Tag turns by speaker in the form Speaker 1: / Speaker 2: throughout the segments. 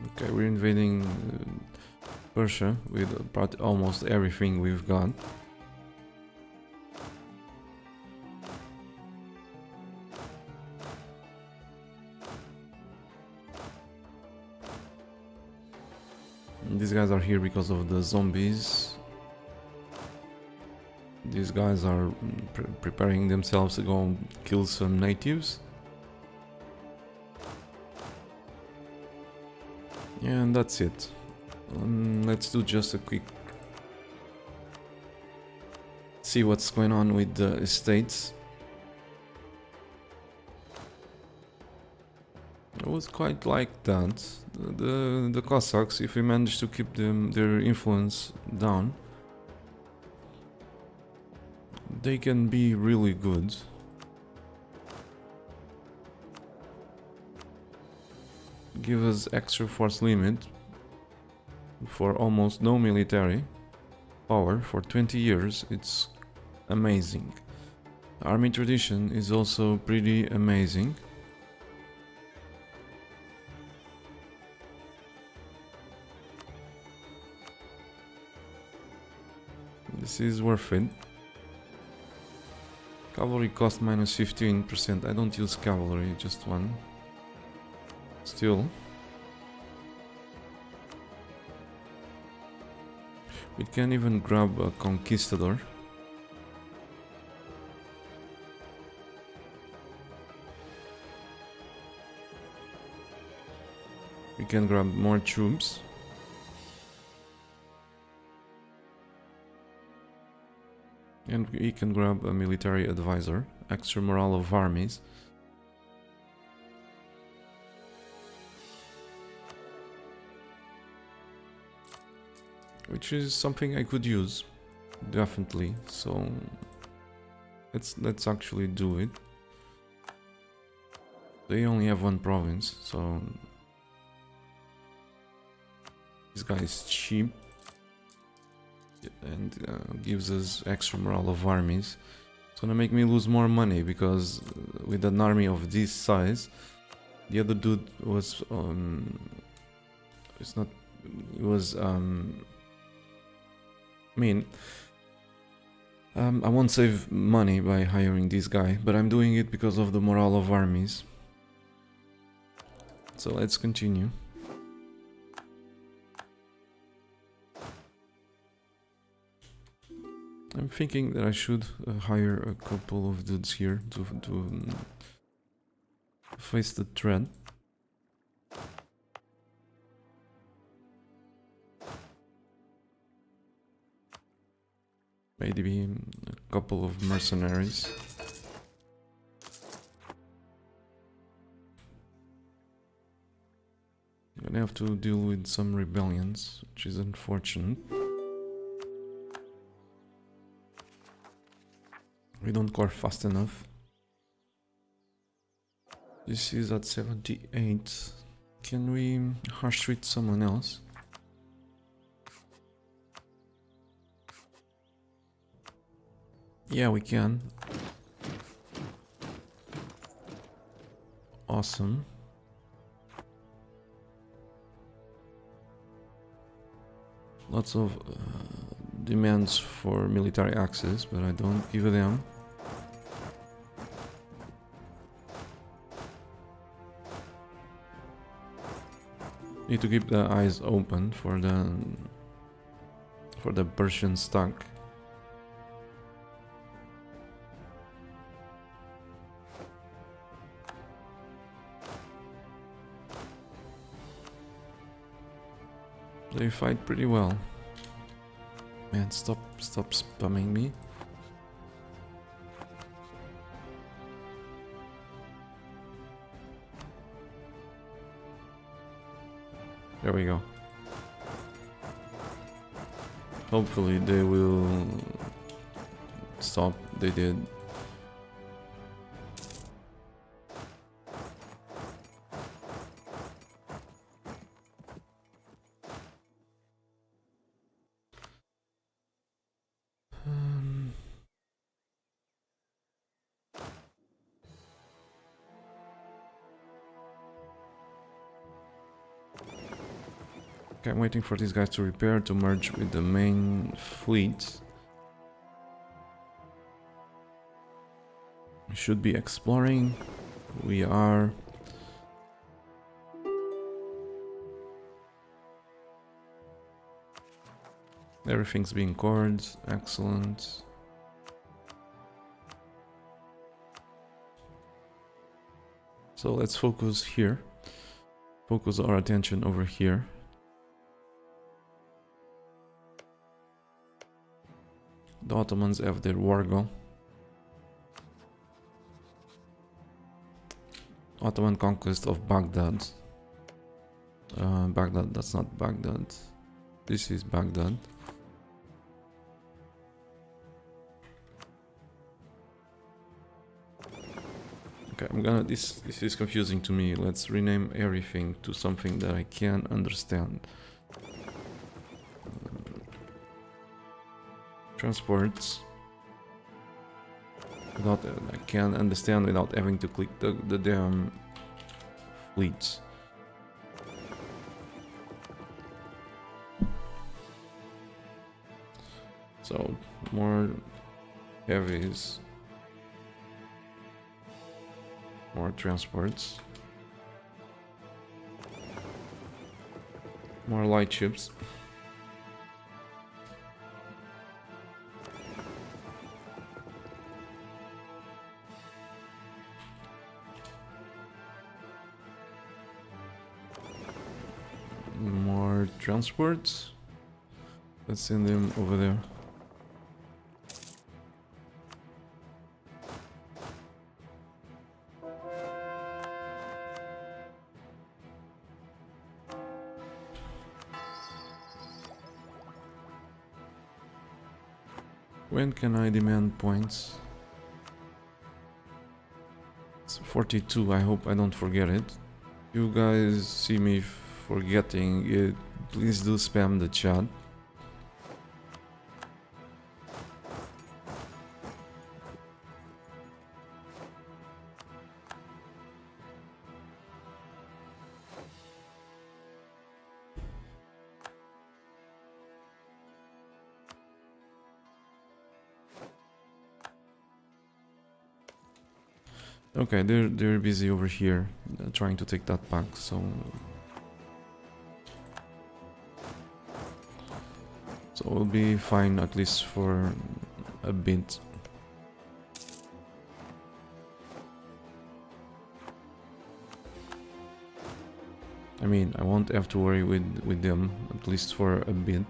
Speaker 1: Okay, we're invading Russia with almost everything we've got. These guys are here because of the zombies. These guys are preparing themselves to go kill some natives. Yeah, and that's it. Let's do just a quick... see what's going on with the estates. I was quite like that. The Cossacks, if we manage to keep their influence down, they can be really good. Give us extra force limit for almost no military power for 20 years. It's amazing. Army tradition is also pretty amazing. This is worth it. Cavalry cost minus 15%. I don't use cavalry, just one. Still. We can even grab a conquistador. We can grab more troops. And we can grab a military advisor, extra morale of armies. Which is something I could use, definitely. So let's actually do it. They only have one province, so this guy is cheap and gives us extra morale of armies. It's gonna make me lose more money because with an army of this size, the other dude was it's not, it was I mean, I won't save money by hiring this guy, but I'm doing it because of the morale of armies. So let's continue. I'm thinking that I should hire a couple of dudes here to face the threat. Maybe a couple of mercenaries. I'm gonna have to deal with some rebellions, which is unfortunate. We don't core fast enough. This is at 78. Can we harsh treat someone else? Yeah, we can. Awesome. Lots of demands for military access, but I don't give a damn. Need to keep the eyes open for the Persian stock. They fight pretty well. Man, stop spamming me. There we go. Hopefully they will stop. They did. Okay, I'm waiting for these guys to repair to merge with the main fleet. We should be exploring. We are. Everything's being cored. Excellent. So let's focus here. Focus our attention over here. The Ottomans have their war goal. Ottoman conquest of Baghdad. Baghdad, that's not Baghdad. This is Baghdad. Okay, I'm gonna. This is confusing to me. Let's rename everything to something that I can understand. Transports. Without I can understand without having to click the damn fleets. So more heavies. More transports. More light ships. More transports. Let's send them over there. When can I demand points? It's 42, I hope I don't forget it. You guys see me forgetting it, please do spam the chat. Okay, they're busy over here, trying to take that back, so we'll be fine at least for a bit. I mean, I won't have to worry with them at least for a bit.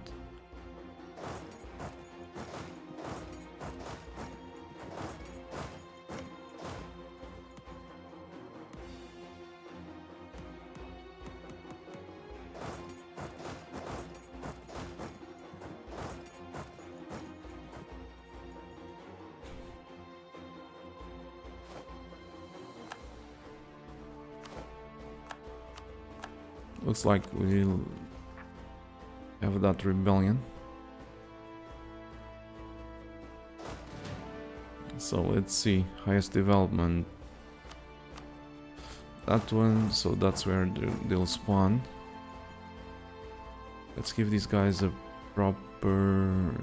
Speaker 1: Looks like we'll have that rebellion. So let's see, highest development. That one, so that's where they'll spawn. Let's give these guys a proper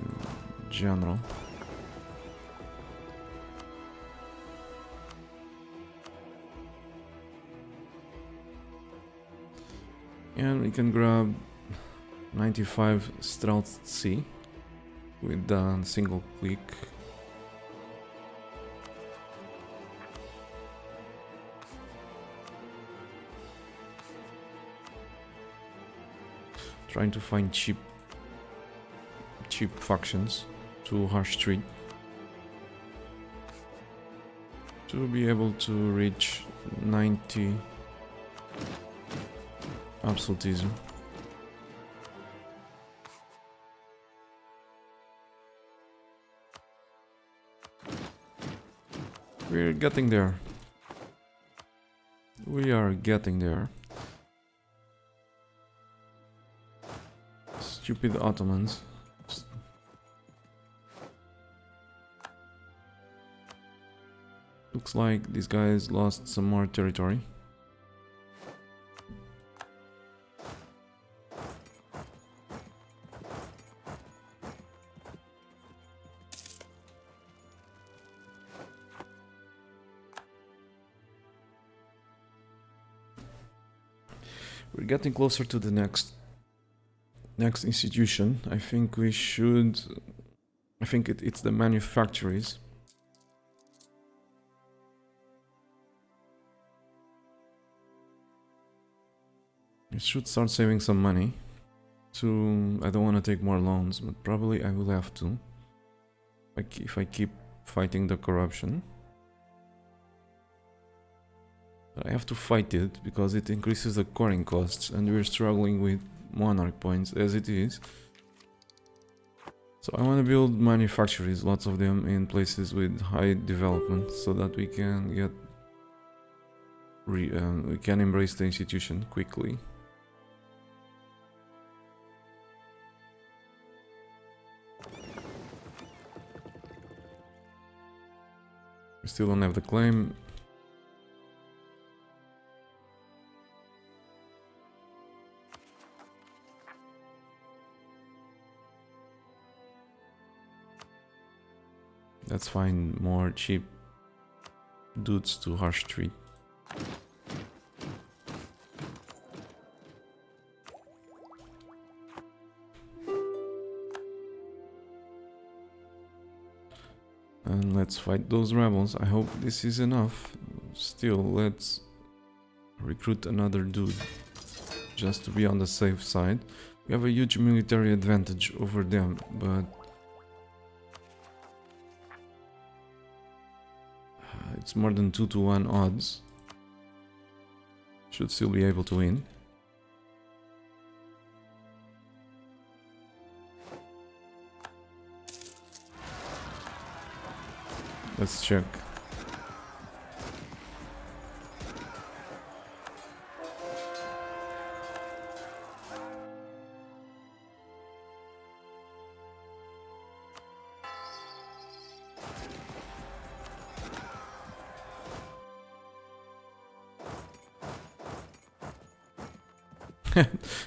Speaker 1: general. And we can grab 95 Stealth C with a single click. Trying to find cheap factions to harsh treat to be able to reach 90 absolutism. We're getting there. We are getting there. Stupid Ottomans. Looks like these guys lost some more territory. We're getting closer to the next institution. I think we should... I think it's the manufactories. We should start saving some money. I don't want to take more loans, but probably I will have to. If I keep fighting the corruption. But I have to fight it because it increases the coring costs and we're struggling with monarch points as it is. So I want to build manufactories, lots of them in places with high development, so that we can get we can embrace the institution quickly. We still don't have the claim. Let's find more cheap dudes to harsh treat. And let's fight those rebels. I hope this is enough. Still, let's recruit another dude just to be on the safe side. We have a huge military advantage over them, but it's more than 2-to-1 odds. Should still be able to win. Let's check.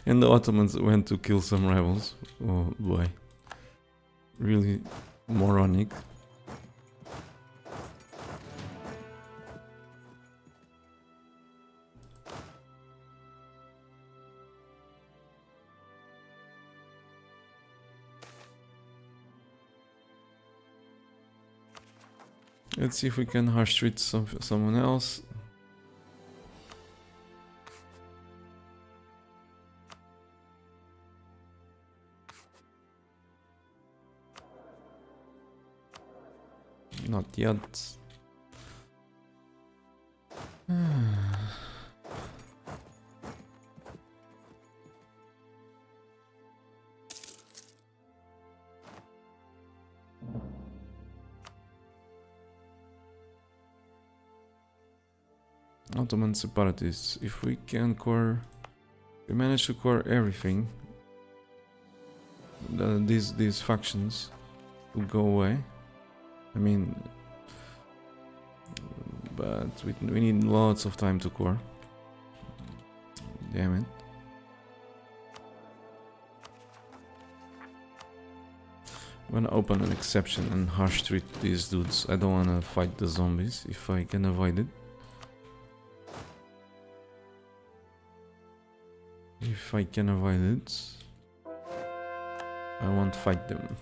Speaker 1: And the Ottomans went to kill some rebels. Oh boy. Really moronic. Let's see if we can harsh treat someone else. Not yet. Ottoman separatists. If we can core, we manage to core everything. These factions will go away. I mean, but we need lots of time to core. Damn it. I'm gonna open an exception and harsh treat these dudes. I don't wanna fight the zombies if I can avoid it. If I can avoid it, I won't fight them.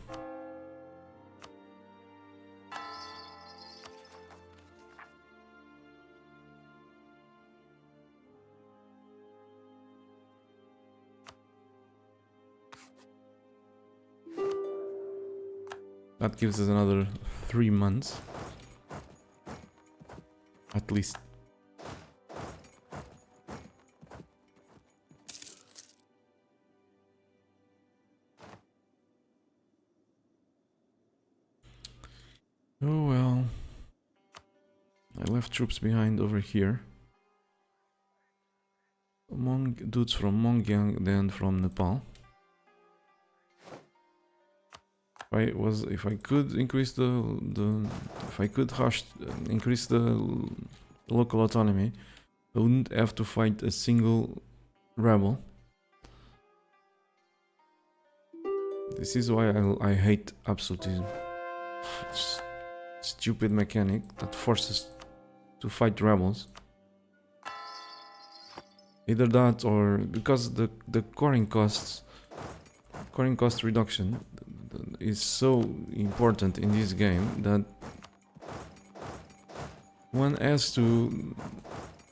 Speaker 1: That gives us another 3 months. At least. Oh well. I left troops behind over here. Dudes from Mongyang, then from Nepal. If I could increase increase the local autonomy, I wouldn't have to fight a single rebel. This is why I hate absolutism. Stupid mechanic that forces to fight rebels. Either that or because the coring cost reduction is so important in this game that one has to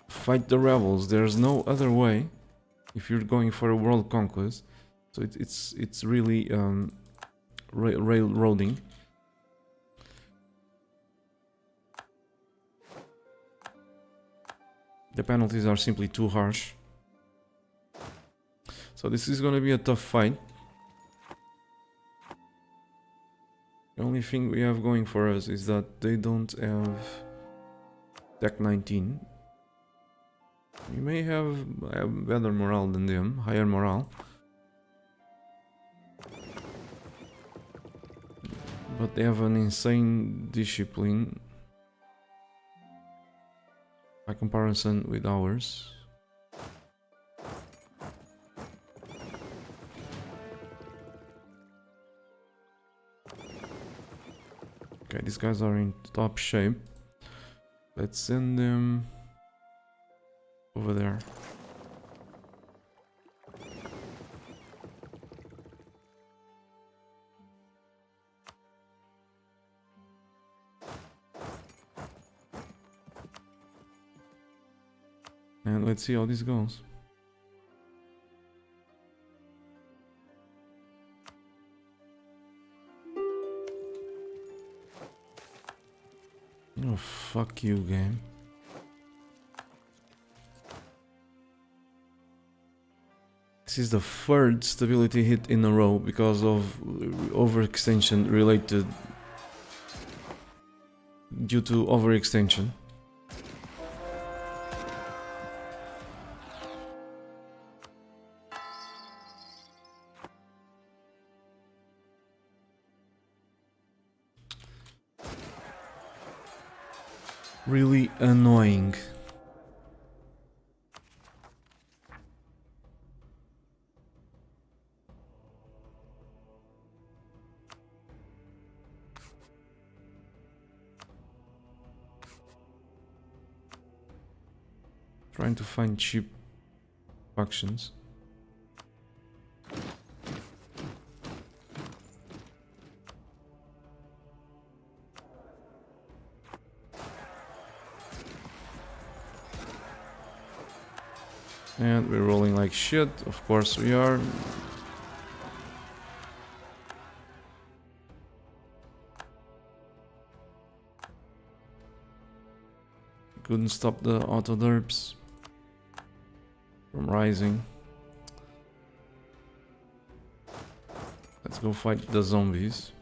Speaker 1: fight the rebels. There's no other way if you're going for a world conquest. So it's really railroading. The penalties are simply too harsh. So this is gonna be a tough fight. The only thing we have going for us is that they don't have Tech 19. We may have better morale than them, higher morale. But they have an insane discipline by comparison with ours. Okay, these guys are in top shape. Let's send them over there. And let's see how this goes. Oh, fuck you, game. This is the third stability hit in a row because of overextension related due to overextension. Really annoying. Trying to find cheap factions. And we're rolling like shit, of course we are. Couldn't stop the auto derps from rising. Let's go fight the zombies.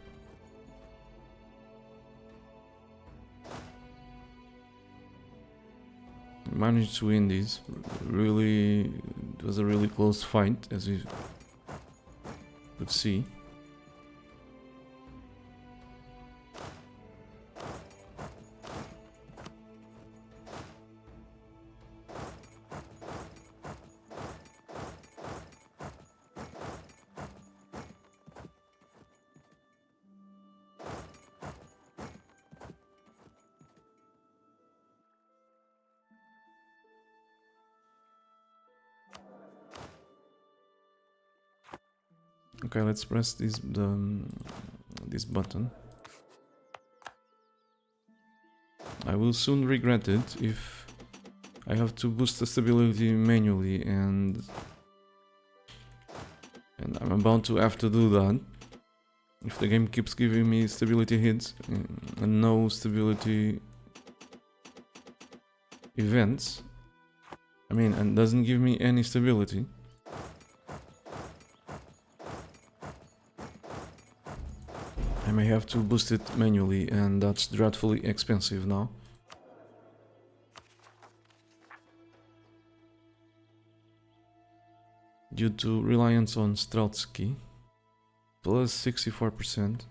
Speaker 1: Managed to win this. Really, it was a really close fight, as you could see. Okay, let's press this button. I will soon regret it if I have to boost the stability manually, and I'm about to have to do that. If the game keeps giving me stability hits and no stability events, I mean, and doesn't give me any stability, I may have to boost it manually, and that's dreadfully expensive now. Due to reliance on Streltsky, plus 64%.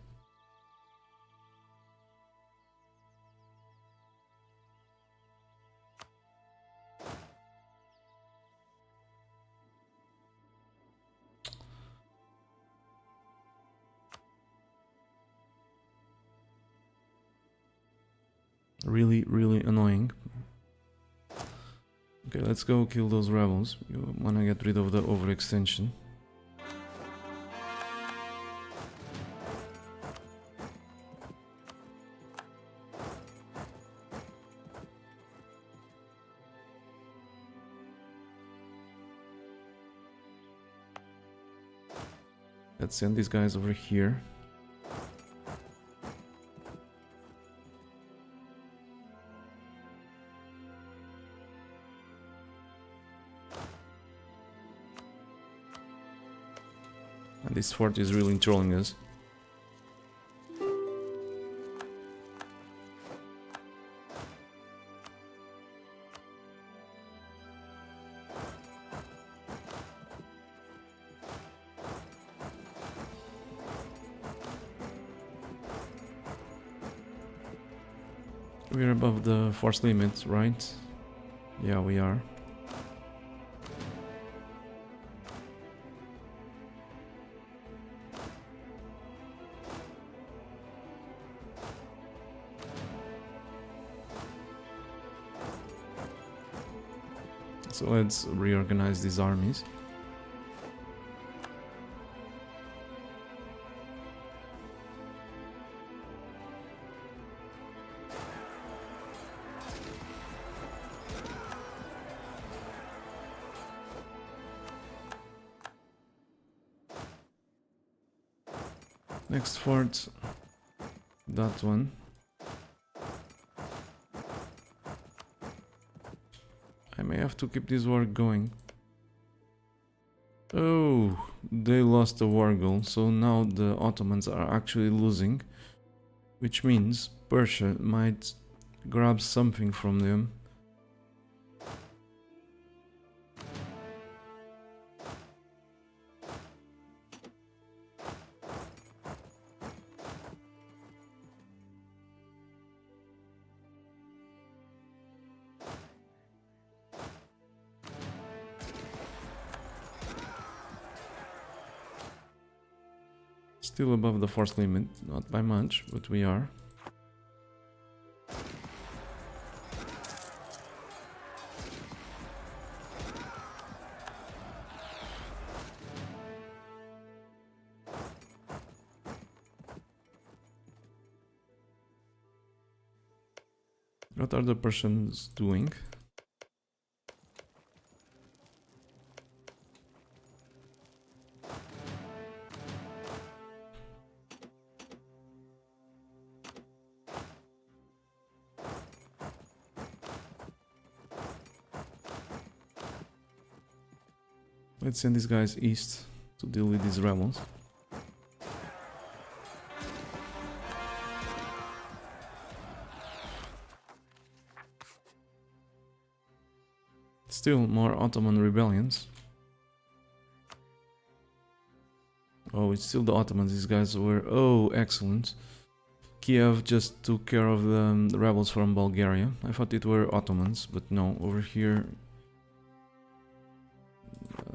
Speaker 1: Really, really annoying. Okay, let's go kill those rebels. You wanna get rid of the overextension. Let's send these guys over here. And this fort is really trolling us. We're above the force limit, right? Yeah, we are. So let's reorganize these armies. Next fort, that one. I may have to keep this war going. Oh, they lost the war goal, so now the Ottomans are actually losing, which means Persia might grab something from them. Still above the force limit, not by much, but we are. What are the Persians doing? Let's send these guys east to deal with these rebels. Still more Ottoman rebellions. Oh, it's still the Ottomans. These guys were... Oh, excellent. Kiev just took care of the rebels from Bulgaria. I thought it were Ottomans, but no. Over here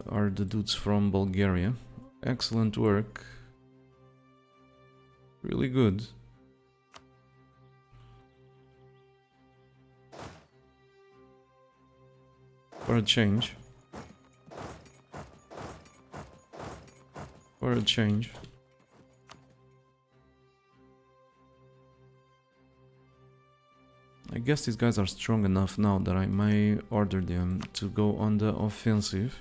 Speaker 1: are the dudes from Bulgaria. Excellent work. Really good. For a change. For a change. I guess these guys are strong enough now that I may order them to go on the offensive.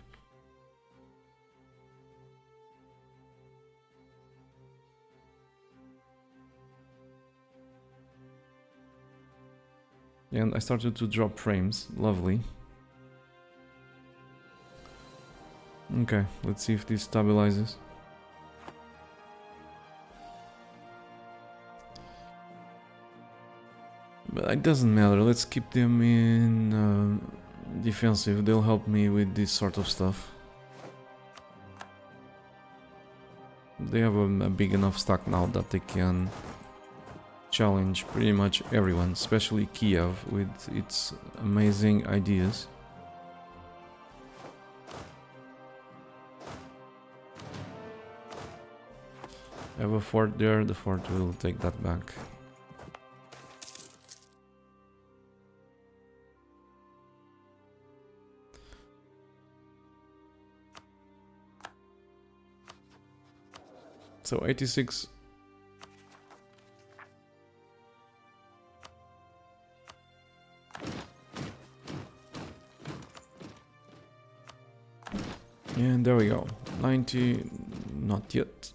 Speaker 1: And I started to drop frames. Lovely. Okay, let's see if this stabilizes. But it doesn't matter, let's keep them in defensive, they'll help me with this sort of stuff. They have a big enough stack now that they can challenge pretty much everyone, especially Kiev with its amazing ideas. I have a fort there, the fort will take that back. So 86. And there we go. 90, not yet.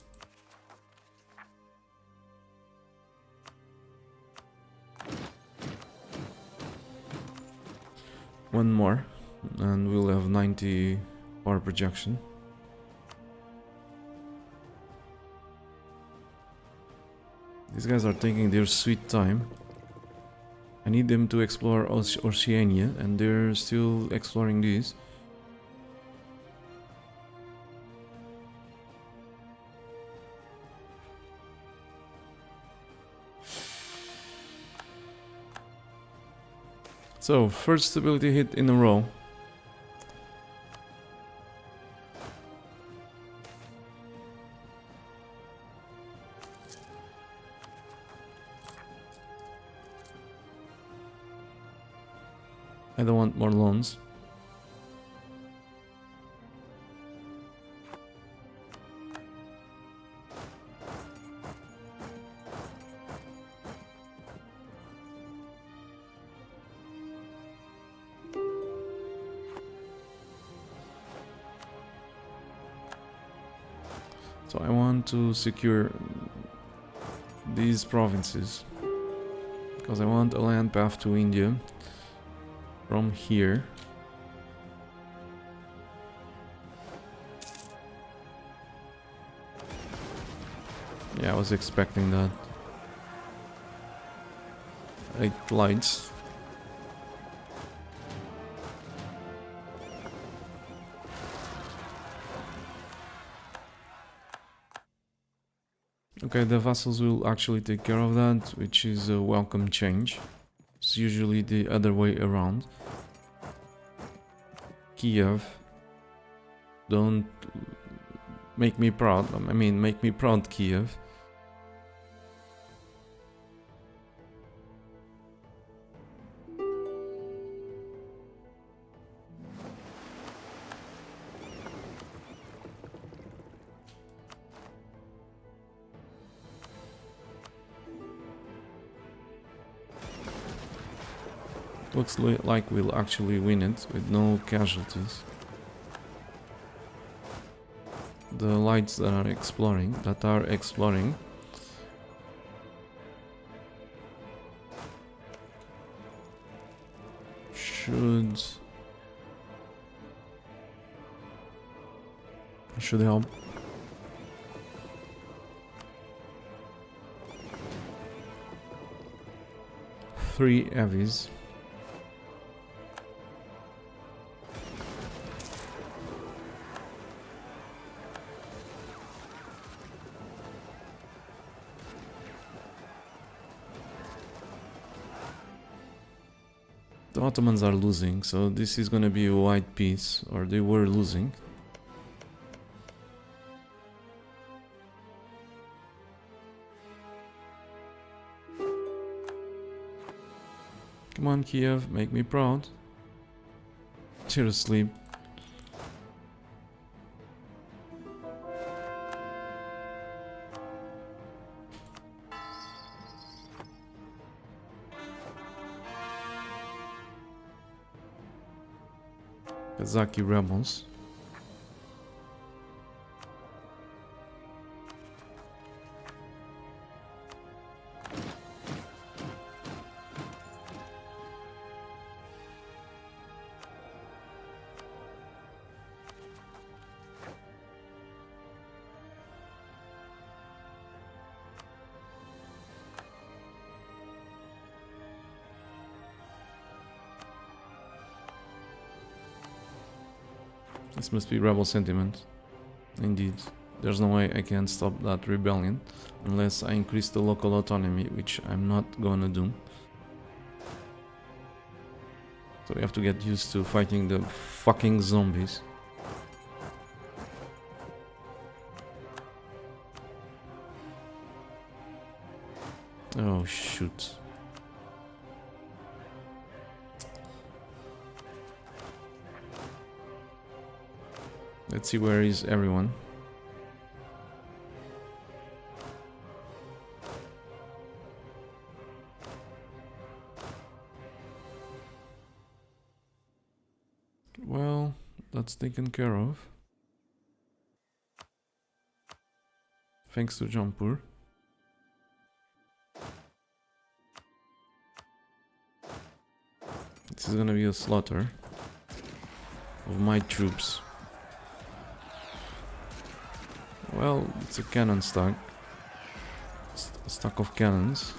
Speaker 1: One more, and we'll have 90 power projection. These guys are taking their sweet time. I need them to explore Oceania, and they're still exploring these. So, first stability hit in a row. I don't want more loans. So I want to secure these provinces because I want a land path to India from here. Yeah, I was expecting that. 8 lights. Okay, the vassals will actually take care of that, which is a welcome change. It's usually the other way around. Kiev, don't make me proud. I mean, make me proud, Kiev. Looks like we'll actually win it with no casualties. The lights that are exploring should help. Three heavies. The Ottomans are losing, so this is gonna be a white piece, or they were losing. Come on, Kiev, make me proud. You're asleep. Kazaki rebels. This must be rebel sentiment. Indeed. There's no way I can stop that rebellion unless I increase the local autonomy, which I'm not gonna do. So we have to get used to fighting the fucking zombies. Oh shoot. Let's see, where is everyone? that's taken care of. Thanks to Jampur. This is gonna be a slaughter of my troops. Well, it's a cannon stack. A stack of cannons.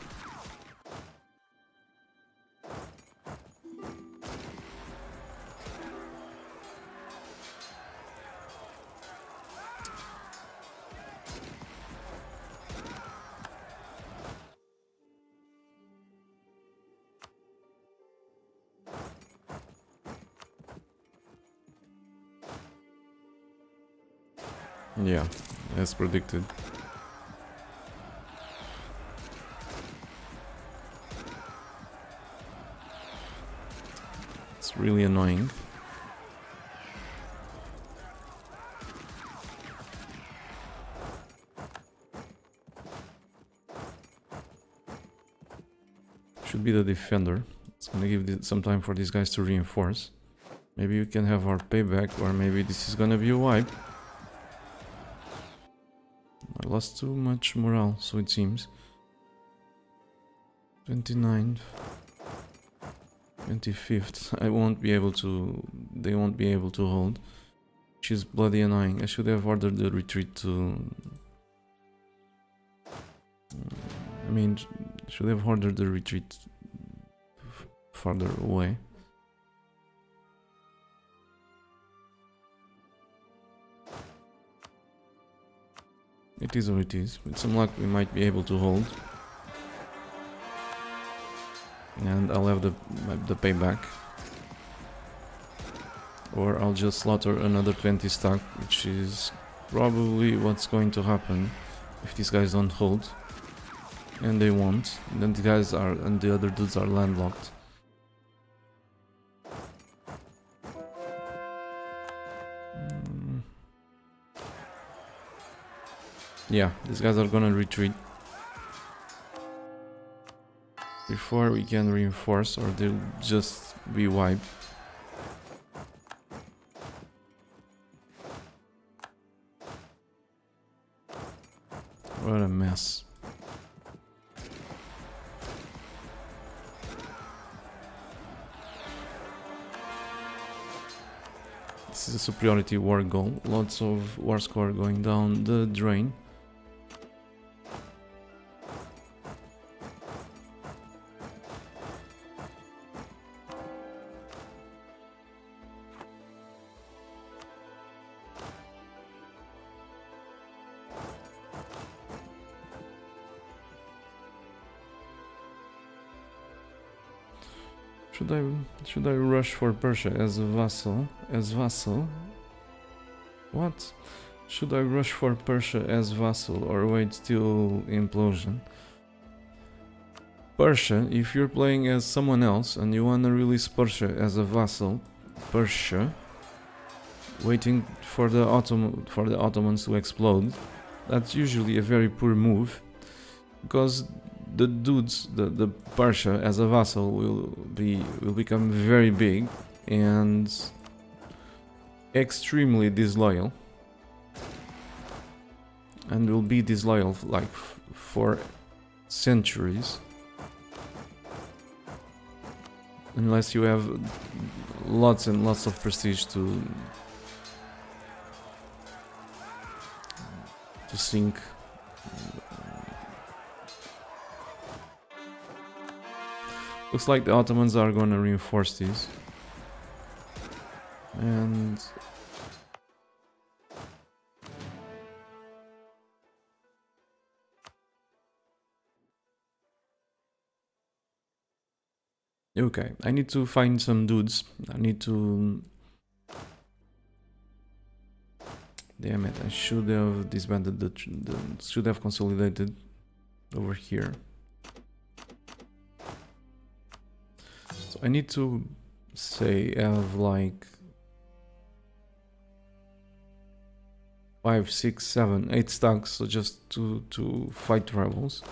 Speaker 1: Yeah, as predicted. It's really annoying. Should be the defender. It's gonna give some time for these guys to reinforce. Maybe we can have our payback, or maybe this is gonna be a wipe. I lost too much morale, so it seems. 29th. 25th. I won't be able to... They won't be able to hold. Which is bloody annoying. I should have ordered the retreat to... I mean, should have ordered the retreat farther away. It is what it is. With some luck we might be able to hold. And I'll have the payback. Or I'll just slaughter another 20 stack, which is probably what's going to happen if these guys don't hold. And they won't. Then the guys are, and the other dudes are landlocked. Yeah, these guys are gonna retreat before we can reinforce, or they'll just be wiped. What a mess. This is a superiority war goal. Lots of war score going down the drain. Should I rush for Persia as a vassal? As vassal? What? Should I rush for Persia as vassal or wait till implosion? Persia, if you're playing as someone else and you wanna release Persia as a vassal, Persia, waiting for the Ottomans to explode, that's usually a very poor move, because the dudes, the Persia as a vassal will become very big and extremely disloyal, and will be disloyal like for centuries, unless you have lots and lots of prestige to sink. Looks like the Ottomans are gonna reinforce these. And okay, I need to find some dudes. I need to... Damn it, I should have disbanded should have consolidated over here. So I need to say have like 5, 6, 7, 8 stacks, so just to fight rebels.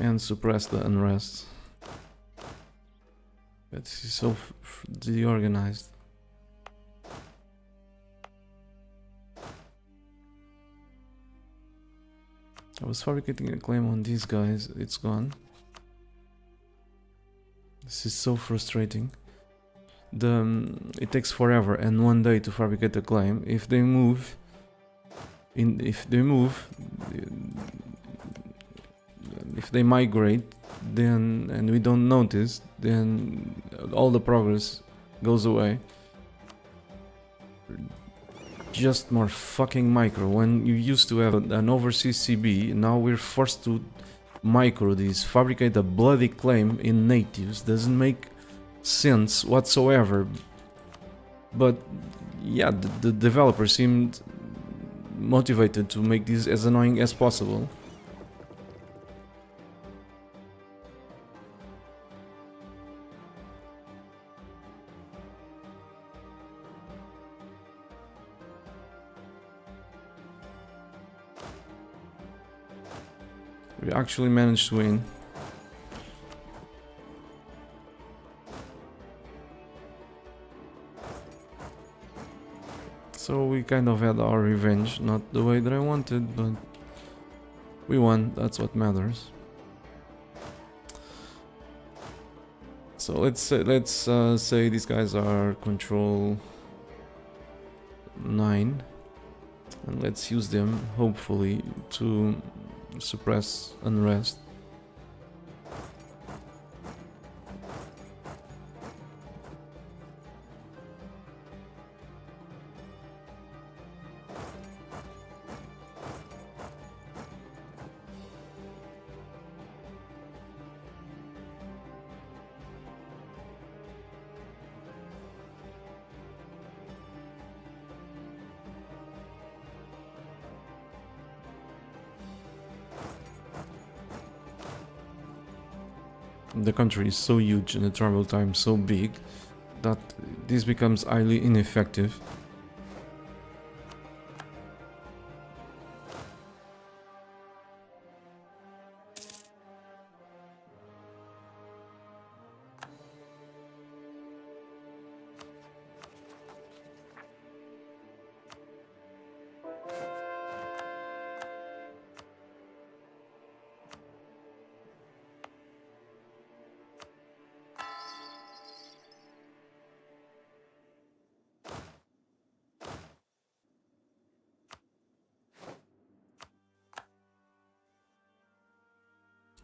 Speaker 1: and suppress the unrest. This is so deorganized. I was fabricating a claim on these guys, it's gone. This is so frustrating. It takes forever and 1 day to fabricate a claim. If they move, if they migrate, then and we don't notice, then all the progress goes away. Just more fucking micro. When you used to have an overseas CB, now we're forced to micro these, fabricate a bloody claim in natives. Doesn't make sense whatsoever. But yeah, the developer seemed motivated to make this as annoying as possible. We actually managed to win. So we kind of had our revenge, not the way that I wanted, but we won, that's what matters. So let's say these guys are control 9, and let's use them, hopefully, to suppress unrest. The country is so huge and the travel time so big that this becomes highly ineffective.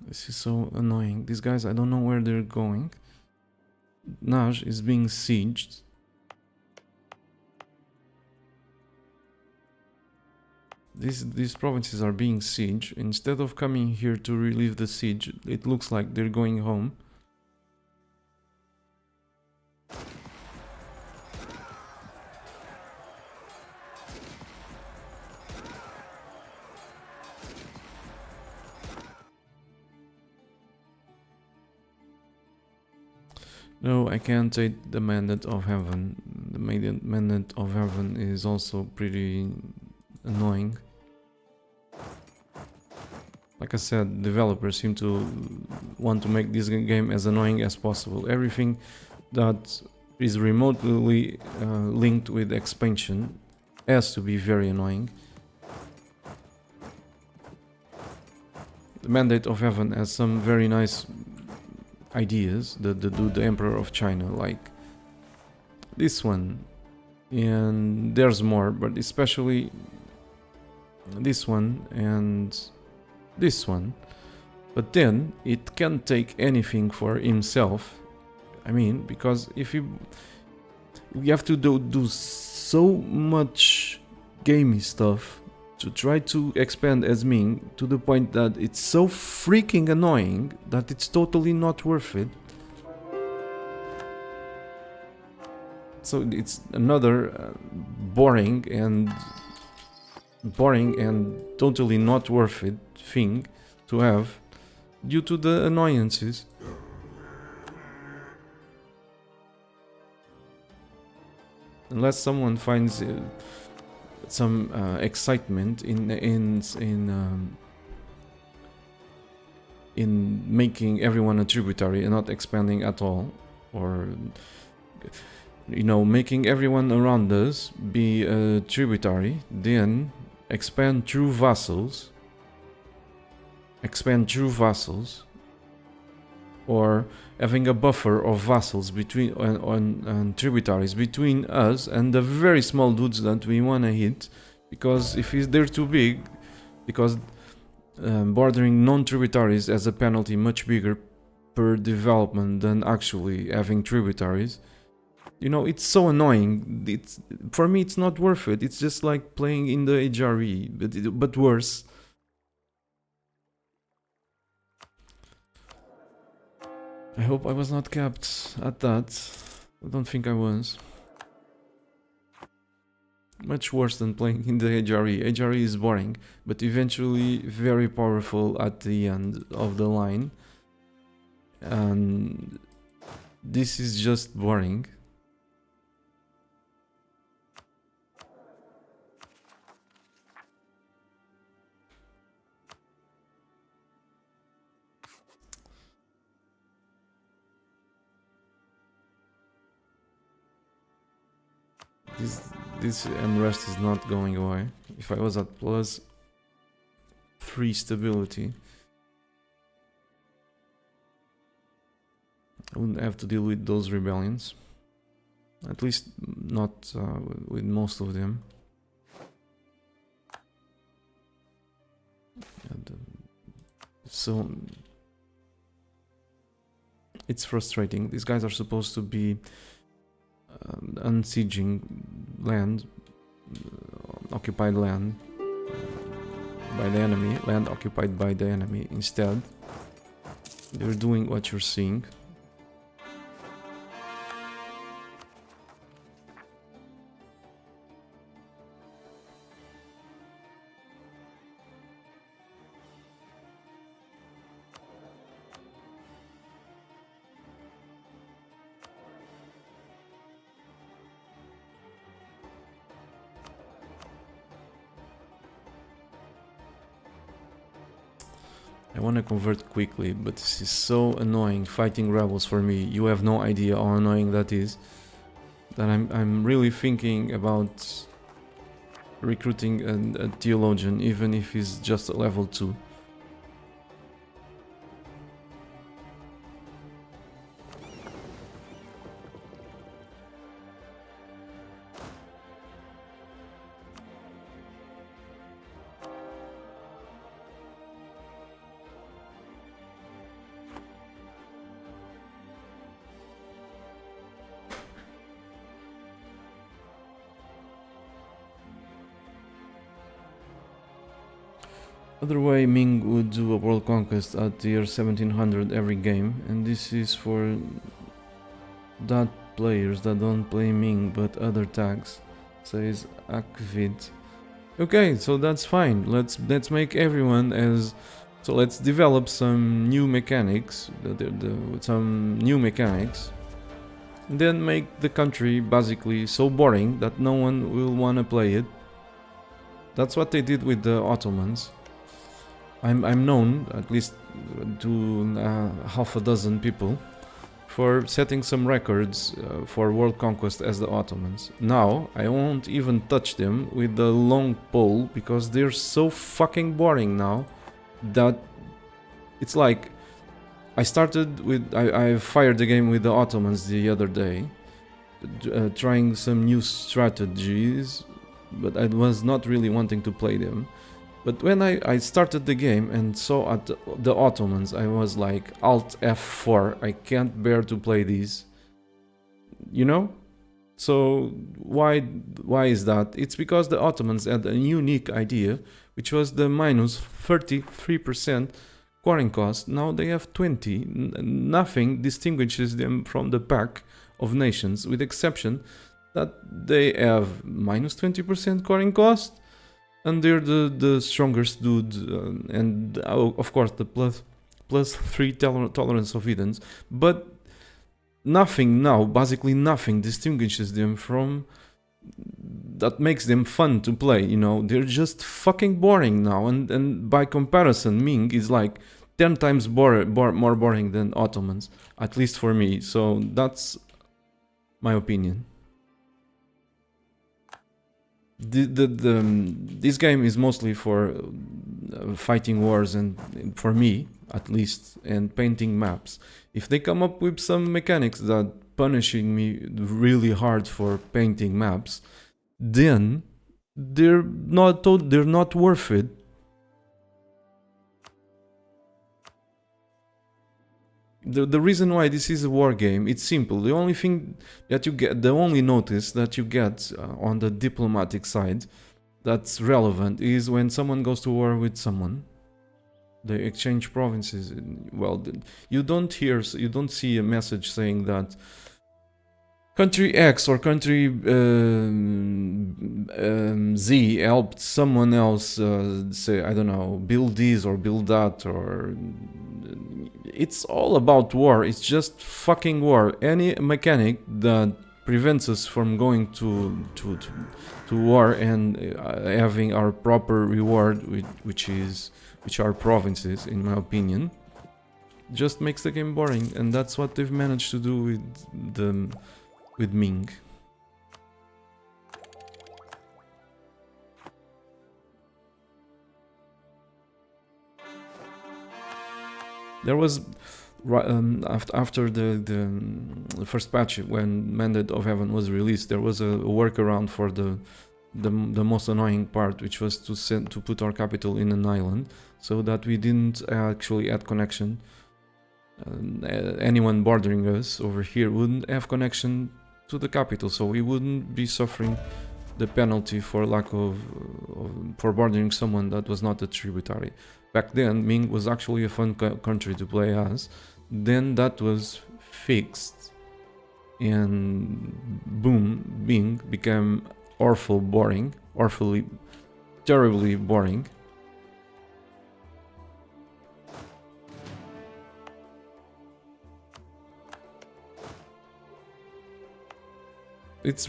Speaker 1: This is so annoying. These guys, I don't know where they're going. Naj is being sieged. These provinces are being sieged. Instead of coming here to relieve the siege, it looks like they're going home. No, I can't take the mandate of heaven. The mandate of heaven is also pretty annoying. Like I said, developers seem to want to make this game as annoying as possible. Everything that is remotely linked with expansion has to be very annoying. The mandate of heaven has some very nice ideas, the Emperor of China, like this one, and there's more, but especially this one and this one. But then it can't take anything for himself. I mean, because if you have to do so much gamey stuff to try to expand as Ming, to the point that it's so freaking annoying that it's totally not worth it. So it's another boring and totally not worth it thing to have due to the annoyances. Unless someone finds some excitement in in making everyone a tributary and not expanding at all, or making everyone around us be a tributary, then expand true vassals, or having a buffer of vassals between and tributaries between us and the very small dudes that we want to hit, because if they're too big, because bordering non-tributaries has a penalty much bigger per development than actually having tributaries. It's so annoying. For me, it's not worth it. It's just like playing in the HRE, but worse. I hope I was not capped at that. I don't think I was. Much worse than playing in the HRE. HRE is boring, but eventually very powerful at the end of the line. And this is just boring. This unrest is not going away. If I was at +3 stability, I wouldn't have to deal with those rebellions. At least not with most of them. So it's frustrating. These guys are supposed to be unsieging land, occupied land by the enemy, land occupied by the enemy. Instead, they're doing what you're seeing. I want to convert quickly, but this is so annoying fighting rebels for me. You have no idea how annoying that is. That I'm really thinking about recruiting a theologian, even if he's just a level 2. Other way, Ming would do a world conquest at tier 1700 every game, and this is for that players that don't play Ming but other tags, says Akvid. Okay, so that's fine. Let's make everyone as. So let's develop some new mechanics, some new mechanics, and then make the country basically so boring that no one will wanna play it. That's what they did with the Ottomans. I'm known, at least to half a dozen people, for setting some records for world conquest as the Ottomans. Now, I won't even touch them with the long pole, because they're so fucking boring now, that it's like, I fired the game with the Ottomans the other day, trying some new strategies, but I was not really wanting to play them. But when I started the game and saw at the Ottomans, I was like, Alt F4, I can't bear to play these. You know? So why is that? It's because the Ottomans had a unique idea, which was the minus 33% quarrying cost. Now they have 20. Nothing distinguishes them from the pack of nations, with exception that they have minus 20% quarrying cost. And they're the strongest dude, and of course the plus 3 tolerance of heathens. But nothing now, basically nothing, distinguishes them from that makes them fun to play. They're just fucking boring now. And by comparison, Ming is like 10 times more boring than Ottomans, at least for me. So that's my opinion. This game is mostly for fighting wars, and for me at least, and painting maps. If they come up with some mechanics that punishing me really hard for painting maps, then they're not worth it. The reason why this is a war game, it's simple. The only thing that you get, the only notice that you get on the diplomatic side that's relevant is when someone goes to war with someone. They exchange provinces. Well, you don't see a message saying that country X or country Z helped someone else, say, I don't know, build this or build that, or it's all about war. It's just fucking war. Any mechanic that prevents us from going to war and having our proper reward, which are provinces, in my opinion, just makes the game boring, and that's what they've managed to do with Ming. There was after the first patch, when Mandate of Heaven was released, there was a workaround for the most annoying part, which was to put our capital in an island, so that we didn't actually add connection. Anyone bordering us over here wouldn't have connection to the capital, so we wouldn't be suffering the penalty for lack of for bordering someone that was not a tributary. Back then, Ming was actually a fun country to play as. Then that was fixed, and boom, Ming became terribly boring. It's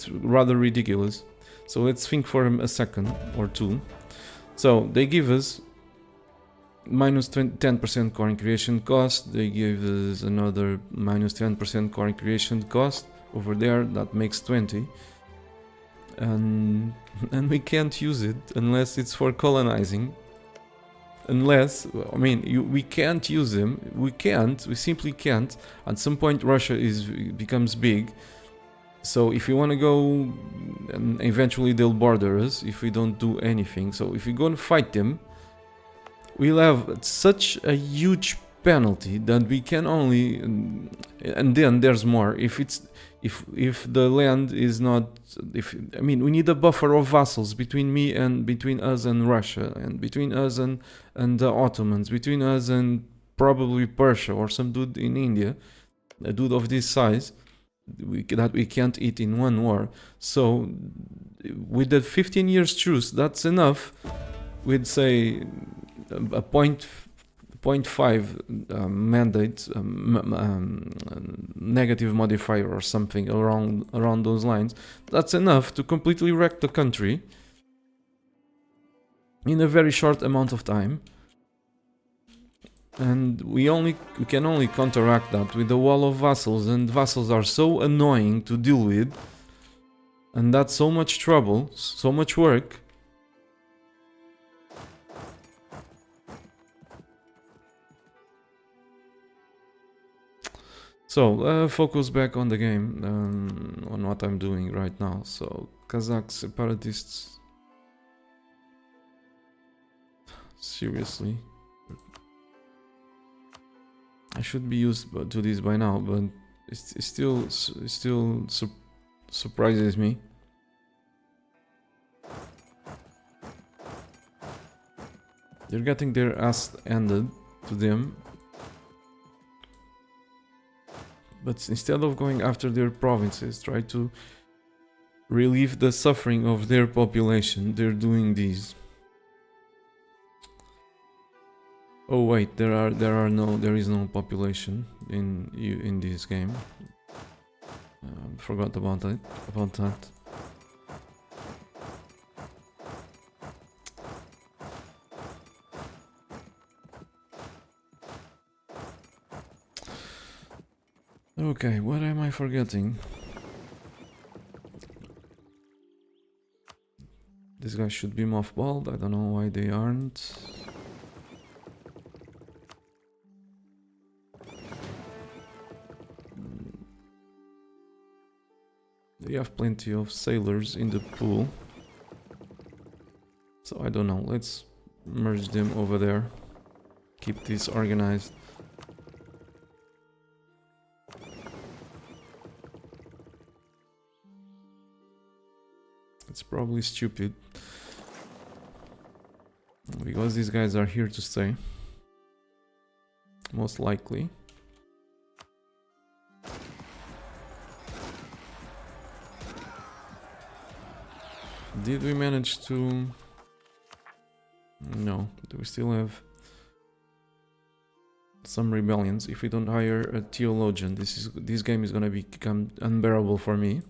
Speaker 1: rather ridiculous. So let's think for a second or two. So they give us minus 10% coin creation cost. They give us another minus 10% coin creation cost over there. That makes 20. And we can't use it unless it's for colonizing. Unless, I mean, we can't use them. We simply can't. At some point Russia becomes big. So if you want to go, and eventually they'll border us if we don't do anything. So if we go and fight them, we'll have such a huge penalty that we can only, and then there's more. If the land is not, I mean, we need a buffer of vassals between us and Russia, and between us and the Ottomans, between us and probably Persia or some dude in India, a dude of this size. That we can't eat in one war. So with the 15 years truce, that's enough. We'd say a 0.5 mandate, negative modifier or something around those lines. That's enough to completely wreck the country in a very short amount of time. And we can only counteract that with a wall of vassals, and vassals are so annoying to deal with, and that's so much trouble, so much work. So focus back on the game, on what I'm doing right now. So Kazakh separatists, seriously. I should be used to this by now, but it still surprises me. They're getting their ass handed to them, but instead of going after their provinces, try to relieve the suffering of their population, they're doing these. Oh wait, there is no population in this game. Forgot about that. Okay, what am I forgetting? These guys should be mothballed. I don't know why they aren't. They have plenty of sailors in the pool. So I don't know. Let's merge them over there. Keep this organized. It's probably stupid. Because these guys are here to stay. Most likely. Did we manage to... No, do we still have some rebellions? If we don't hire a theologian, this game is gonna become unbearable for me.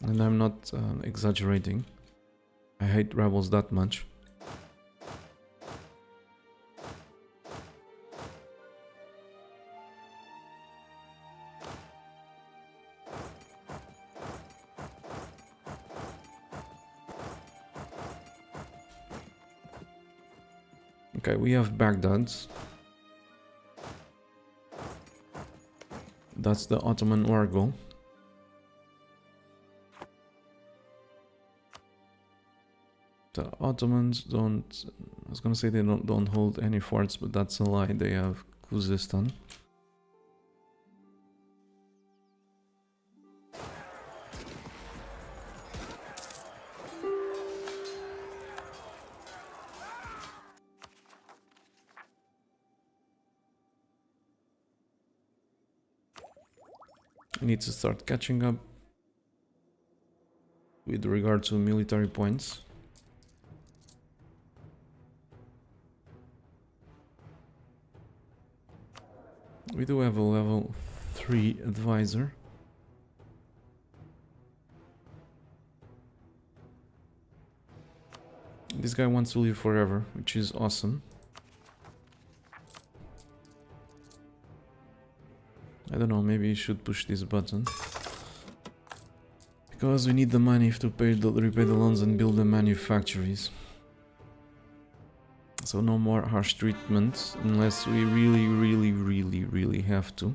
Speaker 1: And I'm not exaggerating. I hate rebels that much. Okay, we have Baghdad. That's the Ottoman war goal. The Ottomans don't... I was gonna say they don't hold any forts, but that's a lie. They have Khuzestan. I need to start catching up with regard to military points. We do have a level 3 advisor. This guy wants to live forever, which is awesome. I don't know, maybe you should push this button. Because we need the money to repay the loans and build the manufactories. So no more harsh treatment unless we really have to.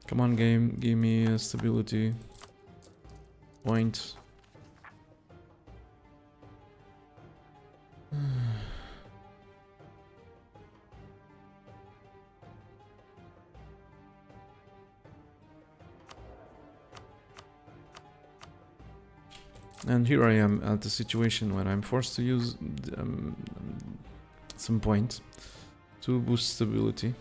Speaker 1: Come on, game, give me a stability point. And here I am at the situation where I'm forced to use some points to boost stability.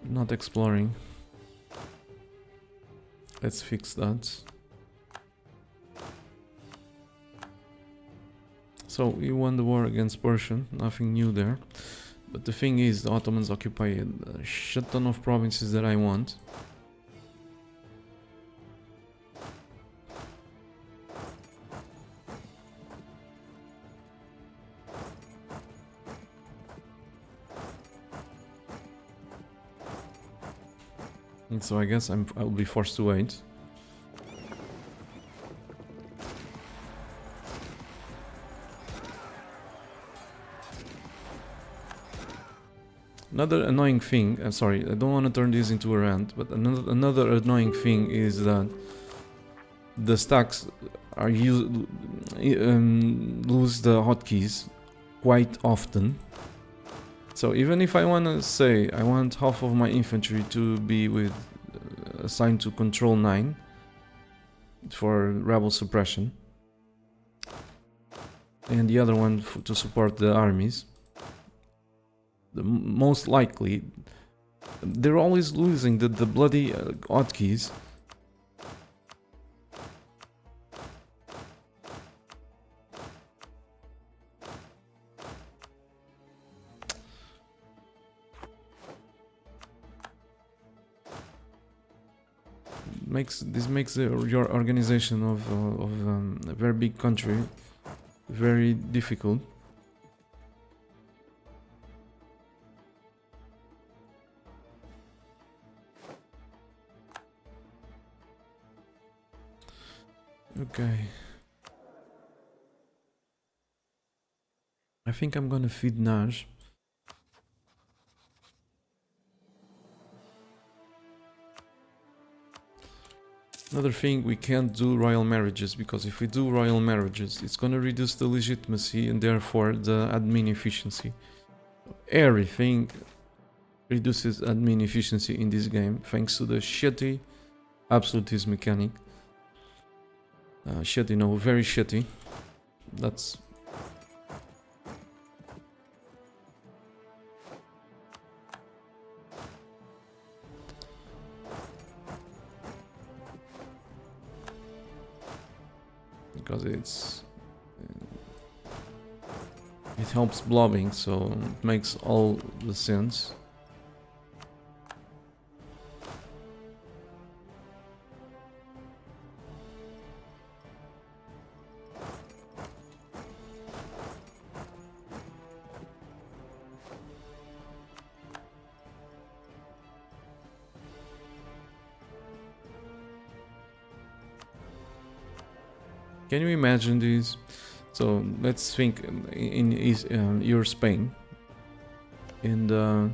Speaker 1: Not exploring. Let's fix that. So we won the war against Persia, nothing new there. But the thing is, the Ottomans occupy a shit ton of provinces that I want. And so I guess I'll be forced to wait. Another annoying thing, I'm sorry, I don't want to turn this into a rant, but another annoying thing is that the stacks are lose the hotkeys quite often. So even if I want to say I want half of my infantry to be with assigned to control 9 for rebel suppression, and the other one to support the armies, most likely they're always losing the bloody hotkeys. This makes your organization of a very big country very difficult. Okay. I think I'm gonna feed Naj. Another thing, we can't do royal marriages, because if we do royal marriages, it's gonna reduce the legitimacy and therefore the admin efficiency. Everything reduces admin efficiency in this game, thanks to the shitty absolutist mechanic. Shitty, no, very shitty. That's... because it helps blobbing, so it makes all the sense. Can you imagine this? So let's think in your Spain in the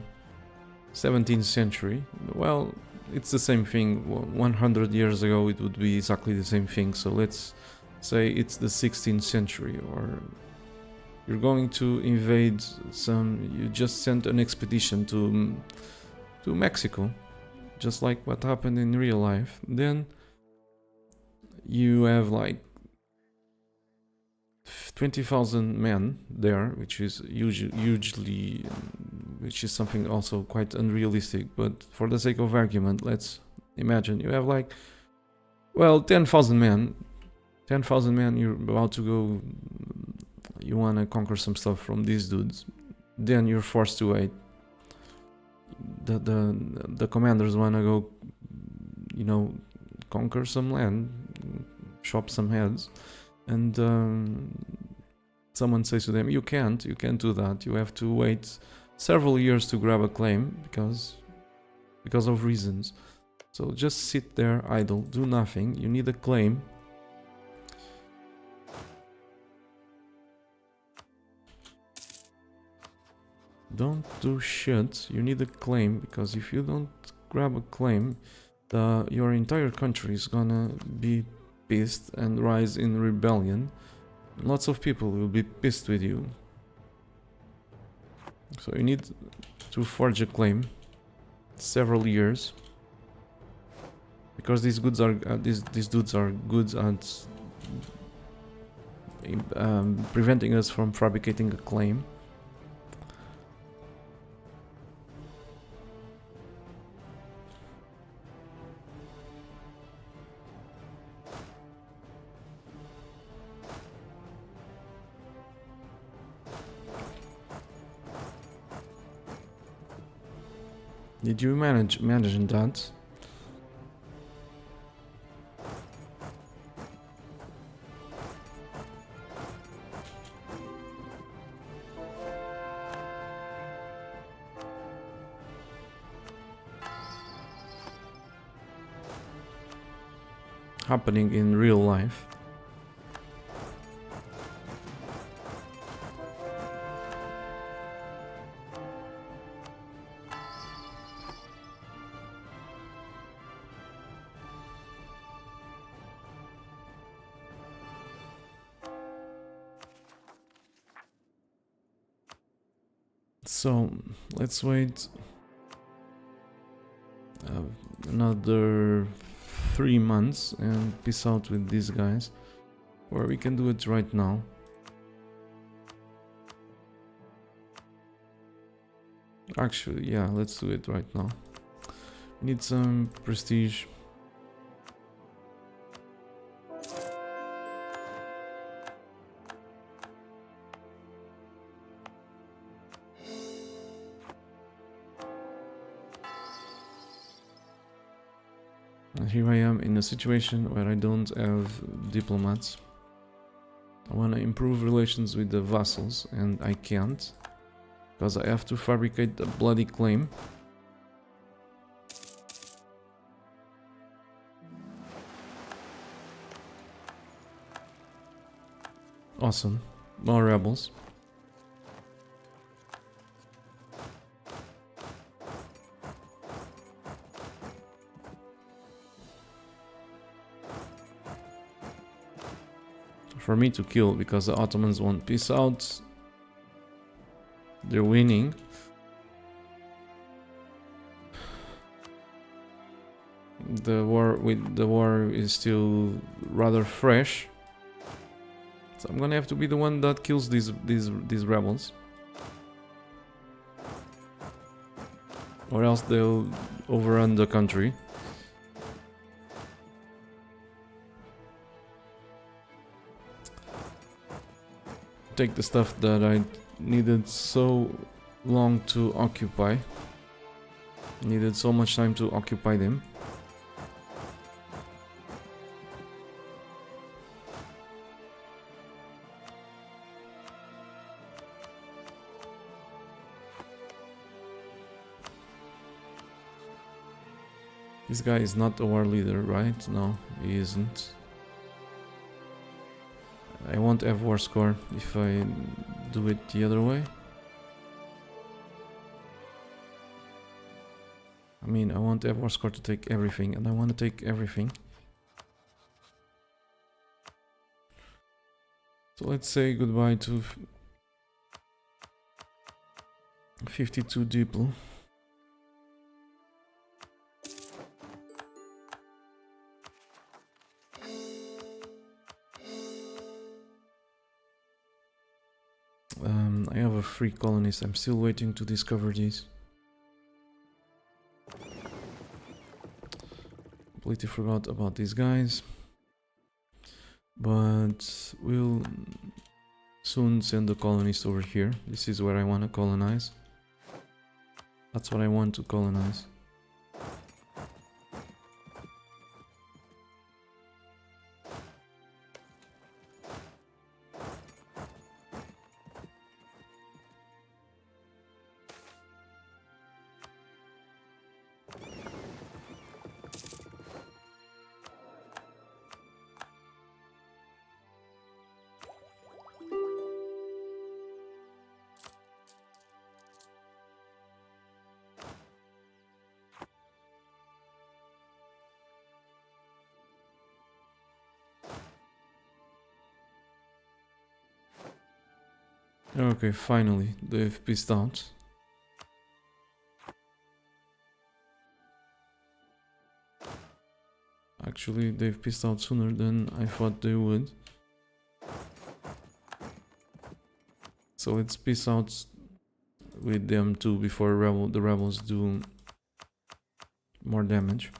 Speaker 1: 17th century. Well, it's the same thing. 100 years ago it would be exactly the same thing. So let's say it's the 16th century, or you're going to invade you just sent an expedition to Mexico, just like what happened in real life. Then you have like 20,000 men there, which is hugely, which is something also quite unrealistic. But for the sake of argument, let's imagine you have like, well, 10,000 men. 10,000 men. You're about to go. You want to conquer some stuff from these dudes. Then you're forced to wait. The commanders want to go, you know, conquer some land, chop some heads. And someone says to them, you can't do that. You have to wait several years to grab a claim because of reasons. So just sit there idle, do nothing. You need a claim. Don't do shit. You need a claim, because if you don't grab a claim, your entire country is gonna be pissed and rise in rebellion. Lots of people will be pissed with you. So you need to forge a claim. Several years. Because these dudes are good at preventing us from fabricating a claim. Did you imagine that? Happening in real life. So let's wait another 3 months and peace out with these guys, or we can do it right now. Actually, yeah, let's do it right now. We need some prestige. And here I am in a situation where I don't have diplomats. I want to improve relations with the vassals, and I can't, because I have to fabricate a bloody claim. Awesome. More rebels. For me to kill, because the Ottomans want peace out. They're winning. The war is still rather fresh. So I'm gonna have to be the one that kills these rebels. Or else they'll overrun the country. Take the stuff that I needed so long to occupy. Needed so much time to occupy them. This guy is not a war leader, right? No, he isn't. I won't have war score if I do it the other way. I mean, I want have war score to take everything, and I want to take everything. So let's say goodbye to 52 Diplo. I have a free colonist. I'm still waiting to discover these. Completely forgot about these guys. But we'll soon send a colonist over here. This is where I want to colonize. That's what I want to colonize. Okay, finally, they've pissed out. Actually, they've pissed out sooner than I thought they would. So let's piss out with them too before the rebels do more damage.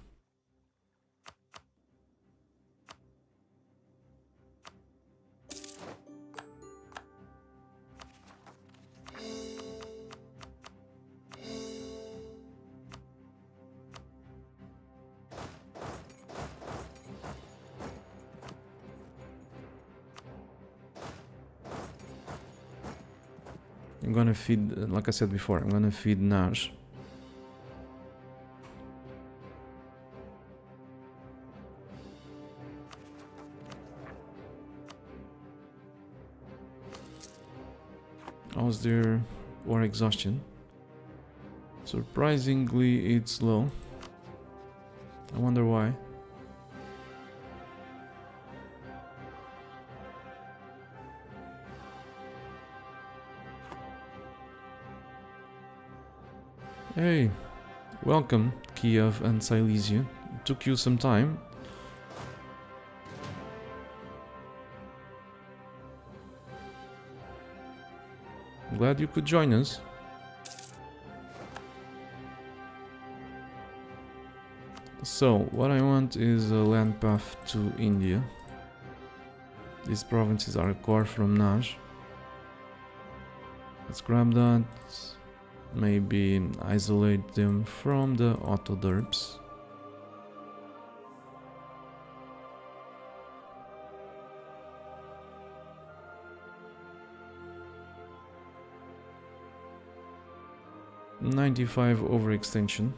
Speaker 1: I'm gonna feed, like I said before, I'm gonna feed Nash. How's their war exhaustion? Surprisingly, it's low. I wonder why. Hey, welcome, Kiev and Silesia. It took you some time. Glad you could join us. So, what I want is a land path to India. These provinces are a core from Naj. Let's grab that. Maybe isolate them from the auto derps. .95 overextension.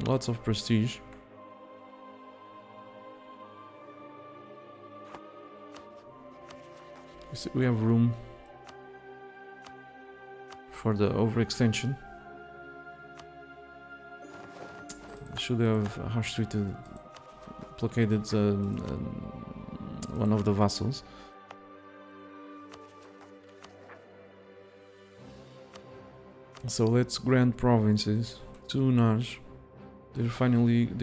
Speaker 1: Lots of prestige. We have room for the overextension. Should have harsh treated, blockaded one of the vassals. So let's grant provinces to Naj. They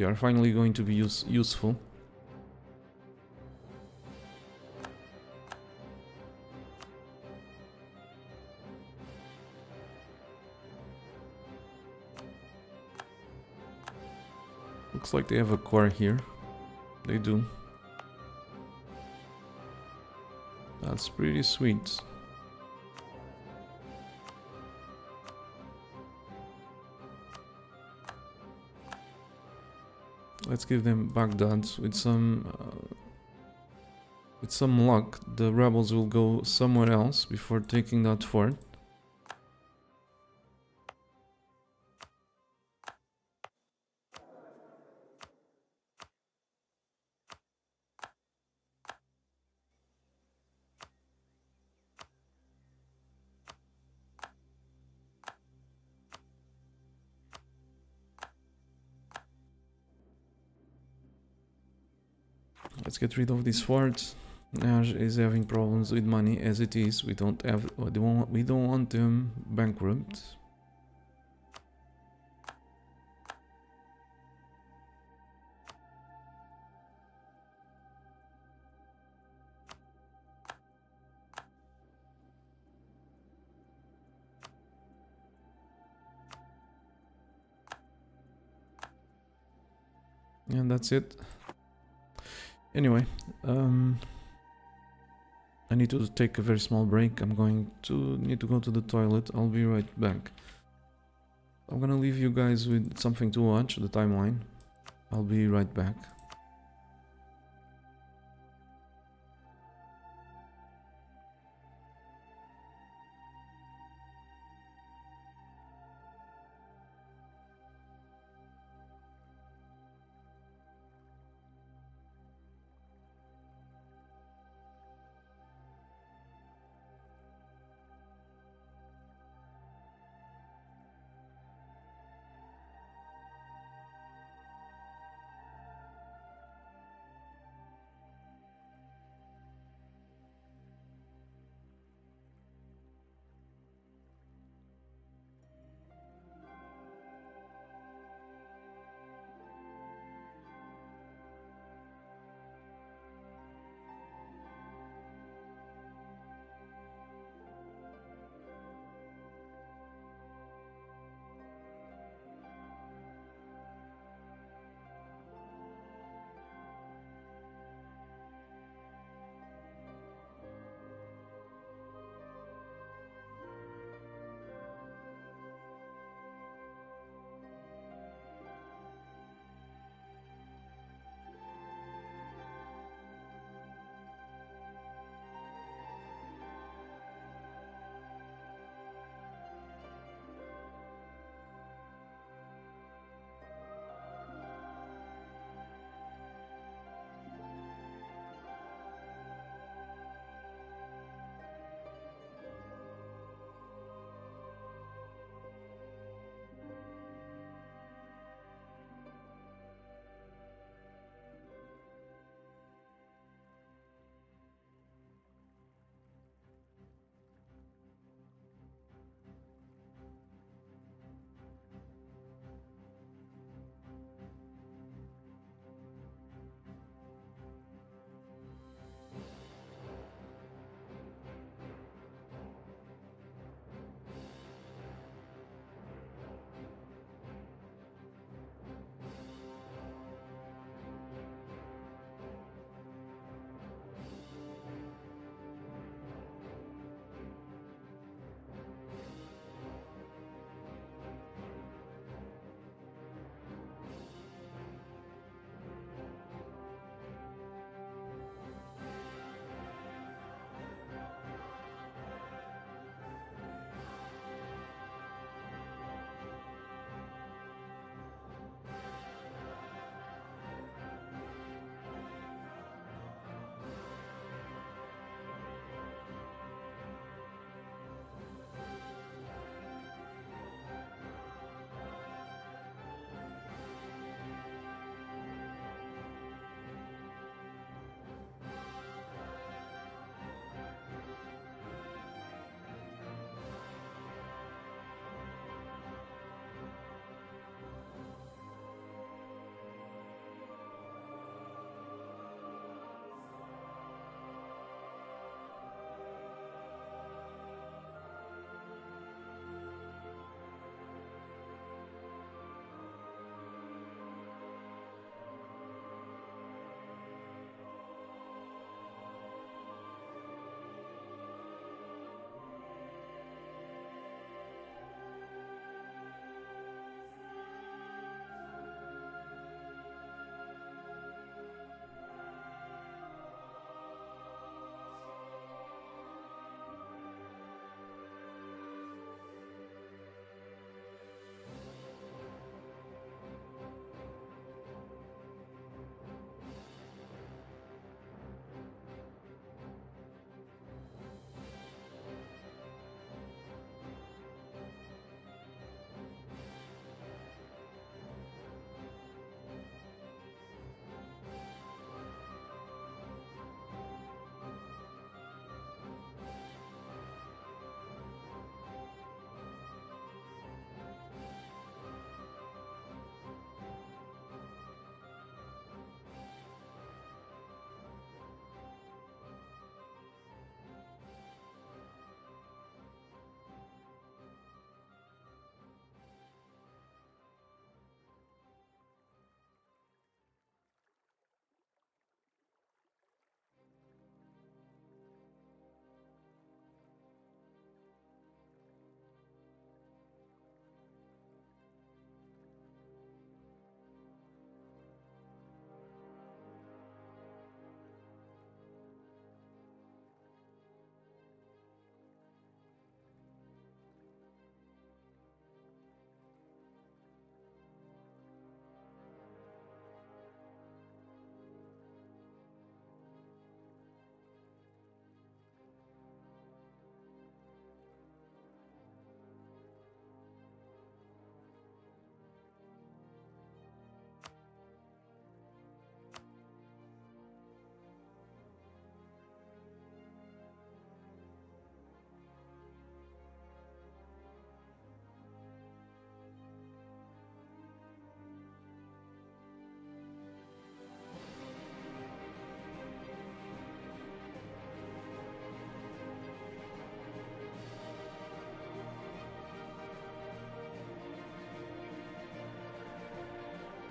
Speaker 1: are finally going to be useful. Looks like they have a core here. They do. That's pretty sweet. Let's give them Baghdad with some luck. The rebels will go somewhere else before taking that fort. Let's get rid of this fort. Naj is having problems with money as it is. We don't want them bankrupt. And that's it. Anyway, I need to take a very small break. I'm going to need to go to the toilet. I'll be right back. I'm gonna leave you guys with something to watch, the timeline. I'll be right back.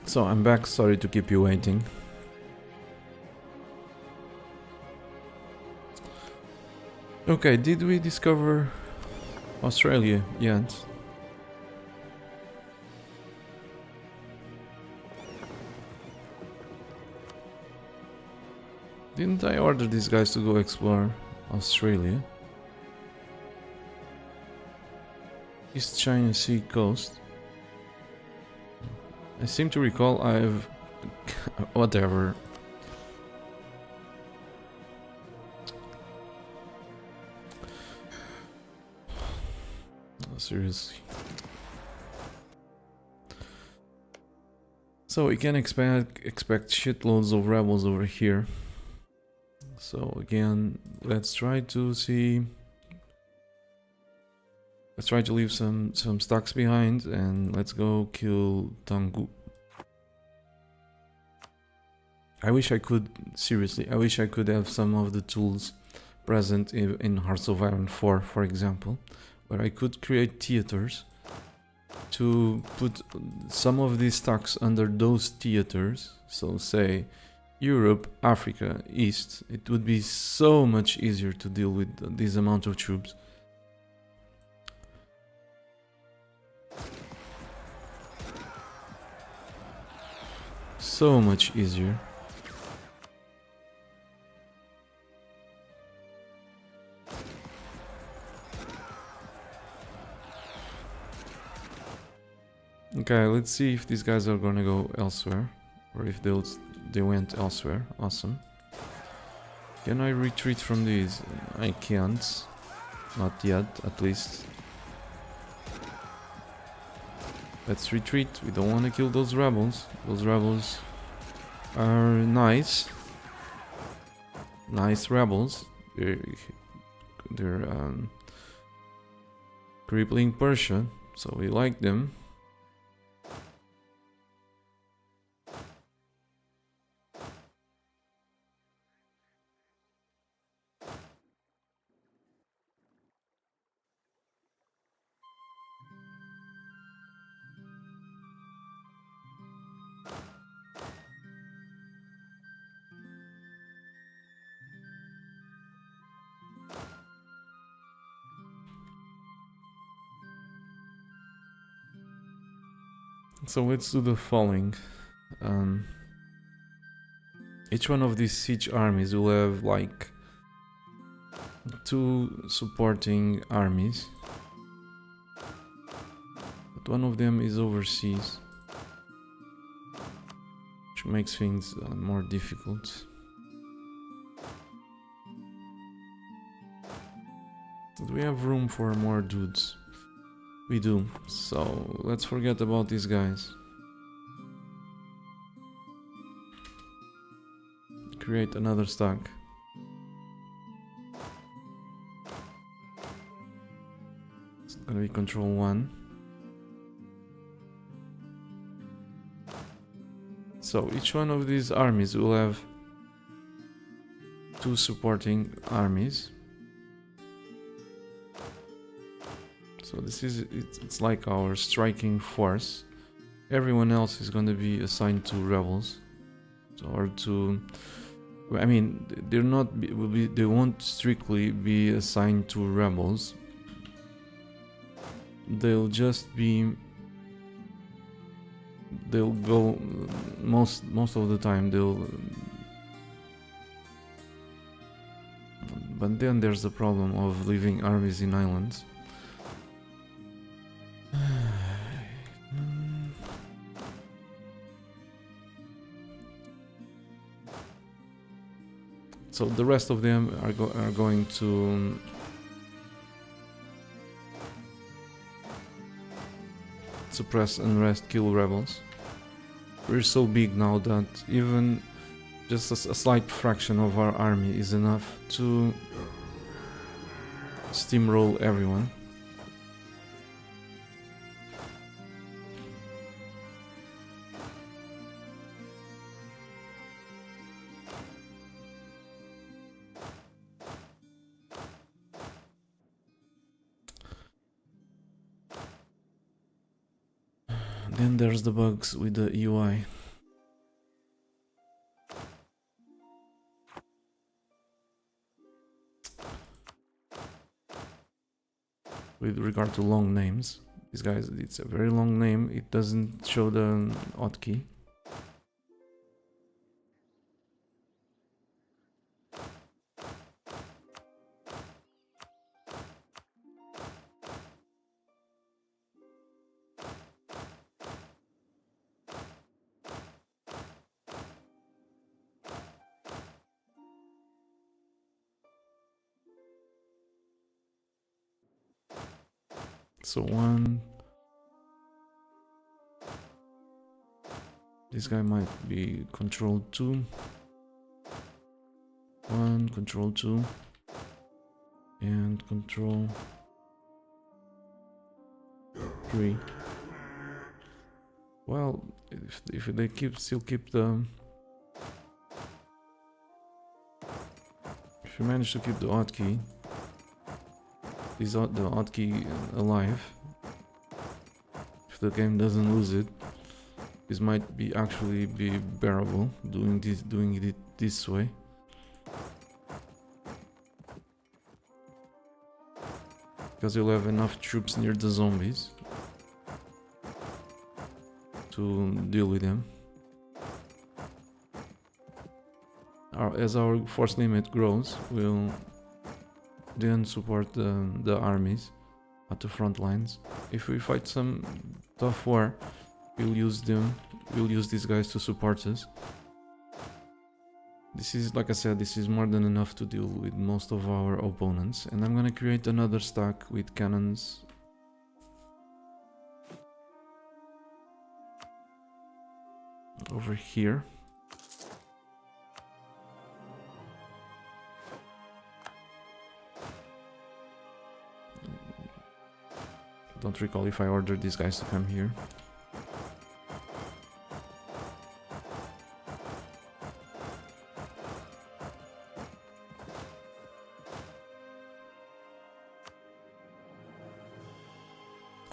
Speaker 1: So I'm back, sorry to keep you waiting. Okay, did we discover Australia yet? Didn't I order these guys to go explore Australia? East China Sea coast. I seem to recall I've... whatever. Oh, seriously. So we can expect shitloads of rebels over here. So again, let's try to see... Let's try to leave some stocks behind and let's go kill Tangu. I wish I could, seriously, I wish I could have some of the tools present in Hearts of Iron 4, for example, where I could create theaters to put some of these stocks under those theaters. So say Europe, Africa, East, it would be so much easier to deal with this amount of troops. So much easier. Okay, let's see if these guys are gonna go elsewhere, or if they went elsewhere. Awesome. Can I retreat from these? I can't. Not yet, at least. Let's retreat. We don't want to kill those rebels. Those rebels are nice. Nice rebels. They're crippling Persia, so we like them. So let's do the following. Each one of these siege armies will have like 2 supporting armies, but one of them is overseas, which makes things more difficult. Do we have room for more dudes? We do, so let's forget about these guys. Create another stack. It's gonna be control 1. So each one of these armies will have 2 supporting armies. So this is, it's like our striking force. Everyone else is going to be assigned to rebels, or to, I mean, they're not, they won't strictly be assigned to rebels. They'll just be, they'll go, most of the time they'll, but then there's the problem of leaving armies in islands. So the rest of them are going to suppress unrest, kill rebels. We're so big now that even just a slight fraction of our army is enough to steamroll everyone. Then there's the bugs with the UI. with regard to long names. This guy's, it's a very long name. It doesn't show the hotkey. So one. This guy might be control 2. 1, control 2. And control 3. Well, if they still keep the... If you manage to keep the hotkey, the hotkey alive, if the game doesn't lose it, this might be actually be bearable doing it this way. Because you'll have enough troops near the zombies to deal with them. As our force limit grows, we'll then support the armies at the front lines. If we fight some tough war, we'll use these guys to support us. This is, like I said, this is more than enough to deal with most of our opponents. And I'm gonna create another stack with cannons. Over here. Don't recall if I ordered these guys to come here.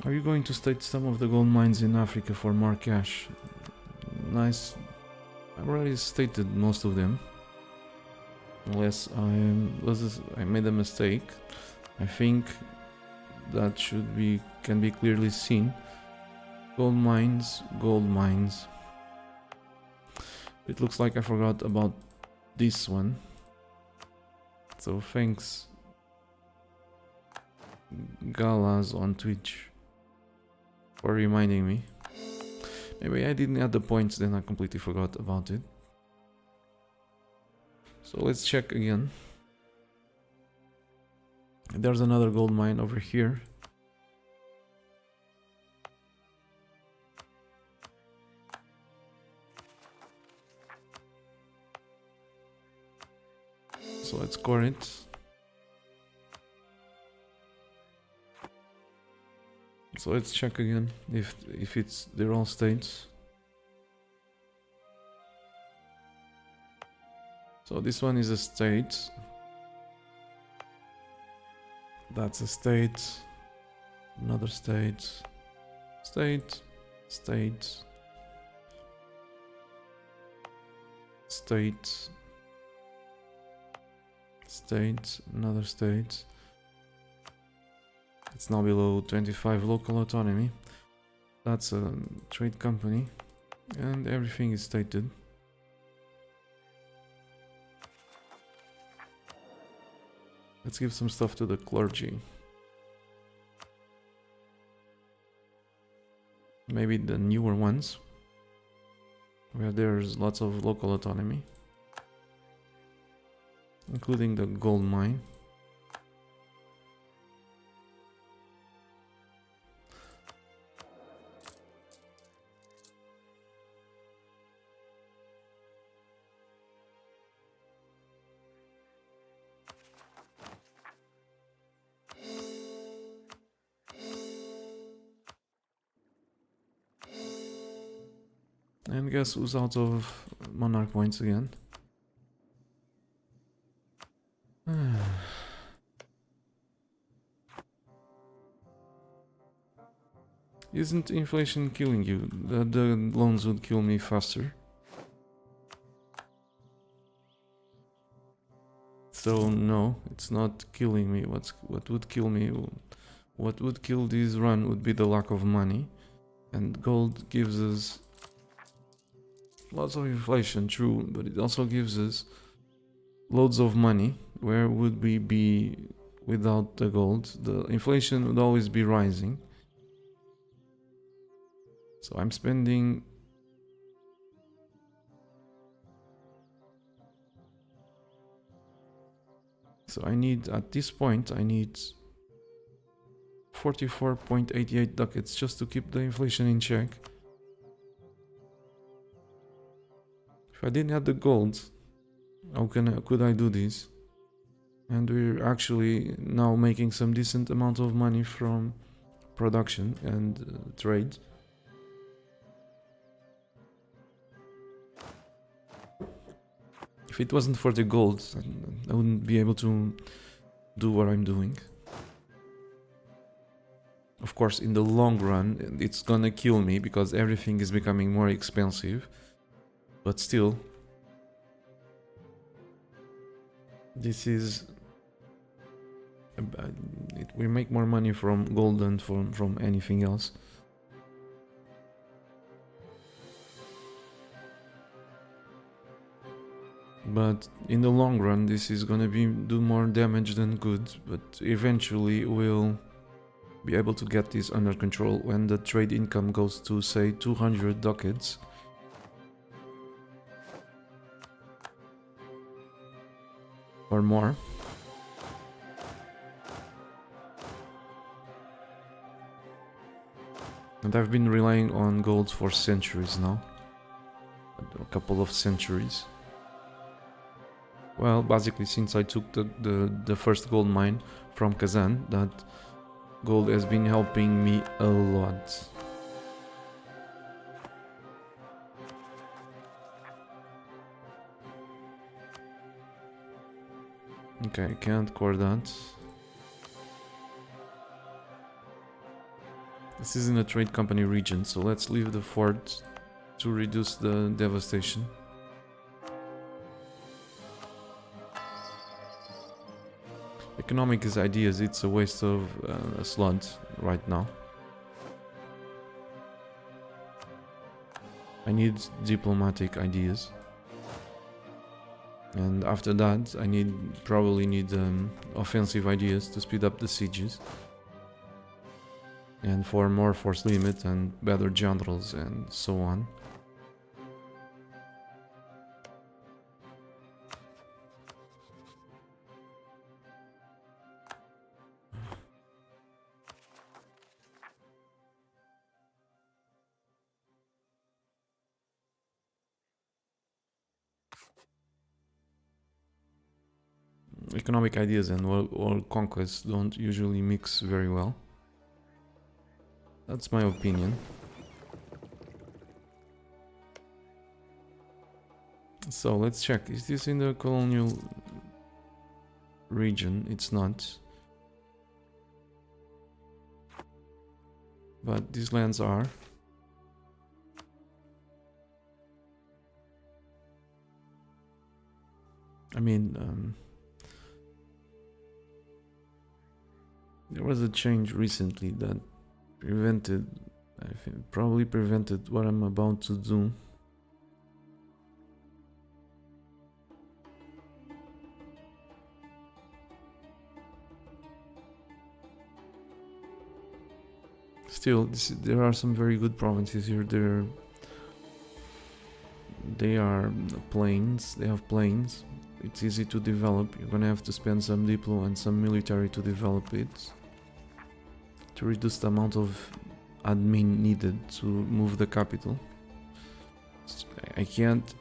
Speaker 1: Are you going to state some of the gold mines in Africa for more cash? Nice. I already stated most of them. Unless I made a mistake. I think that can be clearly seen. Gold mines, gold mines. It looks like I forgot about this one. So thanks, Galas on Twitch, for reminding me. Maybe I didn't add the points, then I completely forgot about it. So let's check again. There's another gold mine over here. So let's core it. So let's check again if they're all states. So this one is a state. That's a state. Another state. State. State. State. State. Another state. It's now below 25 local autonomy. That's a trade company. And everything is stated. Let's give some stuff to the clergy. Maybe the newer ones, where there's lots of local autonomy, including the gold mine. And guess who's out of monarch points again? Isn't inflation killing you? The loans would kill me faster. So no, it's not killing me. What would kill me What would kill this run would be the lack of money, and gold gives us lots of inflation, true, but it also gives us loads of money. Where would we be without the gold? The inflation would always be rising. So I'm spending I need, at this point, I need 44.88 ducats just to keep the inflation in check. If I didn't have the gold, how could I do this? And we're actually now making some decent amount of money from production and trade. If it wasn't for the gold, I wouldn't be able to do what I'm doing. Of course, in the long run, it's gonna kill me because everything is becoming more expensive. But still, this is... we make more money from gold than from anything else. But in the long run, this is gonna do more damage than good. But eventually, we'll be able to get this under control when the trade income goes to, say, 200 ducats. Or more. And I've been relying on gold for centuries now. A couple of centuries. Well, basically since I took the first gold mine from Kazan, that gold has been helping me a lot. Okay, I can't core that. This is in a trade company region, so let's leave the fort to reduce the devastation. Economic ideas, it's a waste of a slot right now. I need diplomatic ideas. And after that, I probably need offensive ideas to speed up the sieges. And for more force limit and better generals and so on. Economic ideas and world conquest don't usually mix very well. That's my opinion. So let's check. Is this in the colonial region? It's not. But these lands are. I mean, there was a change recently that probably prevented what I'm about to do. Still, there are some very good provinces here. They are plains. They have plains. It's easy to develop. You're gonna have to spend some diplo and some military to develop it, to reduce the amount of admin needed to move the capital. I can't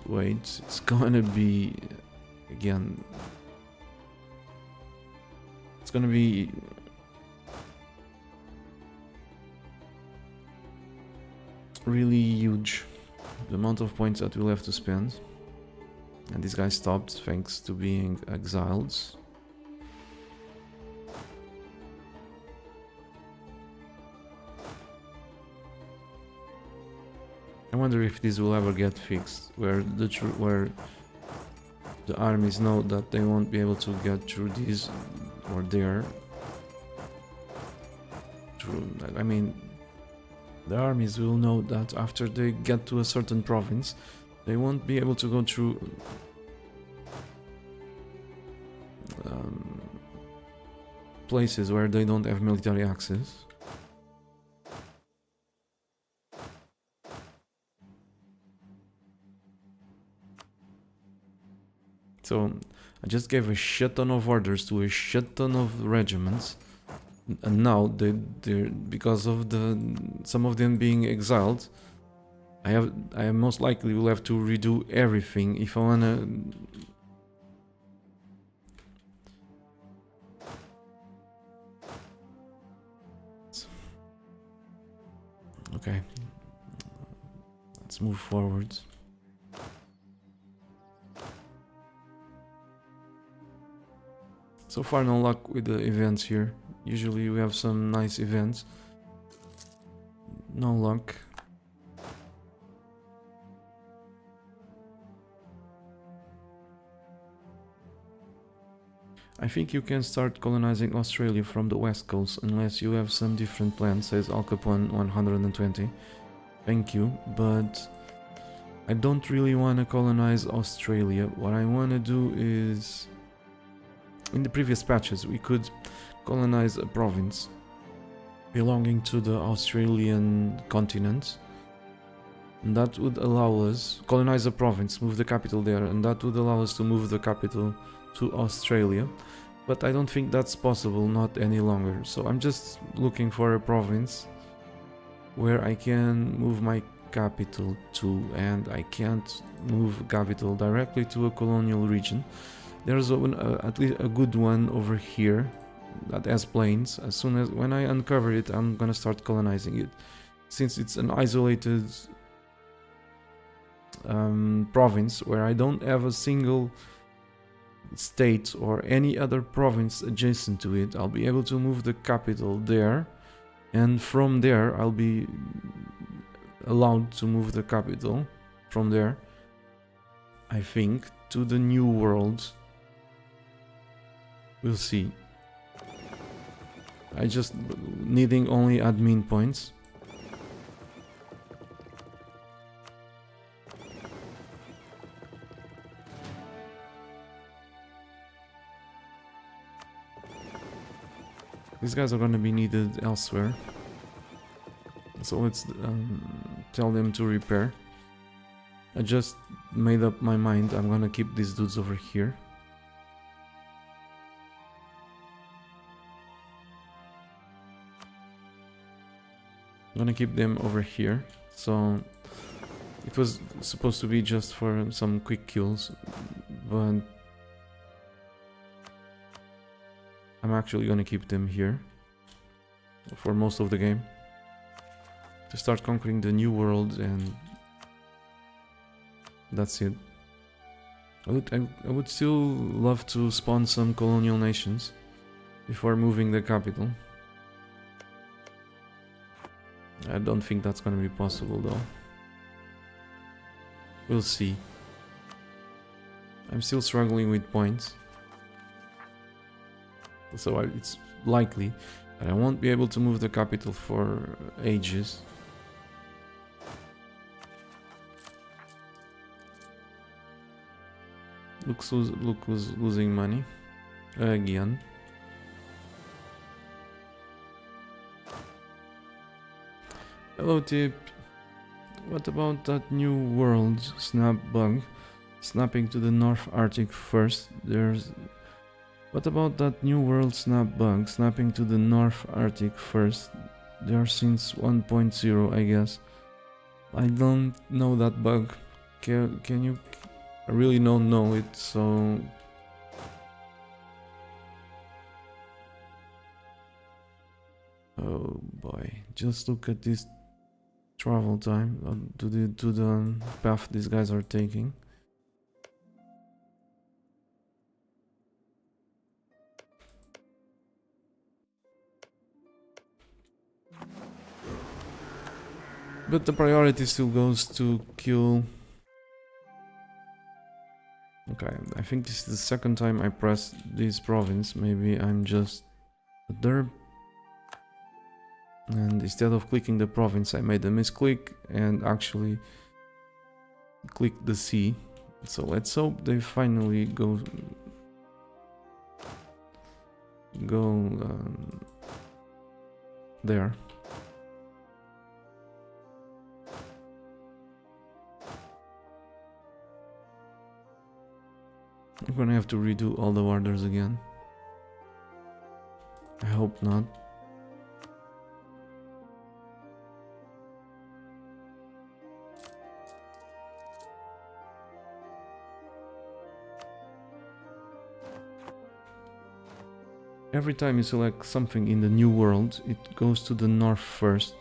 Speaker 1: wait. It's gonna be, again, it's gonna be really huge, the amount of points that we'll have to spend. And this guy stopped thanks to being exiled. I wonder if this will ever get fixed, where the armies know that they won't be able to get through this or there, I mean, the armies will know that after they get to a certain province, they won't be able to go through places where they don't have military access. So I just gave a shit ton of orders to a shit ton of regiments, and now they're because of some of them being exiled, I most likely will have to redo everything if I wanna. Okay, let's move forward. So far, no luck with the events here. Usually we have some nice events. No luck. I think you can start colonizing Australia from the west coast unless you have some different plan, says Al Capone 120. Thank you, but I don't really want to colonize Australia. What I want to do is, in the previous patches, we could colonize a province belonging to the Australian continent. And that would allow us colonize a province, move the capital there, and that would allow us to move the capital to Australia. But I don't think that's possible, not any longer. So I'm just looking for a province where I can move my capital to, and I can't move capital directly to a colonial region. There's at least a good one over here that has plains. As soon as when I uncover it, I'm gonna start colonizing it, since it's an isolated province where I don't have a single state or any other province adjacent to it. I'll be able to move the capital there, and from there I'll be allowed to move the capital from there, I think, to the New World. We'll see. I just needing only admin points. These guys are gonna be needed elsewhere, so let's tell them to repair. I just made up my mind. I'm gonna keep these dudes over here. I'm gonna keep them over here. So it was supposed to be just for some quick kills, but I'm actually gonna keep them here for most of the game to start conquering the New World, and that's it. I would still love to spawn some colonial nations before moving the capital. I don't think that's gonna be possible though. We'll see. I'm still struggling with points, so it's likely that I won't be able to move the capital for ages. Look who's losing money again. Hello Tip. What about that new world snap bug snapping to the North Arctic first? What about that new world snap bug snapping to the North Arctic first? There since 1.0, I guess. I don't know that bug. Can you? I really don't know it, so oh boy, just look at this travel time to the path these guys are taking. But the priority still goes to kill. Okay, I think this is the second time I pressed this province. Maybe I'm just a derp. And instead of clicking the province, I made a misclick and actually clicked the sea. So let's hope they finally go there. I'm gonna have to redo all the orders again. I hope not. Every time you select something in the new world, it goes to the north first.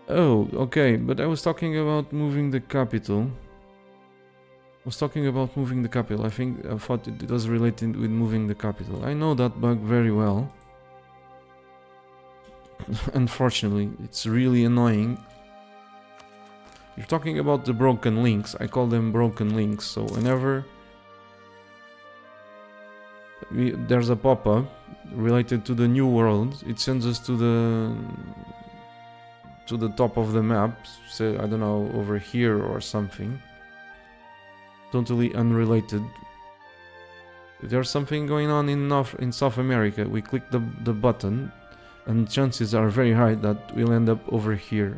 Speaker 1: Oh, okay, but I was talking about moving the capital. I thought it was related with moving the capital. I know that bug very well. Unfortunately, it's really annoying. You're talking about the broken links. I call them broken links. So whenever there's a pop-up related to the new world, it sends us to the top of the map. Say, I don't know, over here or something. Totally unrelated. If there's something going on in South America, we click the button, and chances are very high that we'll end up over here.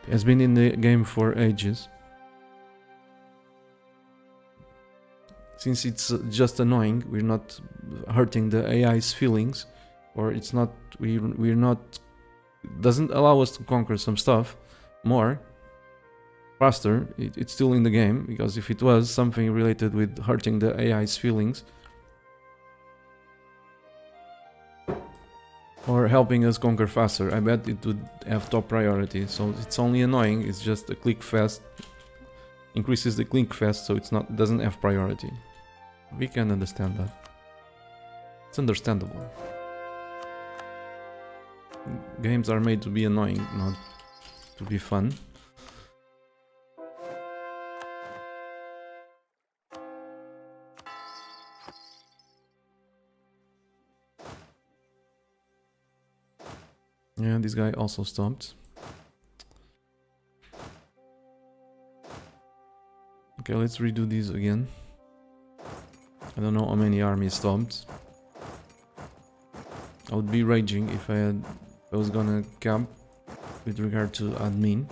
Speaker 1: It has been in the game for ages. Since it's just annoying, we're not hurting the AI's feelings, or it's not, we're not, doesn't allow us to conquer some stuff more faster. It's still in the game, because if it was something related with hurting the AI's feelings or helping us conquer faster, I bet it would have top priority. So it's only annoying, it's just a click fast, increases the click fast, so it doesn't have priority. We can understand that. It's understandable. Games are made to be annoying, not to be fun. Yeah, this guy also stopped. Okay, let's redo these again. I don't know how many armies stopped. I would be raging if I was gonna camp with regard to admin.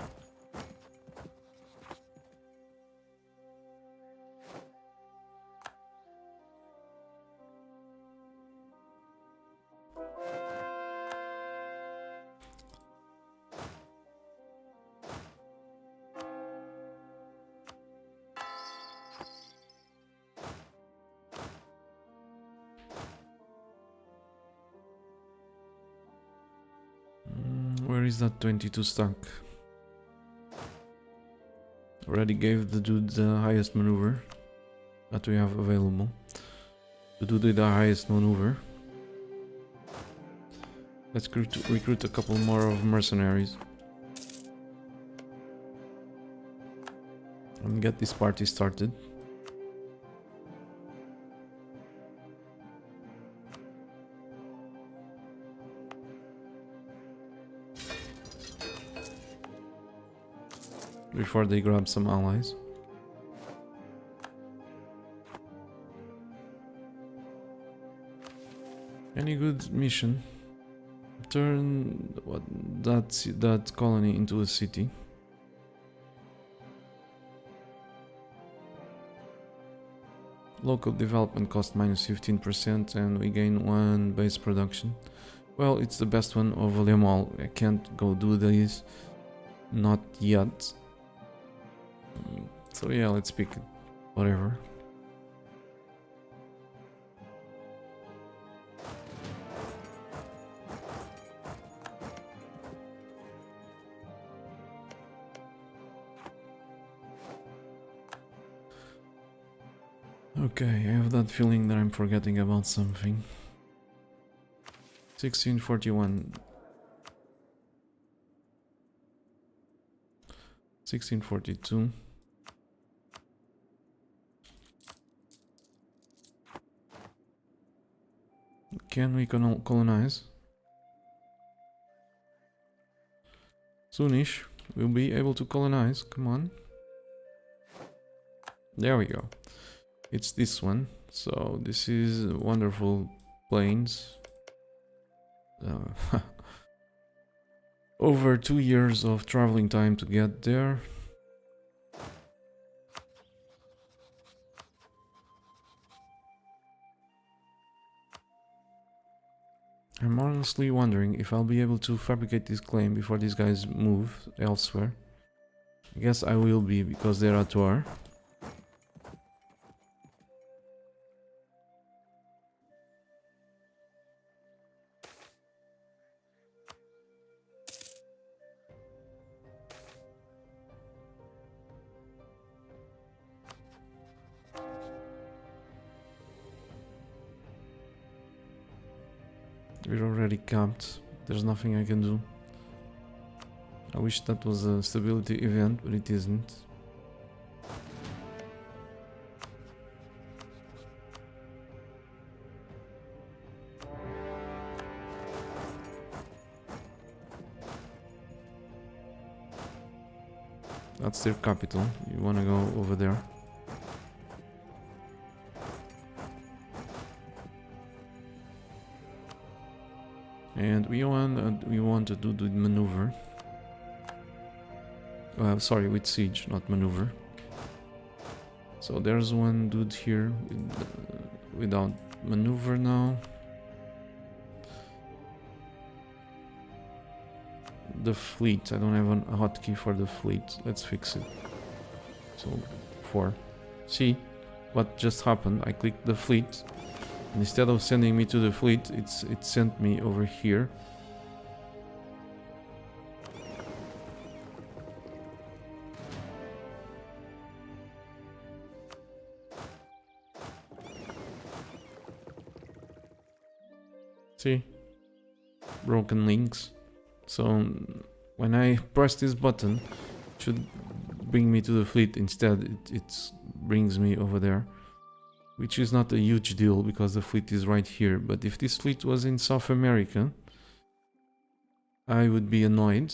Speaker 1: Where is that 22 stack? Already gave the dude the highest maneuver that we have available. The dude with the highest maneuver. Let's recruit a couple more of mercenaries. And get this party started. Before they grab some allies. Any good mission? Turn that colony into a city. Local development cost minus 15% and we gain 1 base production. Well, it's the best one of them all. I can't go do this. Not yet. So yeah, let's pick it. Whatever. Okay, I have that feeling that I'm forgetting about something. 1641. 1642. Can we colonize? Soonish, we'll be able to colonize. Come on. There we go. It's this one. So this is wonderful plains. Over 2 years of traveling time to get there. I'm honestly wondering if I'll be able to fabricate this claim before these guys move elsewhere. I guess I will be, because they're at war. We're already capped. There's nothing I can do. I wish that was a stability event, but it isn't. That's their capital. You wanna go over there? And we want to do the maneuver. Sorry, with siege, not maneuver. So there's one dude here without maneuver now. The fleet. I don't have a hotkey for the fleet. Let's fix it. So 4. See what just happened? I clicked the fleet. And instead of sending me to the fleet, it sent me over here. See? Broken links. So when I press this button, it should bring me to the fleet. Instead, it brings me over there. Which is not a huge deal because the fleet is right here. But if this fleet was in South America, I would be annoyed.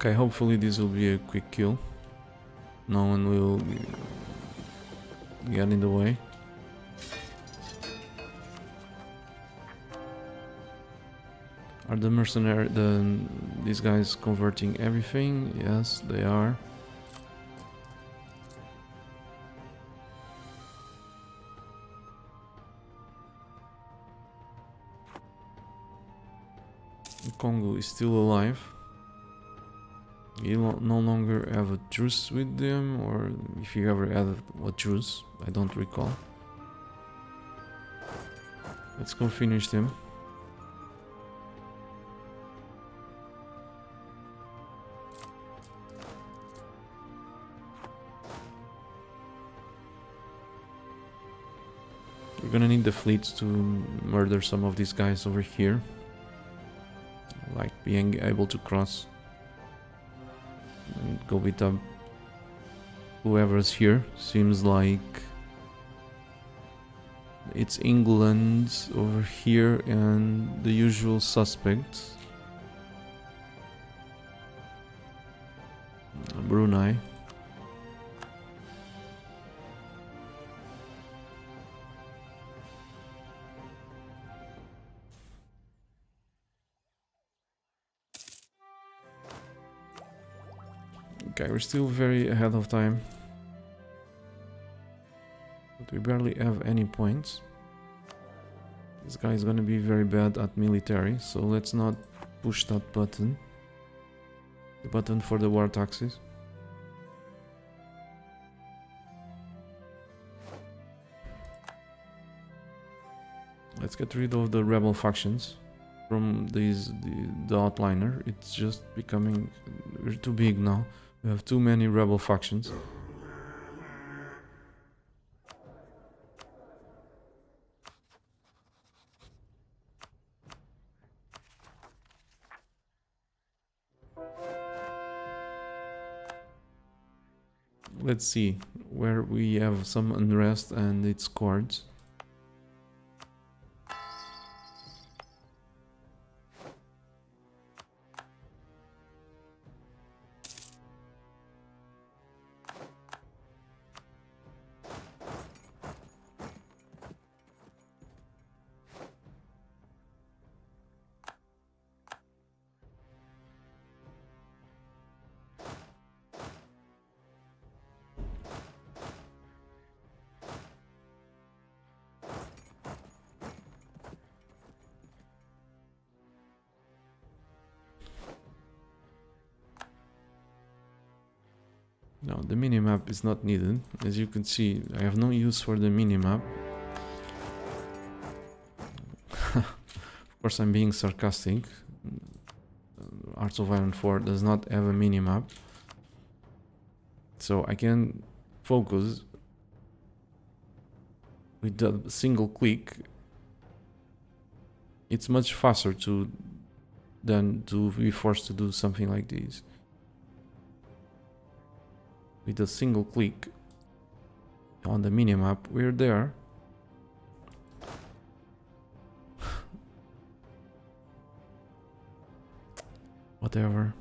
Speaker 1: Okay, hopefully this will be a quick kill. No one will get in the way. Are the these guys converting everything? Yes, they are. Congo is still alive. You no longer have a truce with them, or if you ever had a truce, I don't recall. Let's go finish them. We're gonna need the fleets to murder some of these guys over here. Like being able to cross. And go beat up whoever's here. Seems like it's England over here and the usual suspects. Brunei. Okay, we're still very ahead of time. But we barely have any points. This guy is gonna be very bad at military, so let's not push that button. The button for the war taxes. Let's get rid of the rebel factions. from the outliner. It's just becoming too big now. We have too many rebel factions. Let's see where we have some unrest and its chords. No, the minimap is not needed. As you can see, I have no use for the minimap. Of course, I'm being sarcastic. Hearts of Iron 4 does not have a minimap. So I can focus with a single click. It's much faster than to be forced to do something like this. With a single click on the minimap, we're there. Whatever.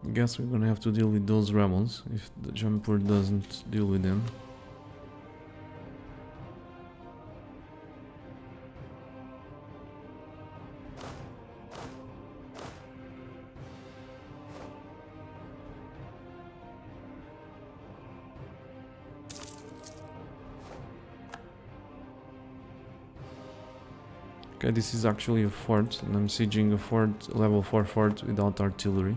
Speaker 1: I guess we're gonna have to deal with those rebels if the jumper doesn't deal with them. Okay, this is actually a fort, and I'm sieging a fort, level 4 fort without artillery.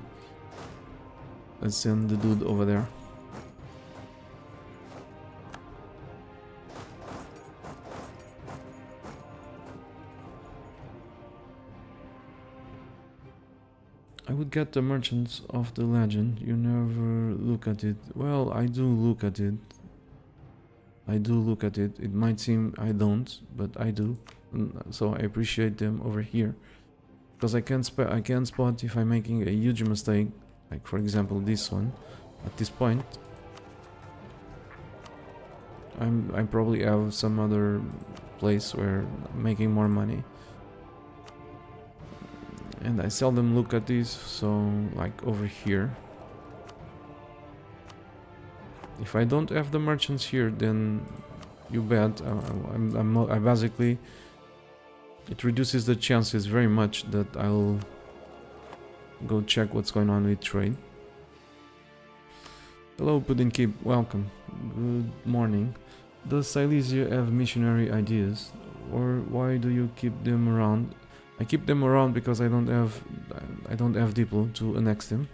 Speaker 1: Let's send the dude over there. I would get the Merchants of the Legend. You never look at it. Well, I do look at it. I do look at it. It might seem I don't, but I do. So I appreciate them over here. Because I can spot if I'm making a huge mistake. Like for example this one. At this point I probably have some other place where I'm making more money. And I seldom look at this, so like over here. If I don't have the merchants here, then you bet I basically, it reduces the chances very much that I'll go check what's going on with trade. Hello Pudding Keep, welcome. Good morning. Does Silesia have missionary ideas? Or why do you keep them around? I keep them around because I don't have Diplo to annex them.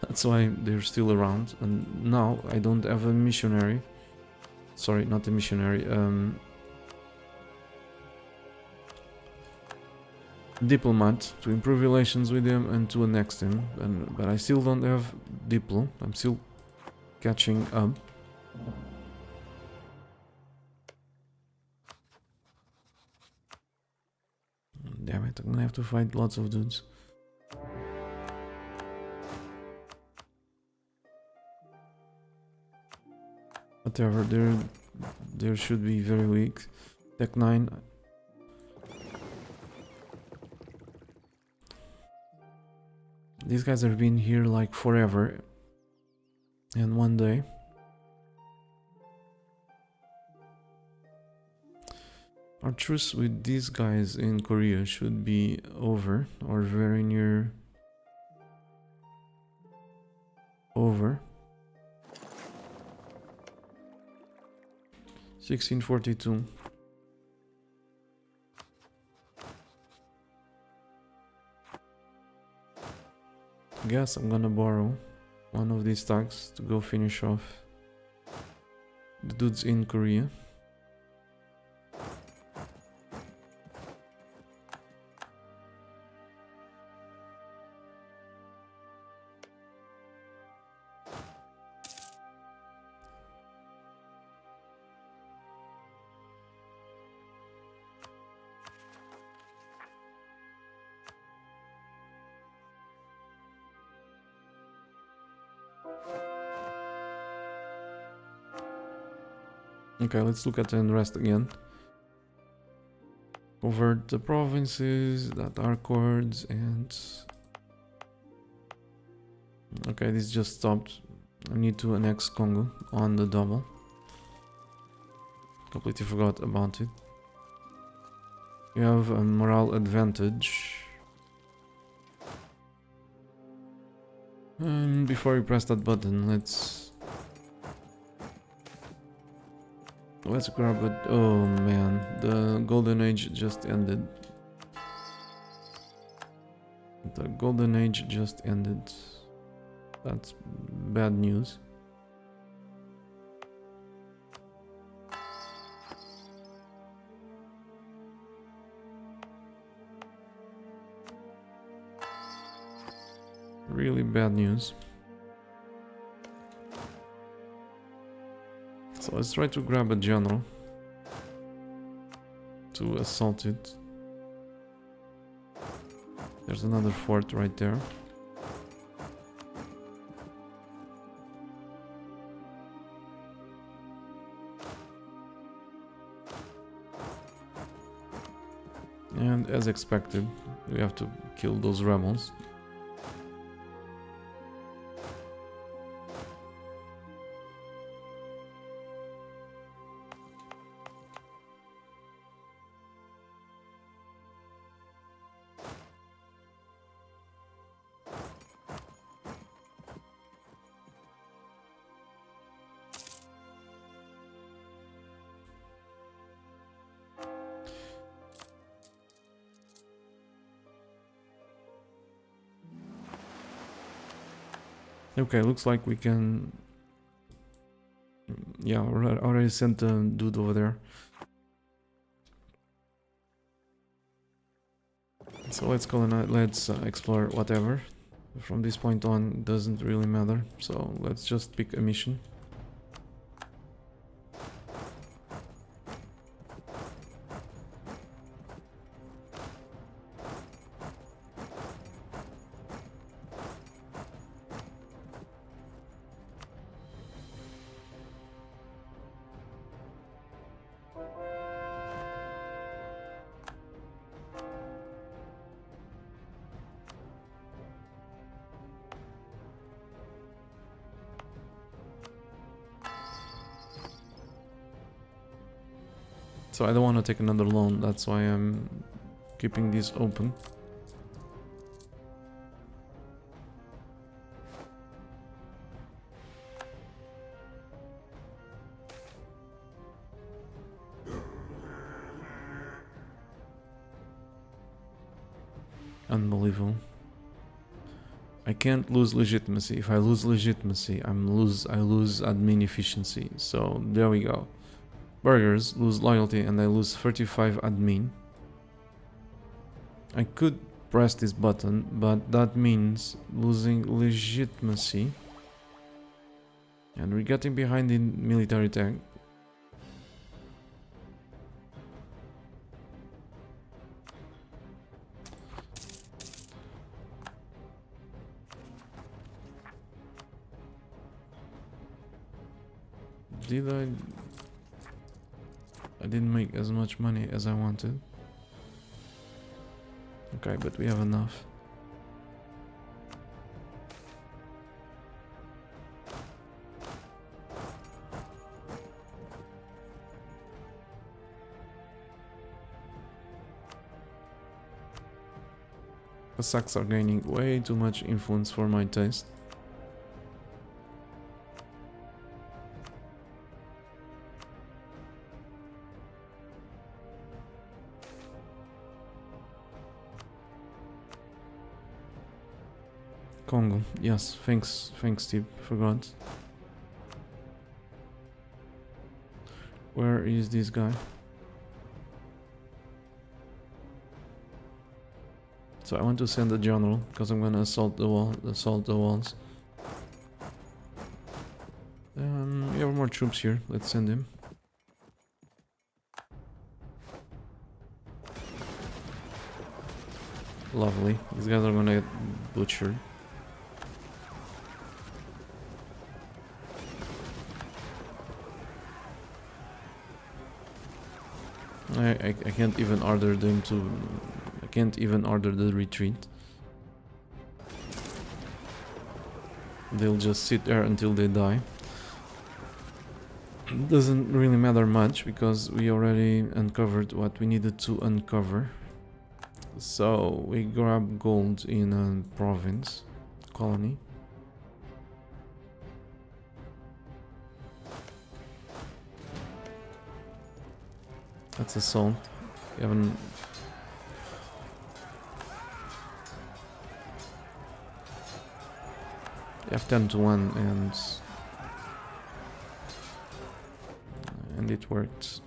Speaker 1: That's why they're still around. And now I don't have a missionary. Sorry, not a missionary. Diplomat to improve relations with them and to annex them. But I still don't have Diplo. I'm still catching up. Damn it, I'm gonna have to fight lots of dudes. Whatever, there should be very weak. Tech 9. These guys have been here like forever. And one day our truce with these guys in Korea should be over, or very near over. 1642. Guess I'm gonna borrow one of these stacks to go finish off the dudes in Korea. Okay, let's look at the unrest again. Over the provinces that are chords and... Okay, this just stopped. I need to annex Congo on the double. Completely forgot about it. You have a morale advantage. And before you press that button, let's grab it. Oh man, the golden age just ended. The golden age just ended. That's bad news. Really bad news. So let's try to grab a general to assault it. There's another fort right there. And as expected, we have to kill those rebels. Okay, looks like we can... Yeah, already sent a dude over there. So let's colonize, let's explore whatever. From this point on, it doesn't really matter. So let's just pick a mission. So I don't want to take another loan, that's why I'm keeping this open. Unbelievable. I can't lose legitimacy. If I lose legitimacy, I lose admin efficiency. So there we go. Burgers lose loyalty and I lose 35 admin. I could press this button, but that means losing legitimacy. And we're getting behind in military tech. I didn't make as much money as I wanted. Okay, but we have enough. Cossacks are gaining way too much influence for my taste. Congo. Yes, thanks, Steve. Forgot. Where is this guy? So I want to send a general because I'm gonna assault the walls. We have more troops here. Let's send him. Lovely. These guys are gonna get butchered. I can't even order them to... I can't even order the retreat. They'll just sit there until they die. It doesn't really matter much because we already uncovered what we needed to uncover. So we grab gold in a province, colony. That's assault. We haven't... F10 to 1 and it worked.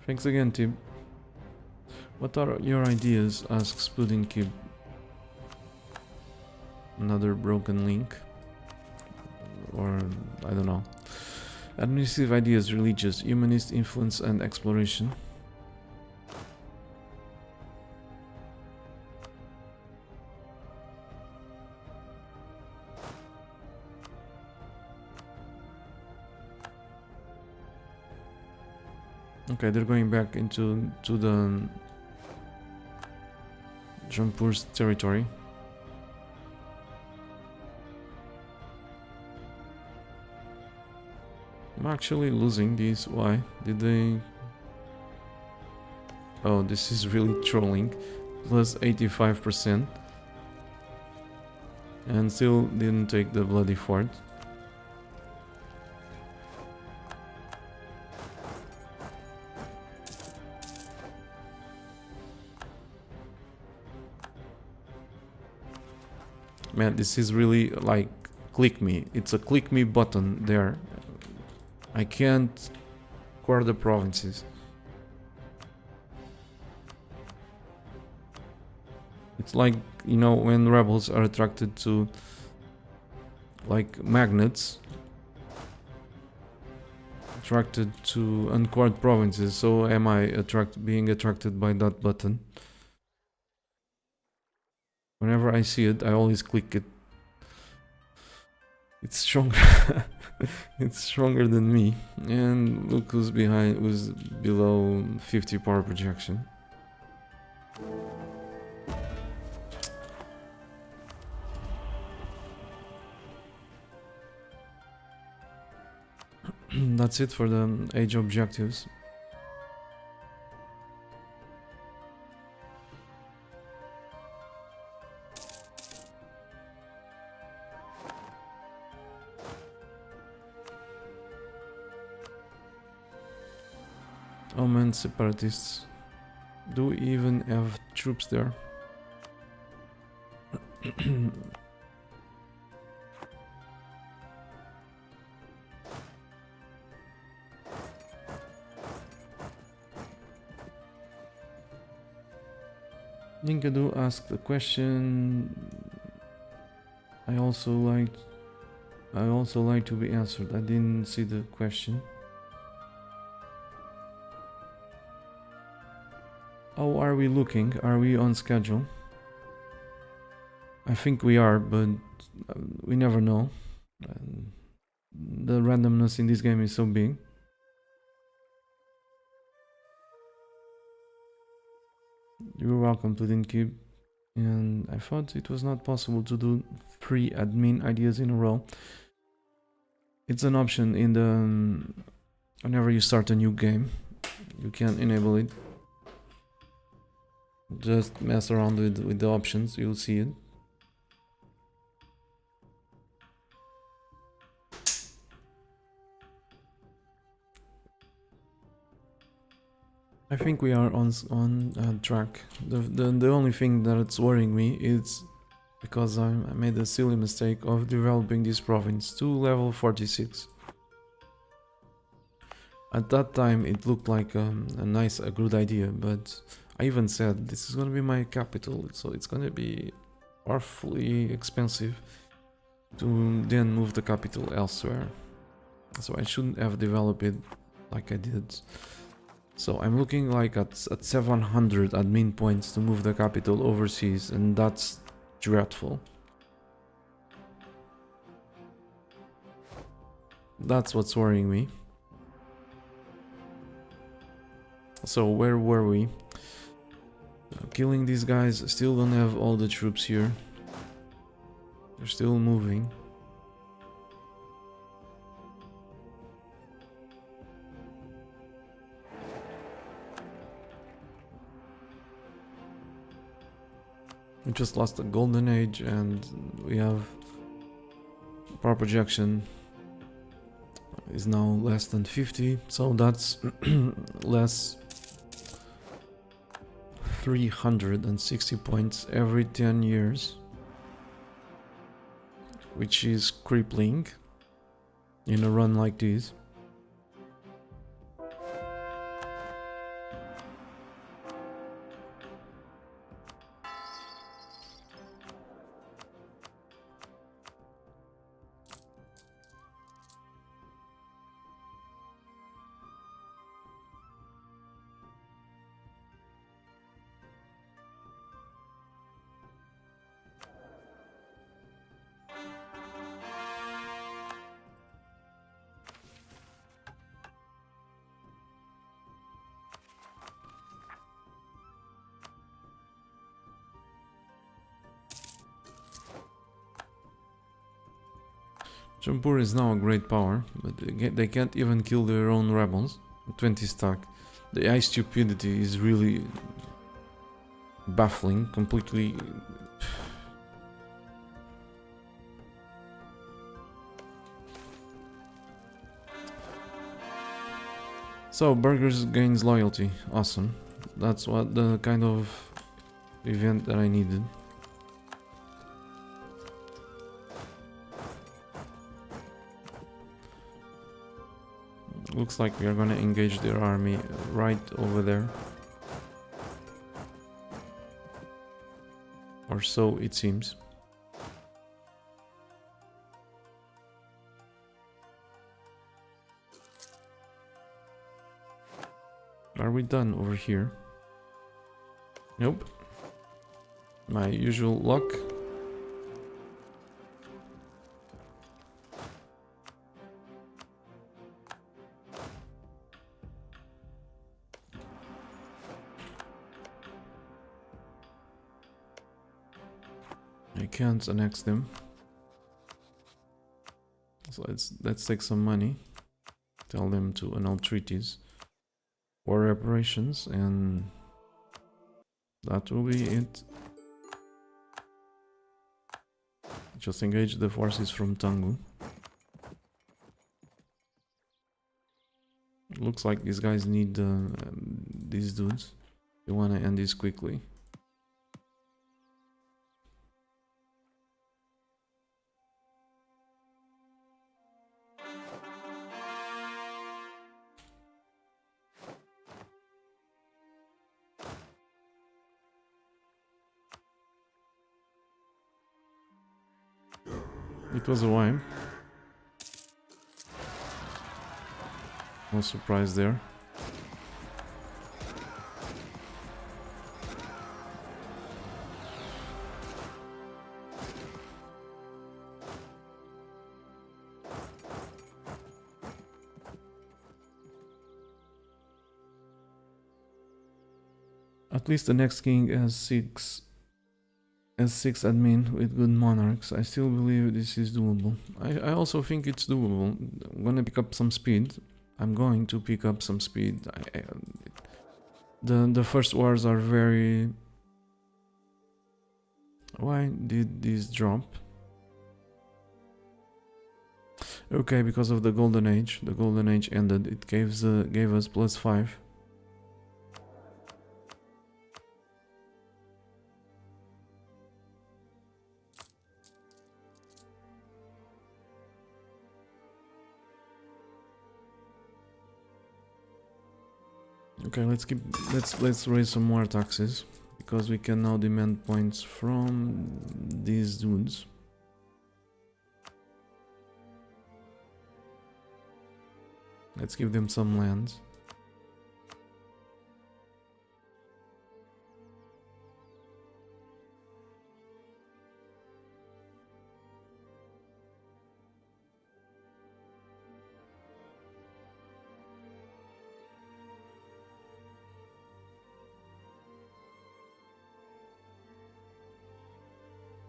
Speaker 1: Thanks again, Tib. What are your ideas? Asks Pudding Kib. Another broken link. Or, I don't know. Administrative ideas, religious, humanist influence and exploration. Okay, they're going back into the Jampur's territory. I'm actually losing these. Why? Did they... Oh, this is really trolling. Plus 85%. And still didn't take the bloody fort. Man, this is really like click me. It's a click me button there. I can't core the provinces. It's like, you know, when rebels are attracted to like magnets, attracted to uncored provinces. So am I being attracted by that button? Whenever I see it, I always click it. It's stronger. It's stronger than me. And look who's behind, who's below 50 power projection. That's it for the age objectives. Oh man, separatists. Do we even have troops there? Ninkadu asked a question. I also like to be answered. I didn't see the question. How are we looking? Are we on schedule? I think we are, but we never know. The randomness in this game is so big. You're welcome to Dinkib. And I thought it was not possible to do 3 admin ideas in a row. It's an option in the... whenever you start a new game, you can enable it. Just mess around with the options, you'll see it. I think we are on track. The only thing that's worrying me is because I made a silly mistake of developing this province to level 46. At that time it looked like a good idea, but I even said this is gonna be my capital, so it's gonna be awfully expensive to then move the capital elsewhere. So I shouldn't have developed it like I did. So I'm looking like at 700 admin points to move the capital overseas, and that's dreadful. That's what's worrying me. So where were we? Killing these guys. Still don't have all the troops here. They're still moving. We just lost the golden age, and we have power projection is now less than 50, so that's less 360 points every 10 years, which is crippling in a run like this. Jampur is now a great power, but they can't even kill their own rebels. 20 stack. The AI stupidity is really baffling, completely. So Burgers gains loyalty, awesome. That's what the kind of event that I needed. Looks like we are gonna engage their army right over there. Or so it seems. Are we done over here? Nope. My usual luck. I can't annex them. So let's take some money. Tell them to annul treaties or reparations, and that will be it. Just engage the forces from Tangu. Looks like these guys need these dudes. They want to end this quickly. It was a while. No surprise there. At least the next king has six admin with good monarchs. I still believe this is doable. I also think it's doable. I'm gonna pick up some speed. The first wars are very Why did this drop? Okay, because of the golden age. The golden age ended. It gave us +5. Okay, let's raise some more taxes because we can now demand points from these dudes. Let's give them some land.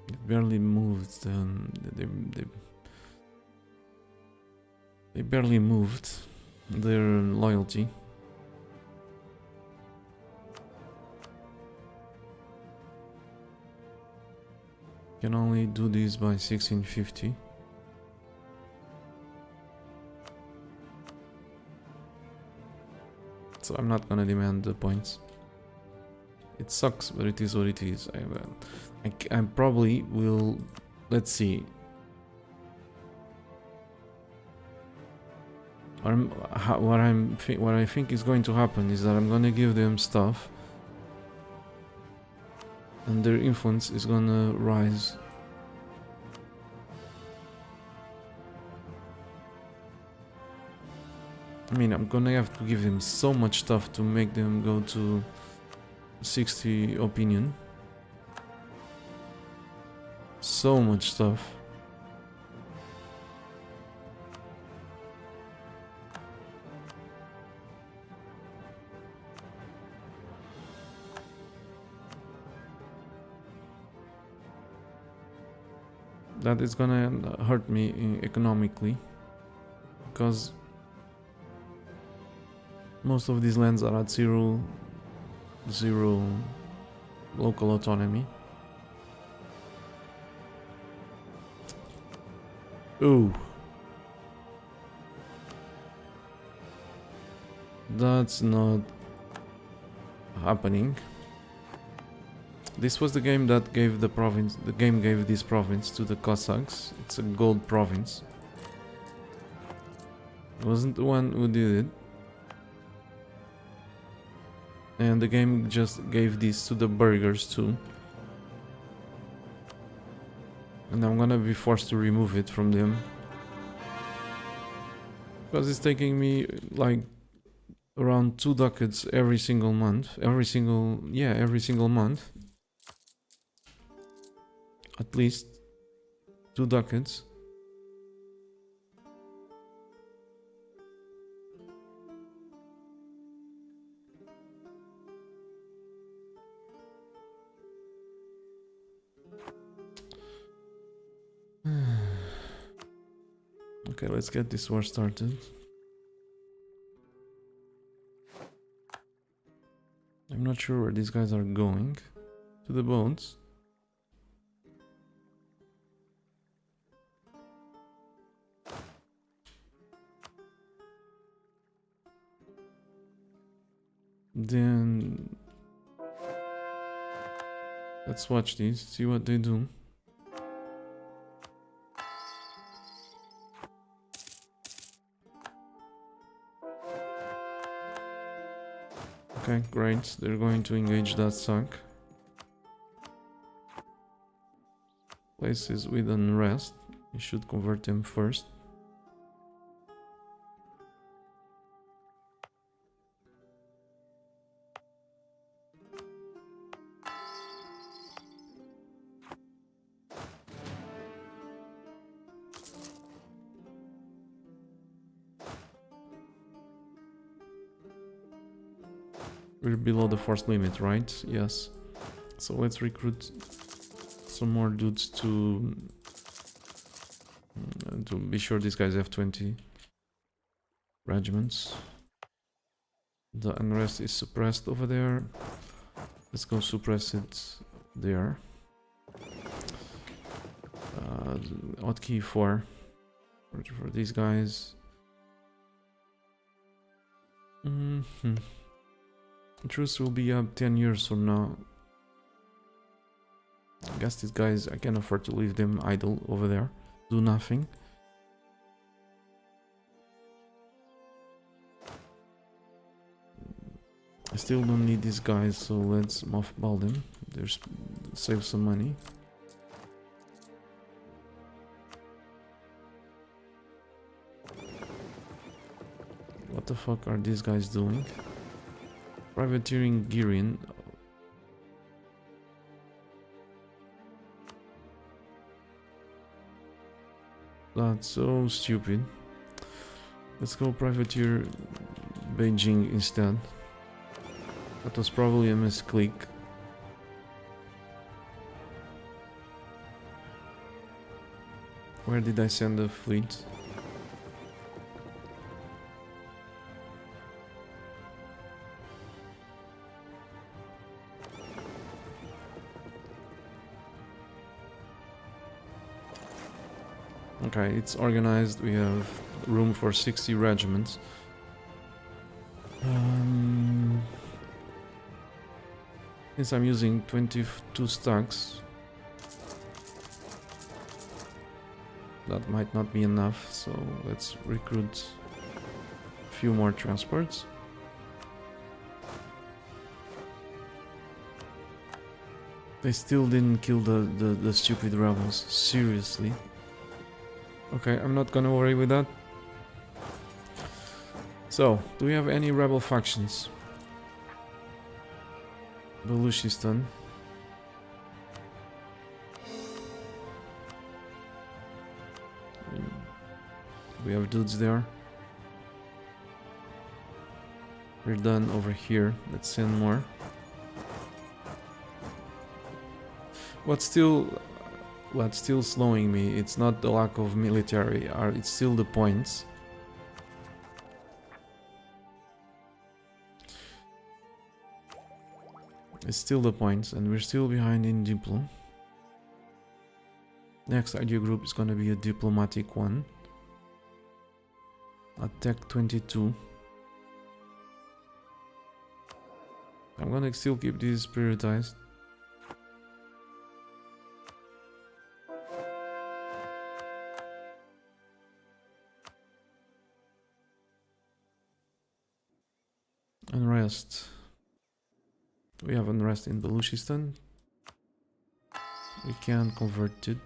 Speaker 1: It barely moved. They barely moved their loyalty. Can only do this by 1650. So I'm not gonna demand the points. It sucks, but it is what it is. I probably will. Let's see. What I think is going to happen is that I'm gonna give them stuff, and their influence is gonna rise. I mean, I'm gonna have to give them so much stuff to make them go to 60 opinion. So much stuff. That is gonna hurt me economically, because most of these lands are at zero local autonomy. Ooh. That's not happening. This was the game that gave the province. The game gave this province to the Cossacks. It's a gold province. It wasn't the one who did it. And the game just gave this to the burghers too. And I'm gonna be forced to remove it from them. Because it's taking me like around 2 ducats every single month. Every single month. At least 2 ducats. Okay, let's get this war started. I'm not sure where these guys are going. To the boats. Then let's watch these, see what they do. Okay, great. They're going to engage that sack. Places with unrest. You should convert them first. We're below the force limit, right? Yes. So let's recruit some more dudes to be sure these guys have 20 regiments. The unrest is suppressed over there. Let's go suppress it there. Hotkey for these guys. Truce will be up 10 years from now. I guess these guys, I can afford to leave them idle over there, do nothing. I still don't need these guys, so let's mothball them. There's save some money. What the fuck are these guys doing? Privateering Girian. That's so stupid. Let's go privateer Beijing instead. That was probably a misclick. Where did I send the fleet? Okay, it's organized. We have room for 60 regiments. Since I'm using 22 stacks, that might not be enough, so let's recruit a few more transports. They still didn't kill the stupid rebels, seriously. Okay, I'm not gonna worry with that. So, do we have any rebel factions? Baluchistan. We have dudes there. We're done over here. Let's send more. What's still slowing me, it's not the lack of military, it's still the points. It's still the points, and we're still behind in Diplo. Next idea group is gonna be a diplomatic one. Attack 22. I'm gonna still keep these prioritized. Unrest. We have unrest in Baluchistan. We can convert it.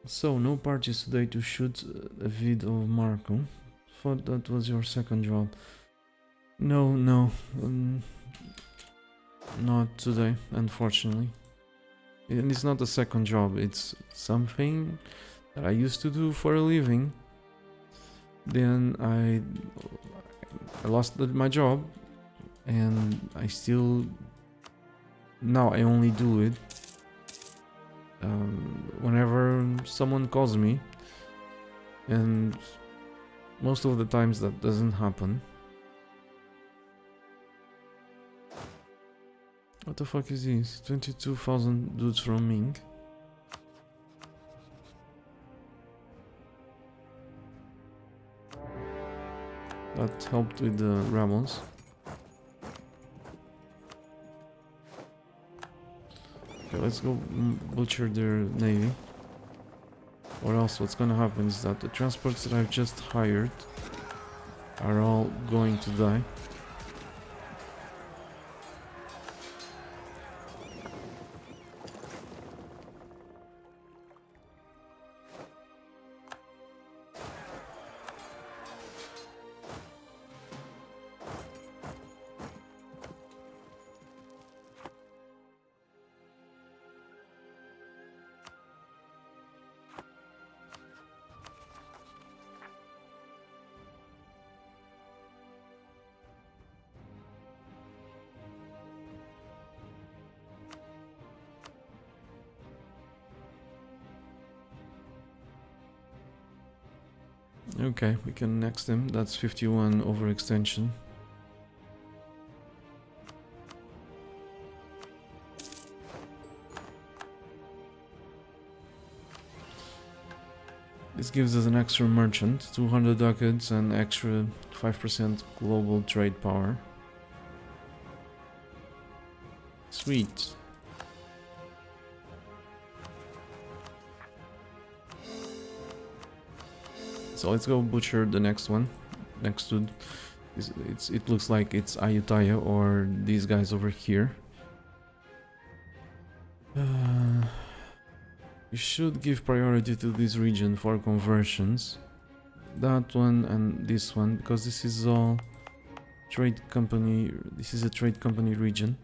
Speaker 1: So, no parties today to shoot a vid of Marco. Thought that was your second job. No, not today, unfortunately. And it's not a second job, it's something that I used to do for a living. Then I lost my job, and now I only do it whenever someone calls me, and most of the times that doesn't happen. What the fuck is this? 22,000 dudes from Ming. That helped with the rebels. Okay, let's go butcher their navy. Or else what's gonna happen is that the transports that I've just hired are all going to die. Okay, we can next him. That's 51 overextension. This gives us an extra merchant, 200 ducats and extra 5% global trade power. Sweet. So let's go butcher the next one. Next to it looks like it's Ayutthaya or these guys over here. We should give priority to this region for conversions. That one and this one, because this is all trade company. This is a trade company region.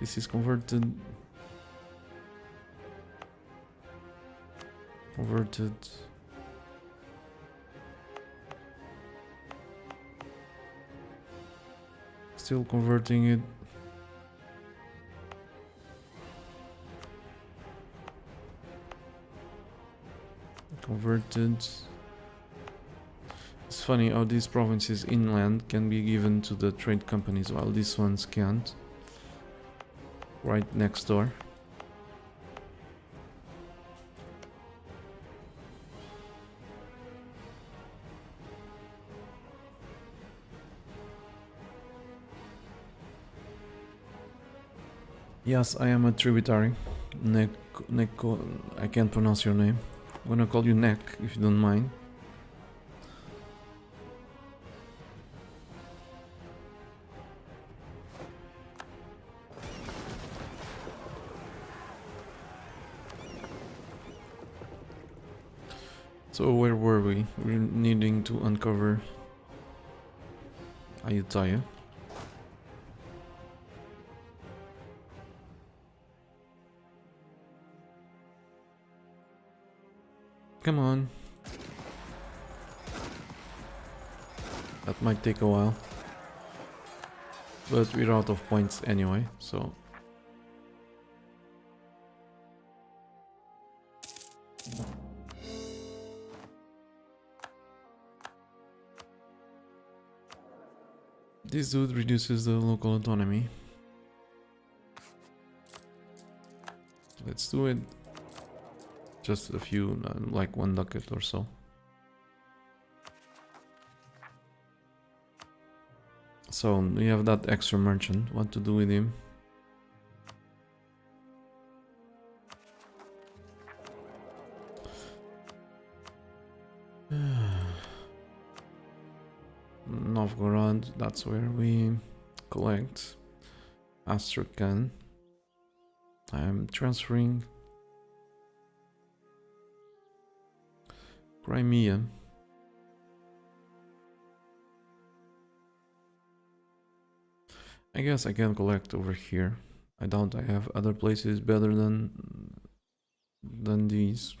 Speaker 1: This is converted. Still converting it. Converted. It's funny how these provinces inland can be given to the trade companies while these ones can't. Right next door. Yes, I am a tributary. Neko, I can't pronounce your name. I'm gonna call you Neck, if you don't mind. So where were we? We're needing to uncover Ayutthaya. Come on. That might take a while. But we're out of points anyway, so... This dude reduces the local autonomy. Let's do it. Just a few, like 1 ducat or so. So we have that extra merchant. What to do with him? Novgorod, that's where we collect Astrakhan. I am transferring Crimea. I guess I can collect over here. I doubt I have other places better than these.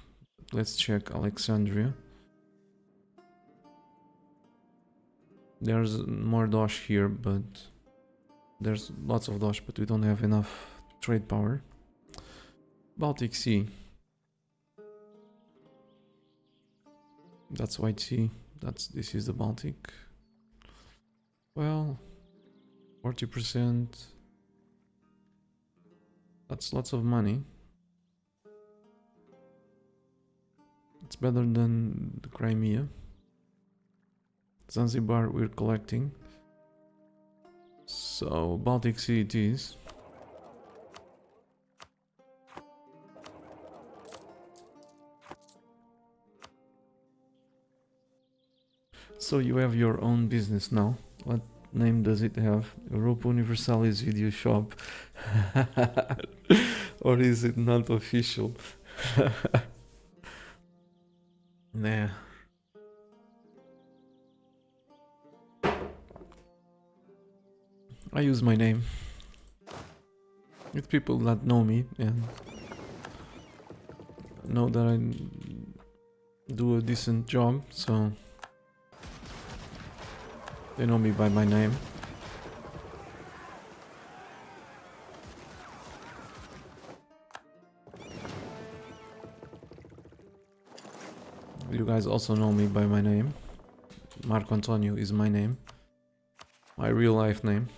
Speaker 1: Let's check Alexandria. There's more dosh here, but there's lots of dosh, but we don't have enough trade power. Baltic Sea. That's White Sea. This is the Baltic. Well, 40%. That's lots of money. It's better than the Crimea. Zanzibar we're collecting. So Baltic Sea it is. So you have your own business now. What name does it have? Europa Universalis Video Shop. Or is it not official? Nah. I use my name with people that know me and know that I do a decent job, so they know me by my name. You guys also know me by my name. Marco Antonio is my name. My real life name.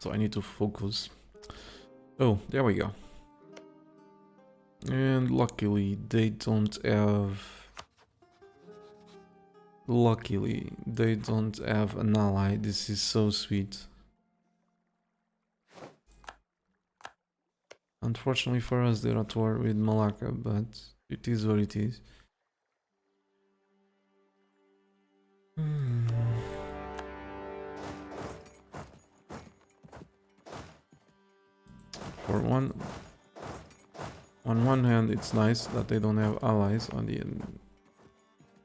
Speaker 1: So I need to focus. Oh, there we go. And luckily they don't have... Luckily they don't have an ally. This is so sweet. Unfortunately for us, they're at war with Malacca, but it is what it is. For on one hand, it's nice that they don't have allies. On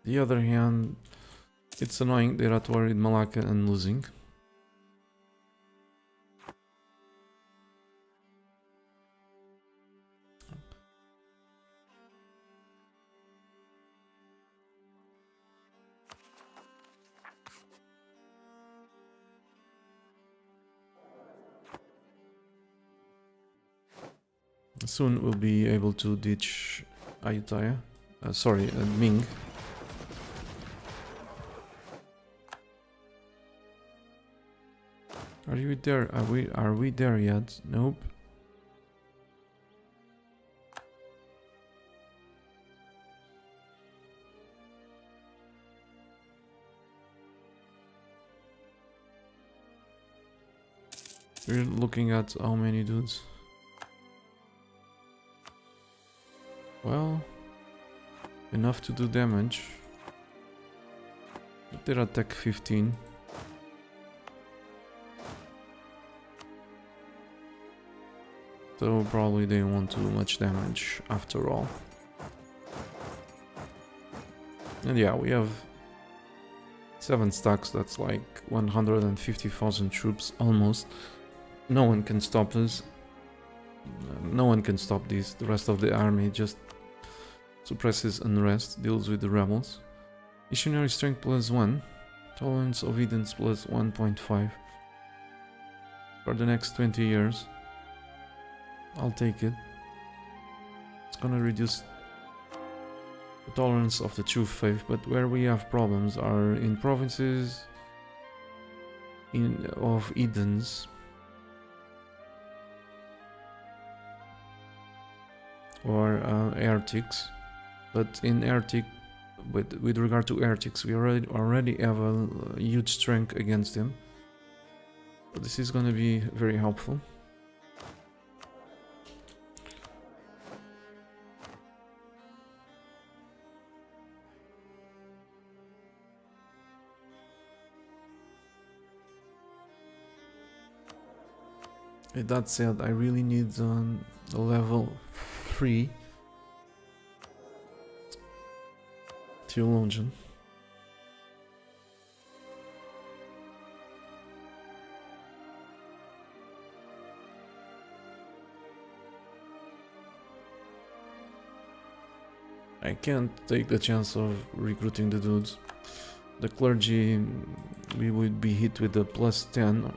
Speaker 1: the other hand, it's annoying they're at war with Malacca and losing. Soon we'll be able to ditch Ayutthaya. Sorry, Ming. Are you there? Are we there yet? Nope. We're looking at how many dudes. Well, enough to do damage. But they're attack 15. So probably they won't do much damage after all. And yeah, we have 7 stacks, that's like 150,000 troops almost. No one can stop us. No one can stop this. The rest of the army just suppresses unrest, deals with the rebels. Missionary strength +1. Tolerance of Edens +1.5. For the next 20 years. I'll take it. It's gonna reduce the tolerance of the true faith, but where we have problems are in provinces of Edens. Or heretics, but in heretic, with regard to heretics, we already have a huge strength against them. So this is going to be very helpful. With that said, I really need a level 3 theologian. I can't take the chance of recruiting the dudes. The clergy, we would be hit with a +10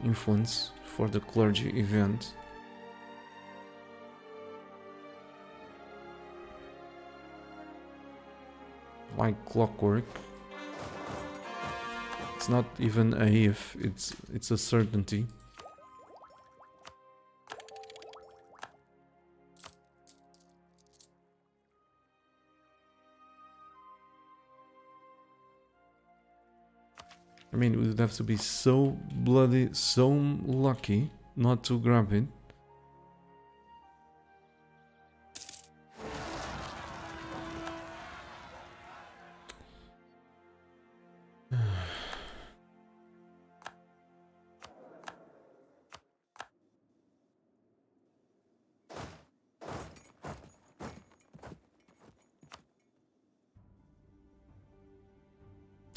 Speaker 1: influence for the clergy event. Like clockwork. It's not even a if, it's a certainty. I mean, we would have to be so bloody, so lucky not to grab it.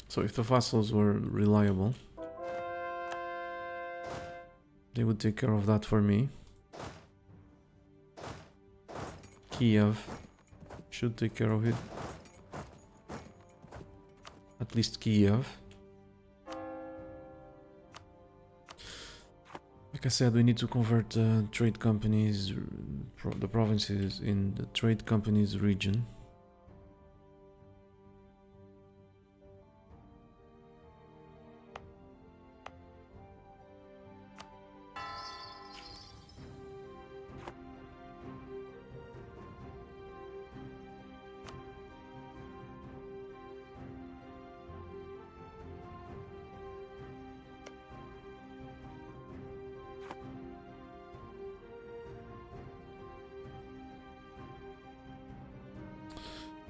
Speaker 1: So if the vassals were reliable, they would take care of that for me. Kiev should take care of it. At least Kiev. Like I said, we need to convert trade companies, the provinces in the trade companies region.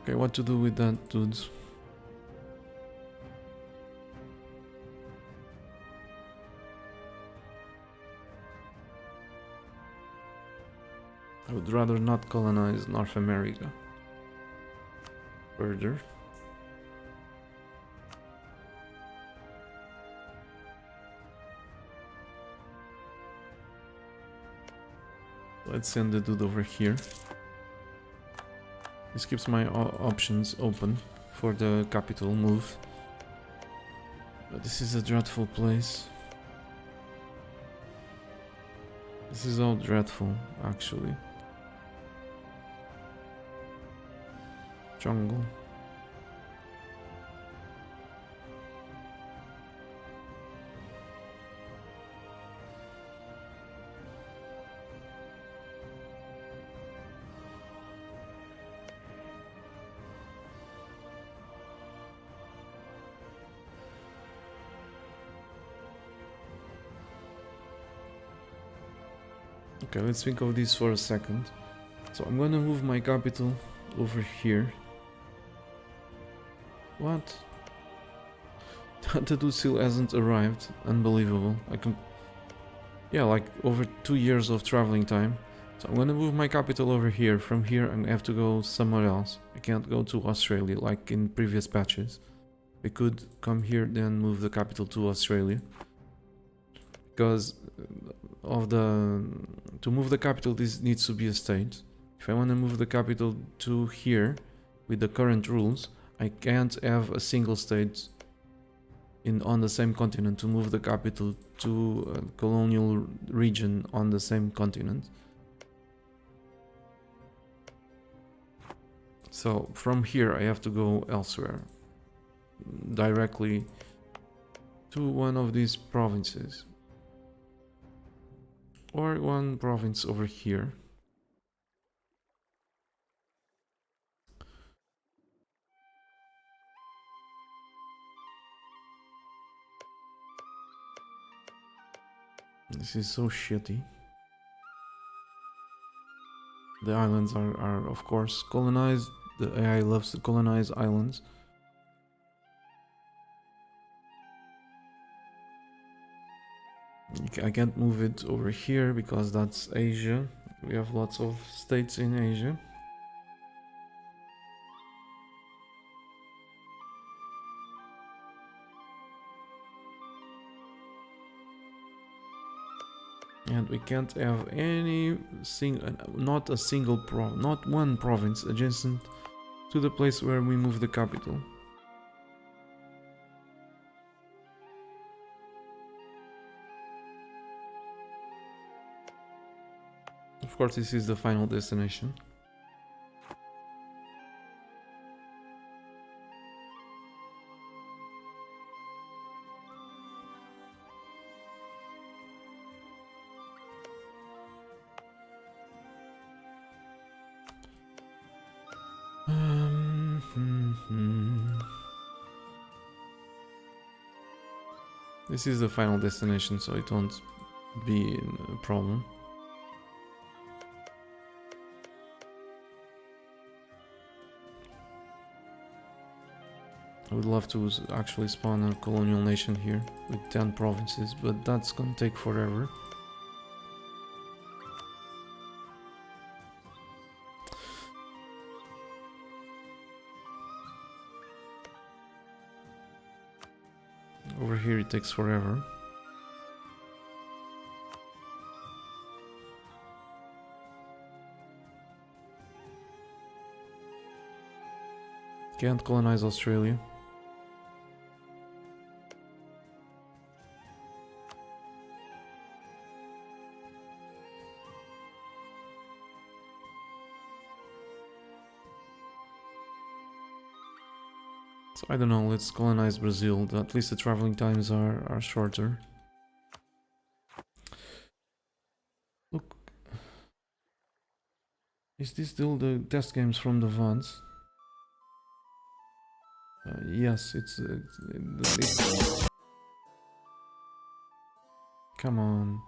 Speaker 1: Okay, what to do with that, dudes? I would rather not colonize North America further. Let's send the dude over here. This keeps my options open for the capital move. But this is a dreadful place. This is all dreadful, actually. Jungle. Okay, let's think of this for a second. So I'm gonna move my capital over here. What? The dude still hasn't arrived. Unbelievable. Yeah, like over 2 years of traveling time. So I'm gonna move my capital over here. From here I have to go somewhere else. I can't go to Australia like in previous patches. We could come here then move the capital to Australia. Because of to move the capital, this needs to be a state. If I want to move the capital to here with the current rules, I can't have a single state on the same continent to move the capital to a colonial region on the same continent. So from here I have to go elsewhere, directly to one of these provinces. Or one province over here. This is so shitty. The islands are of course colonized. The AI loves to colonize islands. I can't move it over here because that's Asia. We have lots of states in Asia. And we can't have not one province adjacent to the place where we move the capital. Of course, this is the final destination. This is the final destination, so it won't be a problem. I would love to actually spawn a colonial nation here with 10 provinces, but that's gonna take forever. Over here it takes forever. Can't colonize Australia. So I don't know, let's colonize Brazil. At least the traveling times are shorter. Look. Is this still the test games from the VODs? Yes, it's... Come on.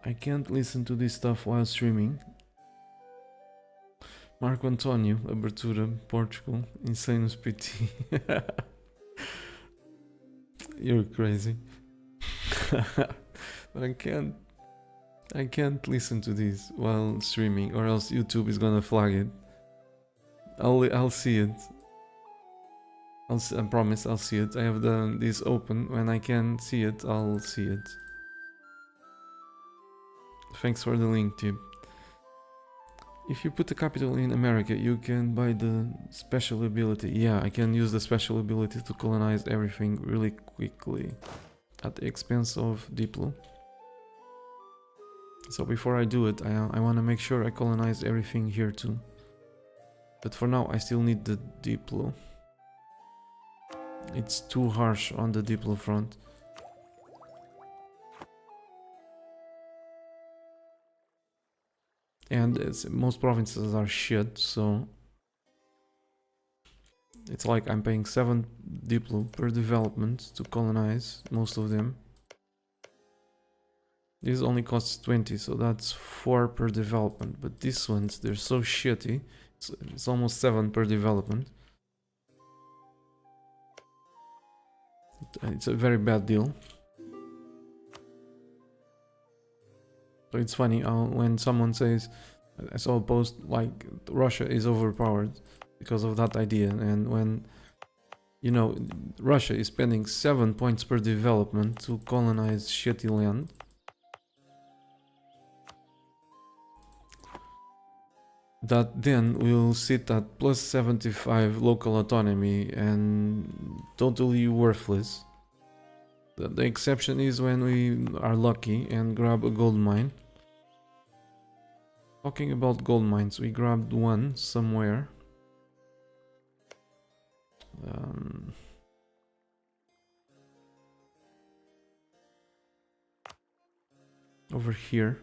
Speaker 1: I can't listen to this stuff while streaming. Marco Antonio, Abertura, Portugal, Insane PT. You're crazy. But I can't listen to this while streaming, or else YouTube is gonna flag it. I'll see it. I promise I'll see it. I have this open. When I can see it, I'll see it. Thanks for the link, Tip. If you put the capital in America, you can buy the special ability. Yeah, I can use the special ability to colonize everything really quickly at the expense of Diplo. So before I do it, I want to make sure I colonize everything here too. But for now, I still need the Diplo. It's too harsh on the Diplo front. And most provinces are shit, so it's like I'm paying 7 Diplo per development to colonize most of them. This only costs 20, so that's 4 per development. But these ones, they're so shitty. It's almost 7 per development. It's a very bad deal. So it's funny when someone says, I saw a post like Russia is overpowered because of that idea, and when, you know, Russia is spending 7 points per development to colonize shitty land. That then will sit at plus 75 local autonomy and totally worthless. The exception is when we are lucky and grab a gold mine. Talking about gold mines, we grabbed one somewhere. Over here.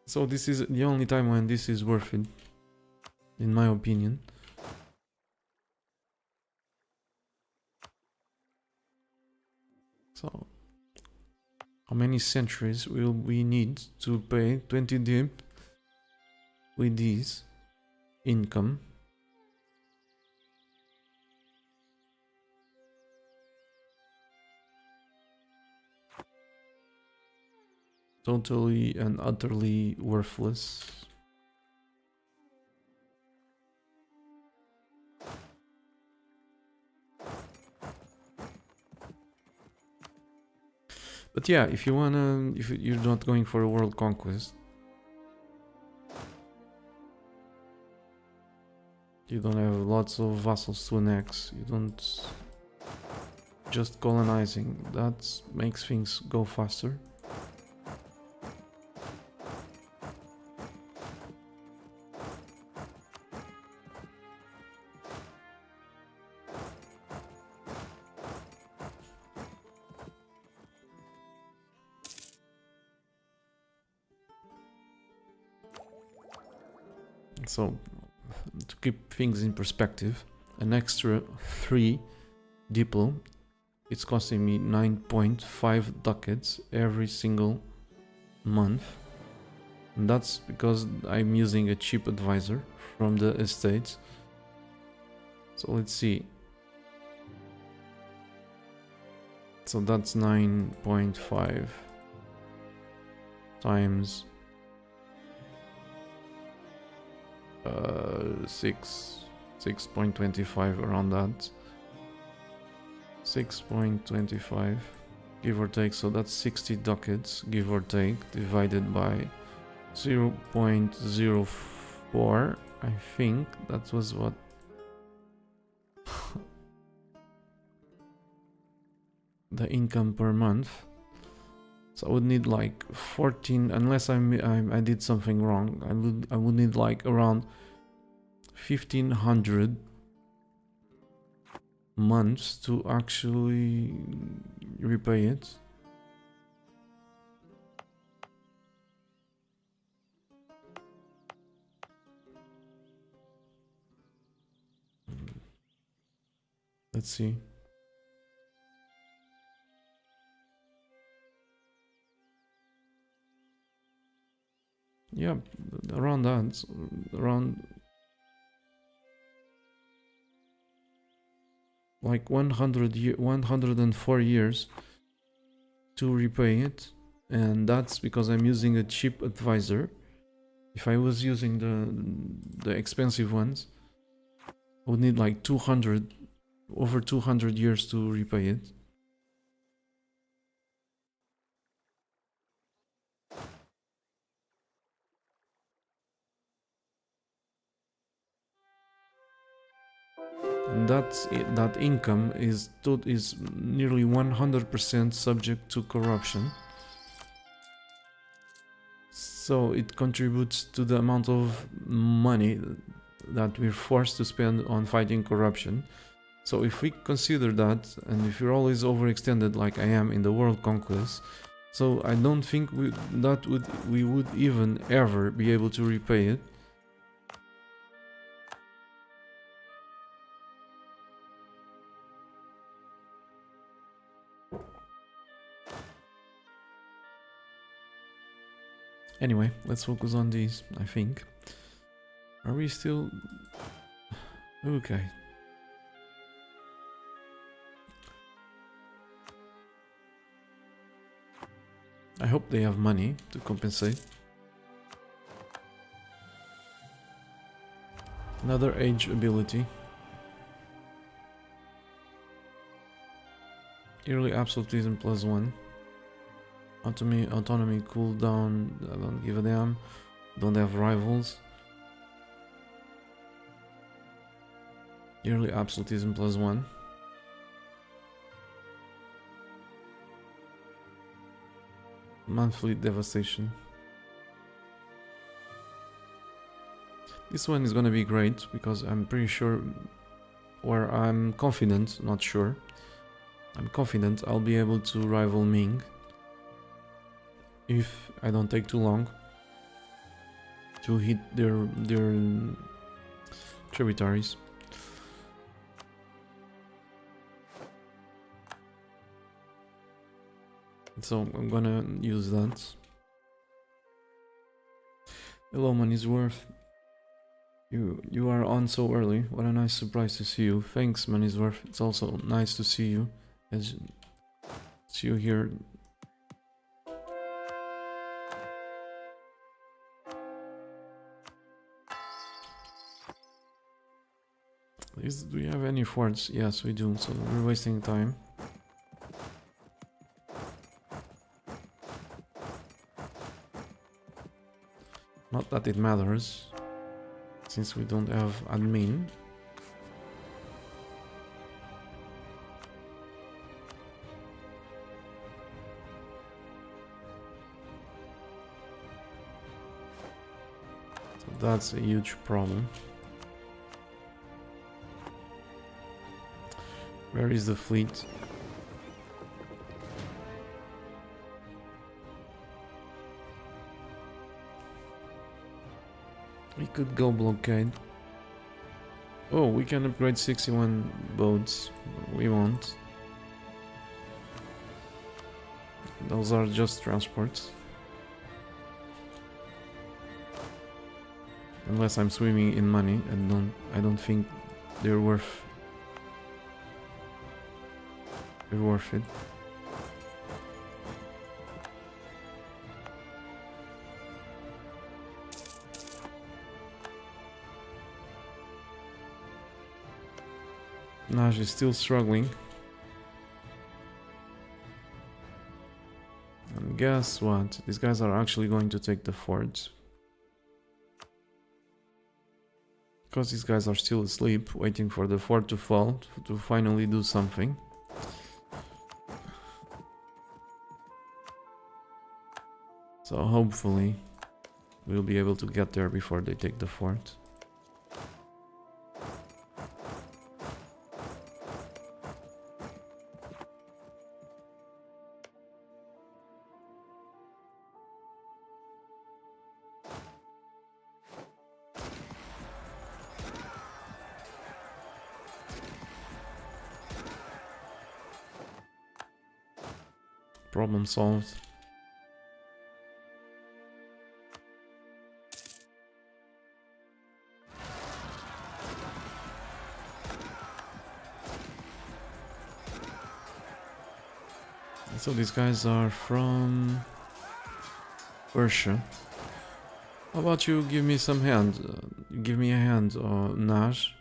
Speaker 1: So this is the only time when this is worth it, in my opinion. So, how many centuries will we need to pay 20 dip with this income? Totally and utterly worthless. But yeah, if you wanna, if you're not going for a world conquest, you don't have lots of vassals to annex, you don't, just colonizing, that makes things go faster. So, to keep things in perspective, an extra 3 Diplo, it's costing me 9.5 ducats every single month. And that's because I'm using a cheap advisor from the estates. So let's see. So that's 9.5 times 6.25, around that. 6.25 give or take, so that's 60 ducats give or take, divided by 0.04. I think that was what the income per month. So I would need like 14, unless I did something wrong. I would need like around 1500 months to actually repay it. Let's see. Yeah, around that, around like 104 years to repay it, and that's because I'm using a cheap advisor. If I was using the expensive ones, I would need like over 200 years to repay it. And that income is nearly 100% subject to corruption. So it contributes to the amount of money that we're forced to spend on fighting corruption. So if we consider that, and if you're always overextended like I am in the world conquest, so I don't think we would even ever be able to repay it. Anyway, let's focus on these, I think. Are we still... Okay. I hope they have money to compensate. Another age ability. Yearly absolutism +1. Autonomy cooldown. I don't give a damn. Don't have rivals. Yearly absolutism +1. Monthly devastation. This one is gonna be great because I'm pretty sure, or I'm confident, not sure. I'm confident I'll be able to rival Ming if I don't take too long to hit their tributaries. So I'm gonna use that. Hello, money's worth. You are on so early. What a nice surprise to see you. Thanks, money's worth. It's also nice to see you. See you here. Do we have any forts? Yes, we do. So we're wasting time. Not that it matters, since we don't have admin. So that's a huge problem. Where is the fleet? We could go blockade. Oh, we can upgrade 61 boats. We won't. Those are just transports. Unless I'm swimming in money, and I don't think they're worth it. Naj is still struggling. And guess what? These guys are actually going to take the fort. Because these guys are still asleep, waiting for the fort to fall, to finally do something. So hopefully we'll be able to get there before they take the fort. problem solved. So these guys are from Russia. How about you give me some hand? Give me a hand, Naj.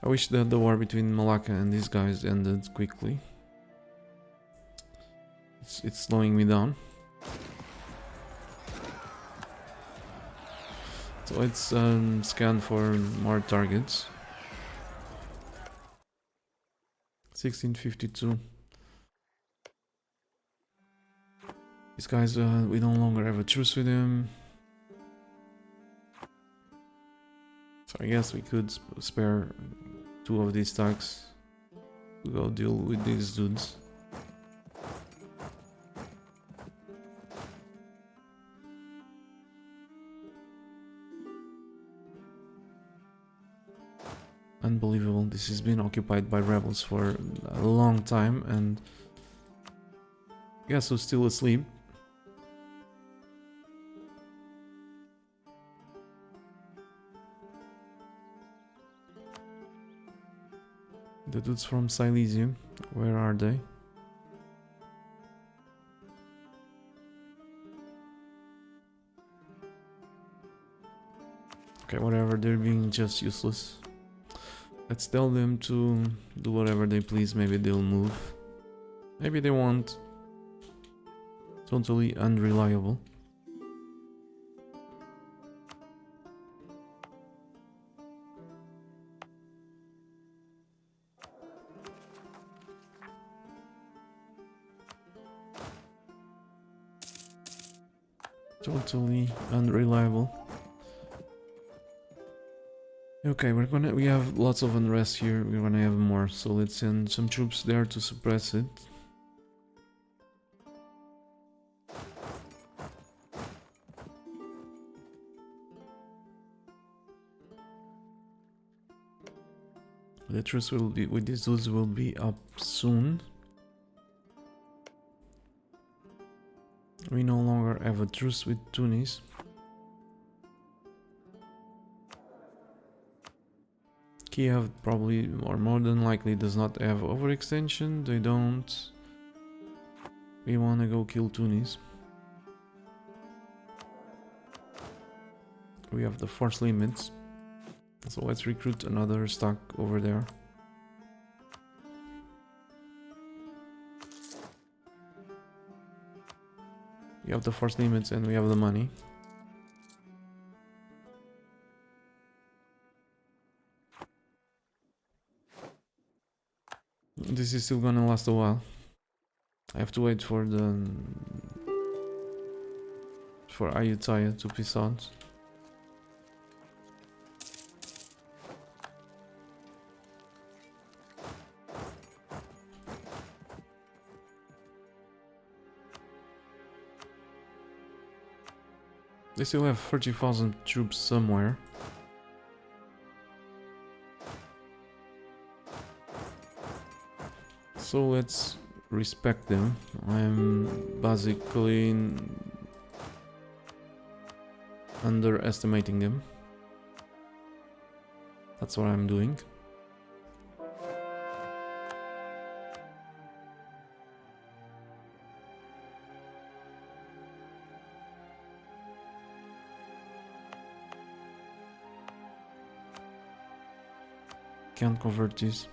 Speaker 1: I wish that the war between Malacca and these guys ended quickly. It's slowing me down. So let's scan for more targets. 1652. These guys, we no longer have a truce with them. So I guess we could spare 2 of these stacks to go deal with these dudes. Unbelievable, this has been occupied by rebels for a long time, and I guess who's still asleep. The dudes from Silesia, where are they? Okay, whatever, they're being just useless. Let's tell them to do whatever they please, maybe they'll move. Maybe they won't. Totally unreliable. Totally unreliable. Okay, we have lots of unrest here. We're gonna have more, so let's send some troops there to suppress it. The truce will be with these dudes will be up soon. We no longer have a truce with Tunis. Kiev probably, or more than likely, does not have overextension. They don't. We wanna go kill Tunis. We have the force limits. So let's recruit another stock over there. We have the force limits and we have the money. This is still gonna last a while. I have to wait for Ayutthaya to peace out. They still have 30,000 troops somewhere. So let's respect them. I'm basically underestimating them. That's what I'm doing. Can't convert this.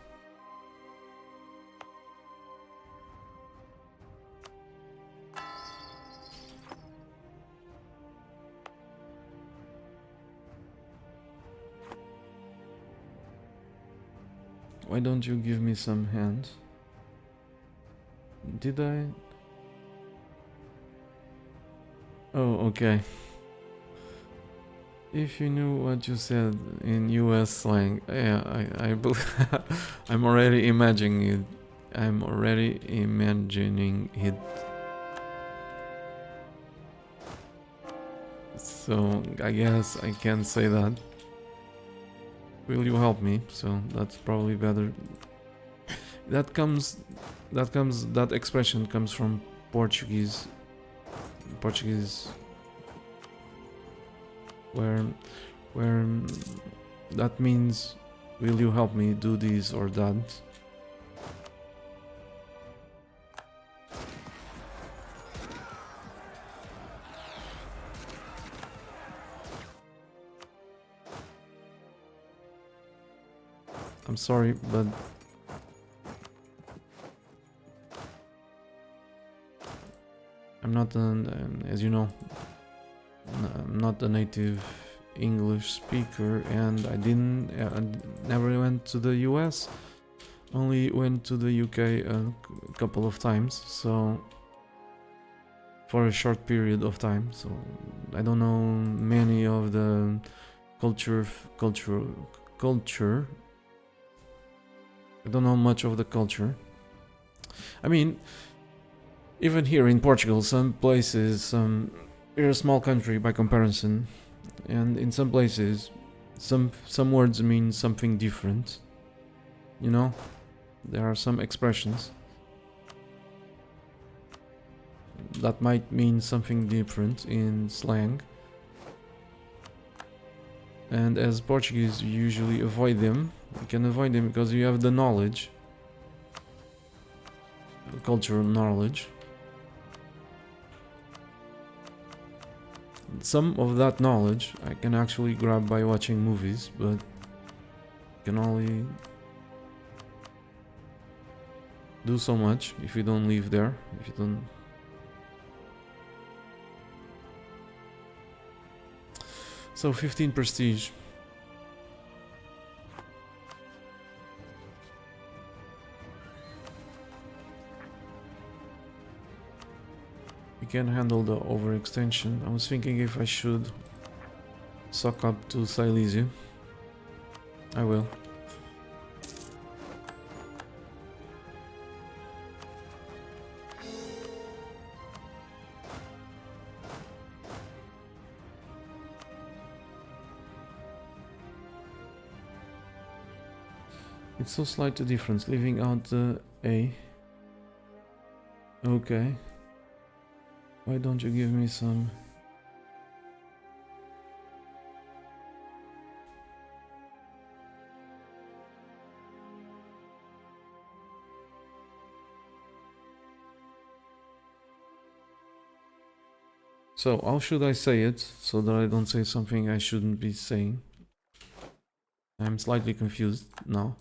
Speaker 1: Why don't you give me some hand? Did I? Oh, okay. If you knew what you said in US slang, yeah, I believe I'm already imagining it. I'm already imagining it. So I guess I can say that. Will you help me? So that's probably better. That expression comes from Portuguese. Portuguese, where that means, will you help me do this or that? I'm sorry, but I'm not as you know, I'm not a native English speaker, and I never went to the US. Only went to the UK a couple of times, so for a short period of time. So I don't know many of the culture. I don't know much of the culture. I mean, even here in Portugal, some places, we're a small country by comparison, and in some places, some words mean something different. You know, there are some expressions that might mean something different in slang, and as Portuguese, you usually avoid them. You can avoid them because you have the knowledge, cultural knowledge. Some of that knowledge I can actually grab by watching movies, but can only do so much if you don't live there, if you don't. So 15 prestige. You can handle the overextension. I was thinking if I should suck up to Silesia. I will. It's so slight the difference, leaving out the A. Okay. Why don't you give me some... So, how should I say it, so that I don't say something I shouldn't be saying? I'm slightly confused now.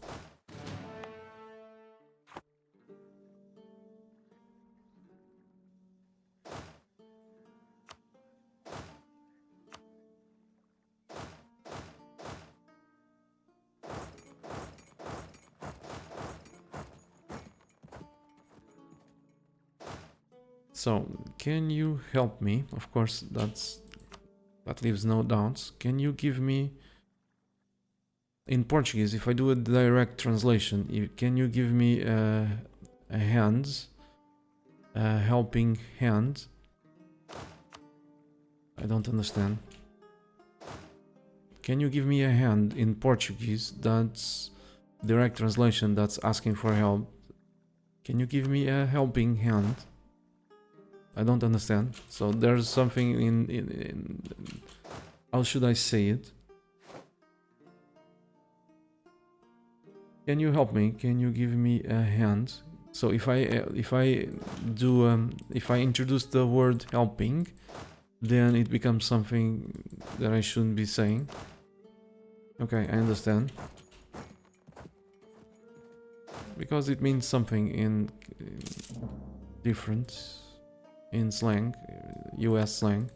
Speaker 1: So, can you help me? Of course, that leaves no doubts. Can you give me... In Portuguese, if I do a direct translation, can you give me a hand? A helping hand? I don't understand. Can you give me a hand in Portuguese? That's direct translation, that's asking for help. Can you give me a helping hand? I don't understand. So there's something in how should I say it? Can you help me? Can you give me a hand? So if I introduce the word helping, then it becomes something that I shouldn't be saying. Okay, I understand. Because it means something in different in slang, US slang.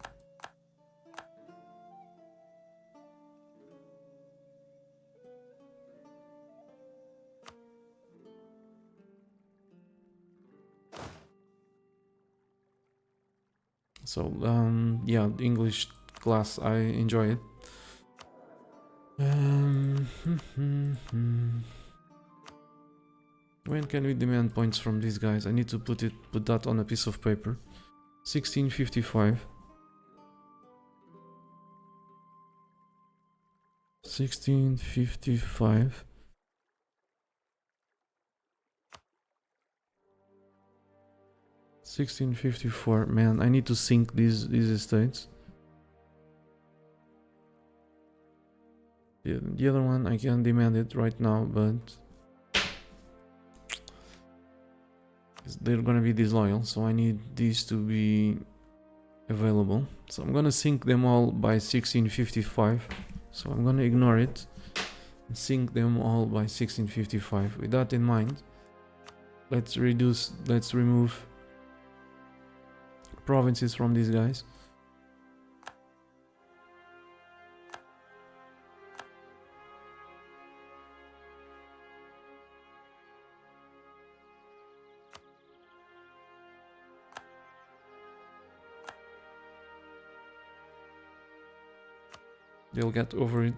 Speaker 1: So yeah, English class, I enjoy it. When can we demand points from these guys? I need to put that on a piece of paper. 1655. 1655. $16.54. Man, I need to sync these estates. The other one I can demand it right now, but they're gonna be disloyal, so I need these to be available. So I'm gonna sync them all by 1655. So I'm gonna ignore it and sync them all by 1655. With that in mind, let's remove provinces from these guys. They'll get over it.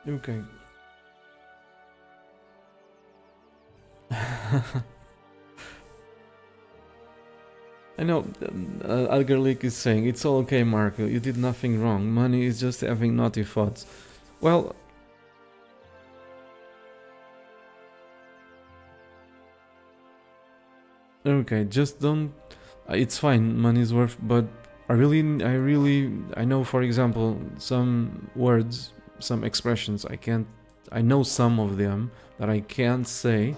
Speaker 1: Okay. I know, Algarlik is saying, it's all okay, Marco, you did nothing wrong. Money is just having naughty thoughts. Well... Okay, just don't... It's fine, money's worth, but I know, for example, some words, some expressions, I know some of them that I can't say,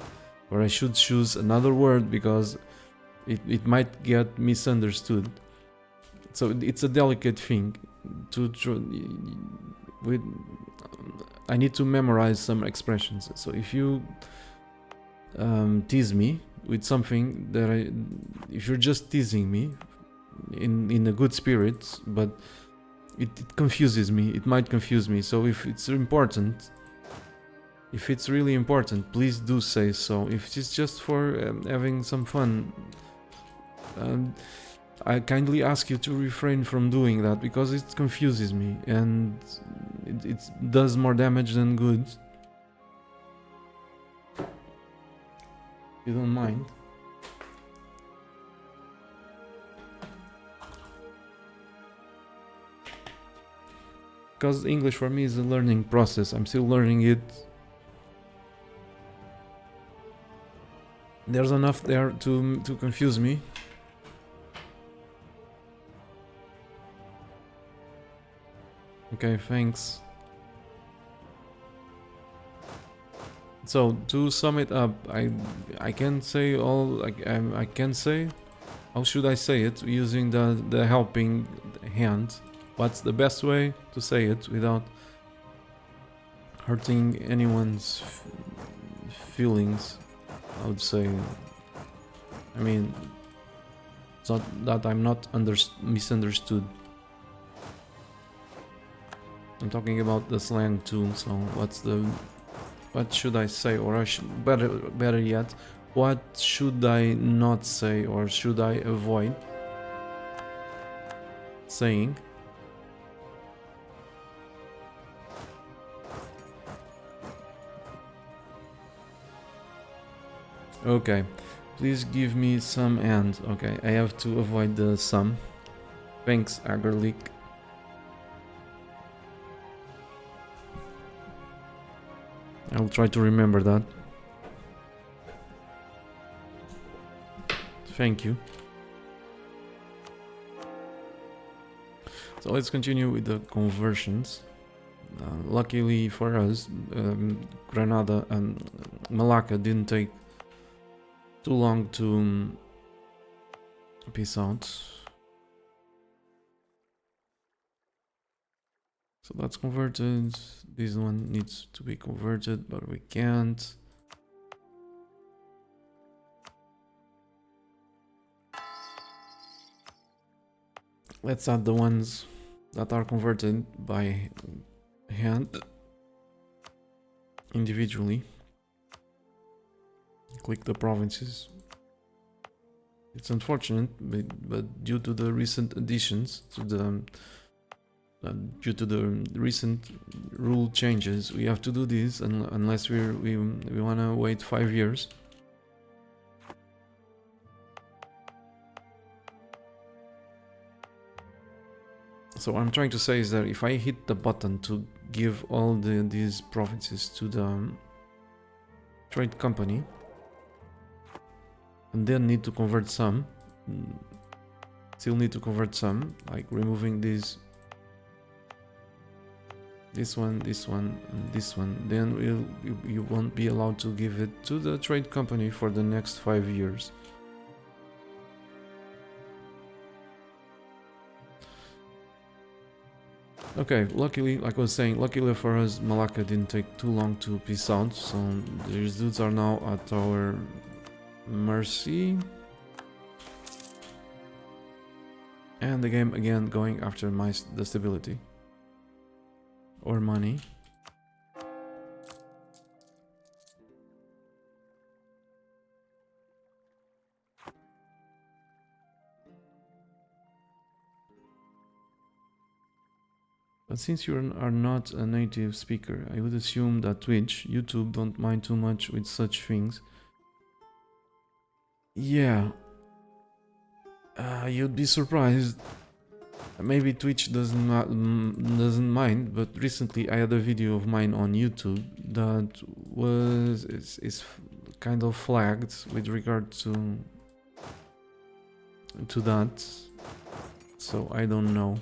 Speaker 1: or I should choose another word because it might get misunderstood. So it's a delicate thing I need to memorize some expressions. So if you tease me with something that if you're just teasing me in a good spirit, but it confuses me, it might confuse me. So if it's important, if it's really important, please do say so. If it's just for having some fun, I kindly ask you to refrain from doing that because it confuses me and it does more damage than good. You don't mind? Because English for me is a learning process. I'm still learning it. There's enough there to confuse me. Okay, thanks. So to sum it up, I can say all I can say. How should I say it using the helping hand? What's the best way to say it without hurting anyone's feelings? I would say. I mean, it's not that I'm not misunderstood. I'm talking about the slang too. So what should I say, or better yet, what should I not say, or should I avoid saying? Okay, please give me some and. Okay, I have to avoid the some. Thanks, Agarlik. I'll try to remember that. Thank you. So let's continue with the conversions. Luckily for us, Granada and Malacca didn't take too long to peace out. So that's converted. This one needs to be converted, but we can't. Let's add the ones that are converted by hand individually. Click the provinces. It's unfortunate, but due to the recent additions to the due to the recent rule changes, we have to do this unless we wanna wait 5 years. So what I'm trying to say is that if I hit the button to give all these provinces to the trade company, and then need to convert some, still need to convert some, like removing this one, and this one, then you won't be allowed to give it to the trade company for the next 5 years. Okay, luckily, like I was saying, luckily for us, Malacca didn't take too long to peace out, so these dudes are now at our mercy. And the game again going after the stability. Or money. But since you are not a native speaker, I would assume that Twitch, YouTube don't mind too much with such things. Yeah. You'd be surprised. Maybe Twitch doesn't mind, but recently I had a video of mine on YouTube that is kind of flagged with regard to that. So I don't know.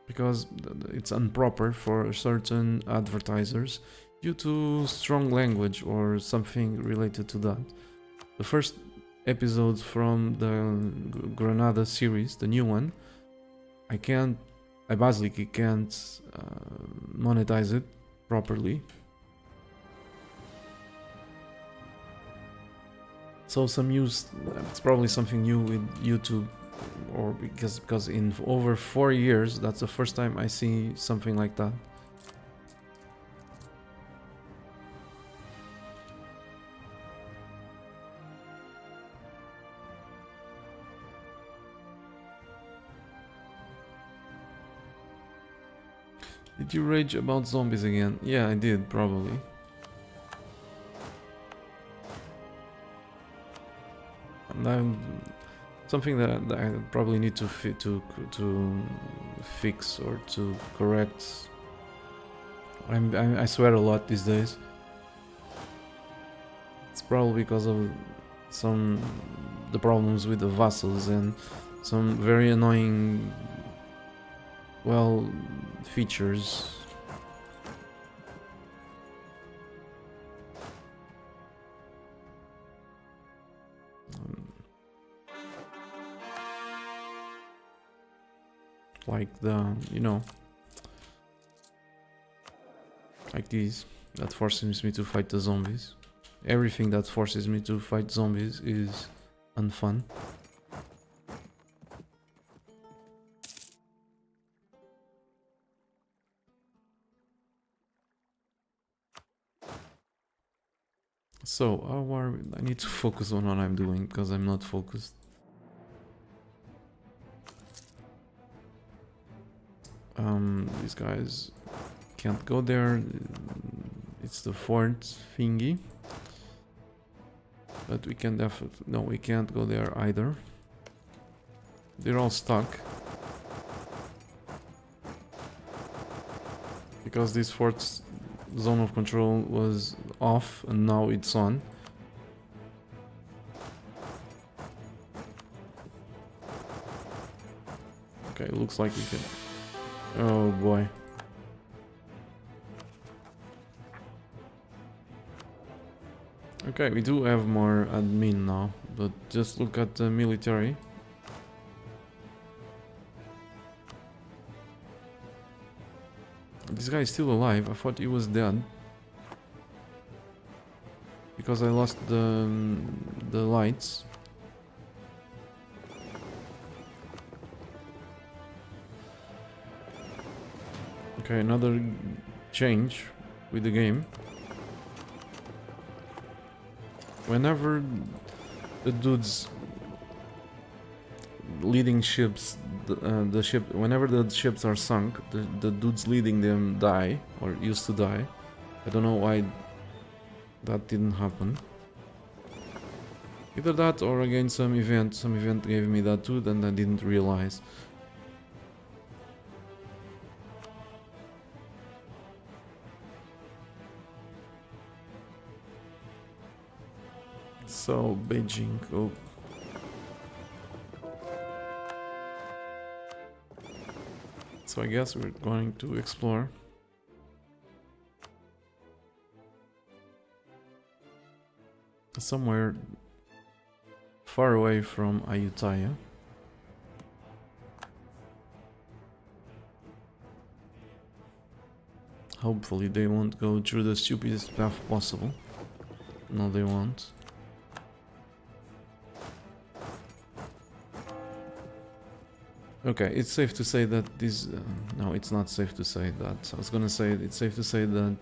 Speaker 1: Because it's improper for certain advertisers due to strong language or something related to that. The first episode from the Granada series, the new one, I basically can't monetize it properly. So it's probably something new with YouTube, or because in over 4 years, that's the first time I see something like that. Did you rage about zombies again? Yeah, I did, probably. And something that I probably need to fix or to correct. I swear a lot these days. It's probably because of the problems with the vassals and some very annoying, well, features. Like like these, that forces me to fight the zombies. Everything that forces me to fight zombies is unfun. So, I need to focus on what I'm doing, because I'm not focused. These guys can't go there. It's the fort thingy. But we can definitely... No, we can't go there either. They're all stuck. Because this fort's zone of control was off and now it's on. Okay, looks like we can... Oh boy. Okay, we do have more admin now, but just look at the military. This guy is still alive. I thought he was dead. Because I lost the lights. Okay, another change with the game. Whenever the dudes leading ships, whenever the ships are sunk, the dudes leading them die, or used to die. I don't know why that didn't happen. Either that or again some event gave me that too, and I didn't realize. So, Beijing, oh. So I guess we're going to explore. Somewhere far away from Ayutthaya. Hopefully they won't go through the stupidest path possible. No, they won't. Okay, it's safe to say that this... no, it's not safe to say that. I was gonna say it's safe to say that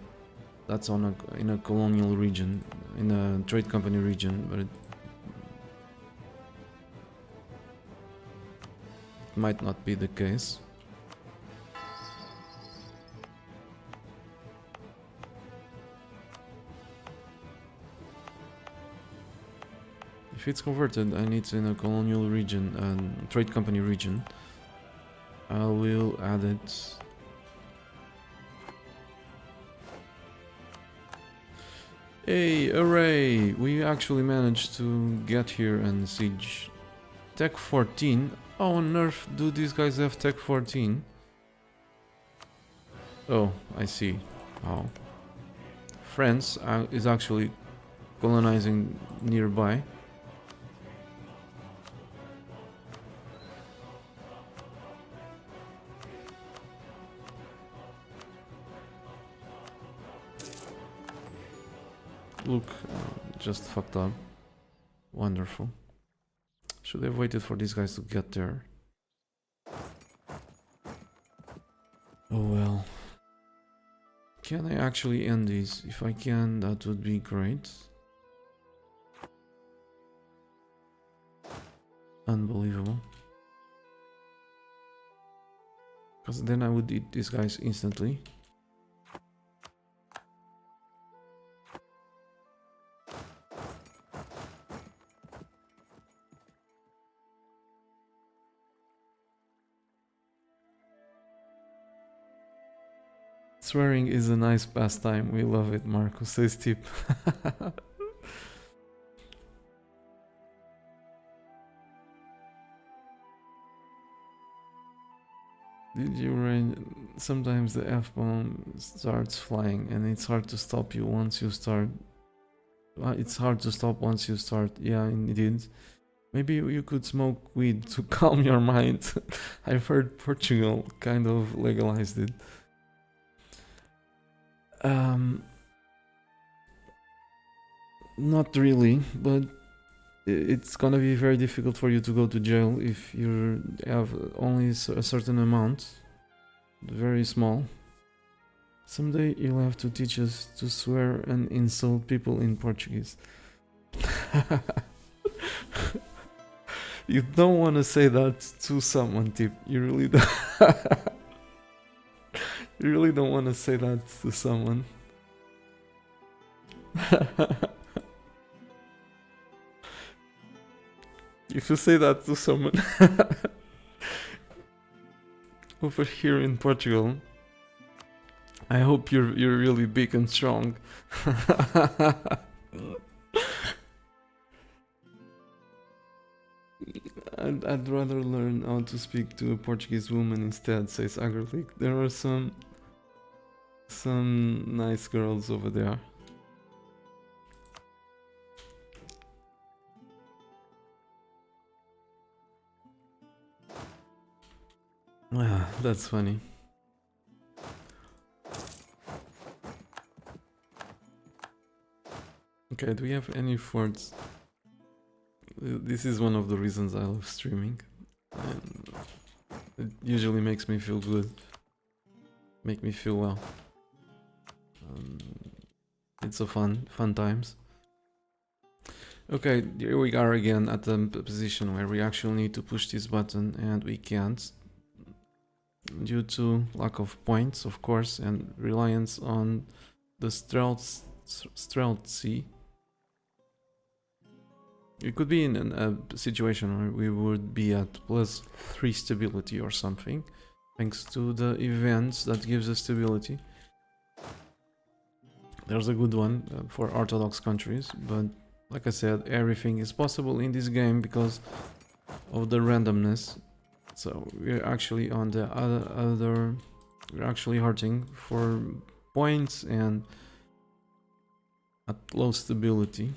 Speaker 1: that's in a colonial region, in a trade company region, but it might not be the case. If it's converted and it's in a colonial region and trade company region, I will add it. Hey, hooray! We actually managed to get here and siege. Tech 14? How on earth do these guys have Tech 14? Oh, I see. How. France is actually colonizing nearby. Look, just fucked up. Wonderful. Should have waited for these guys to get there. Oh well. Can I actually end these? If I can, that would be great. Unbelievable. Because then I would eat these guys instantly. Swearing is a nice pastime. We love it, Marcus says Tip. Did you rain? Sometimes the F-bomb starts flying and it's hard to stop you once you start. It's hard to stop once you start. Yeah, indeed. Maybe you could smoke weed to calm your mind. I've heard Portugal kind of legalized it. Not really, but it's gonna be very difficult for you to go to jail if you have only a certain amount, very small. Someday you'll have to teach us to swear and insult people in Portuguese. You don't want to say that to someone, Tip. You really don't. You really don't want to say that to someone. If you say that to someone over here in Portugal, I hope you're really big and strong. I'd rather learn how to speak to a Portuguese woman instead, says Agrolic. There are some nice girls over there. Ah, that's funny. Okay, do we have any forts? This is one of the reasons I love streaming. And it usually makes me feel good. Make me feel well. Um, it's a fun times. Okay, here we are again at the position where we actually need to push this button and we can't due to lack of points, of course, and reliance on the stealth. It could be in a situation where we would be at +3 stability or something, thanks to the events that gives us stability. There's a good one for Orthodox countries, but like I said, everything is possible in this game because of the randomness. So we're actually on the other we're actually hurting for points and at low stability.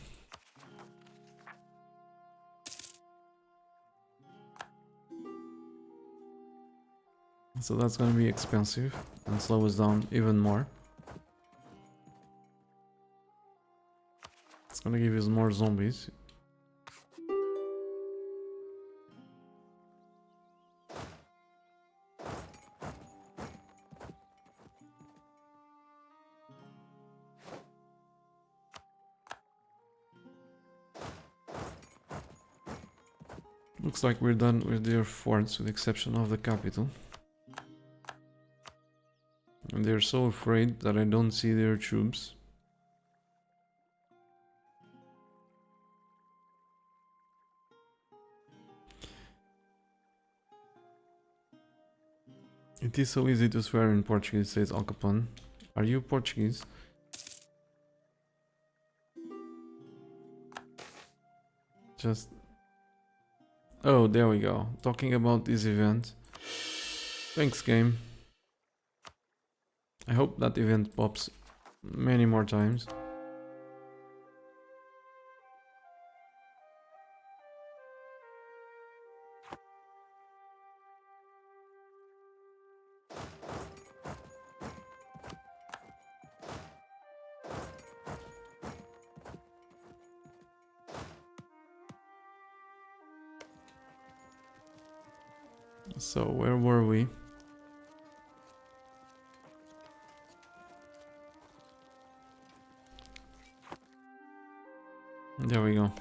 Speaker 1: So that's gonna be expensive and slow us down even more. It's gonna give us more zombies. Looks like we're done with their forts with the exception of the capital. And they're so afraid that I don't see their troops. It is so easy to swear in Portuguese, says Al Capone. Are you Portuguese? Just... Oh, there we go. Talking about this event. Thanks, game. I hope that event pops many more times. So, where were we? There we go.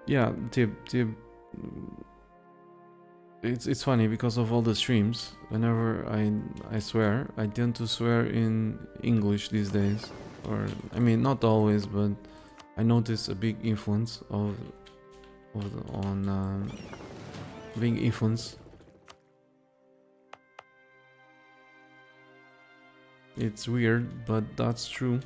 Speaker 1: Yeah, tip. It's funny because of all the streams. Whenever I swear, I tend to swear in English these days. Or I mean, not always, but I notice a big influence on being influenced. It's weird, but that's true.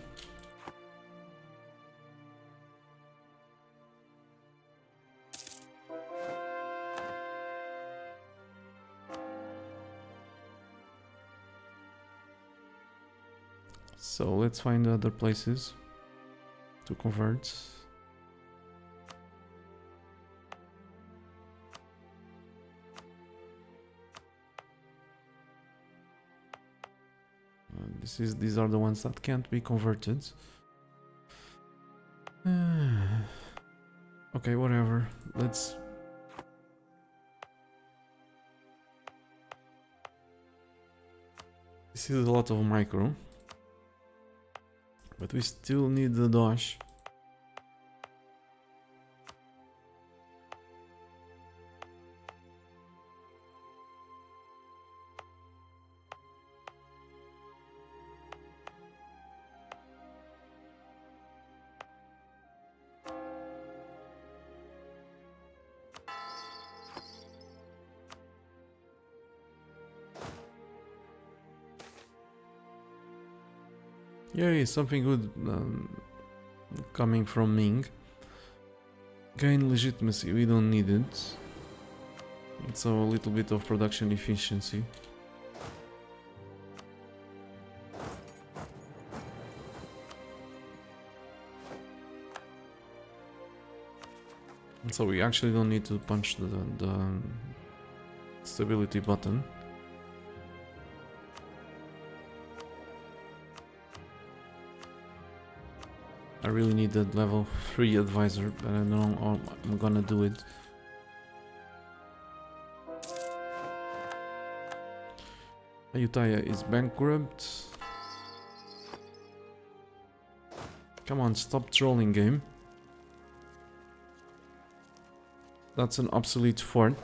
Speaker 1: So let's find other places to convert. These are the ones that can't be converted. Okay, whatever. Let's... This is a lot of micro. But we still need the dash. Yeah, something good coming from Ming. Gain legitimacy, we don't need it. So a little bit of production efficiency. So we actually don't need to punch the stability button. I really need that level 3 advisor, but I don't know how I'm gonna do it. Ayutthaya is bankrupt. Come on, stop trolling, game. That's an obsolete fort.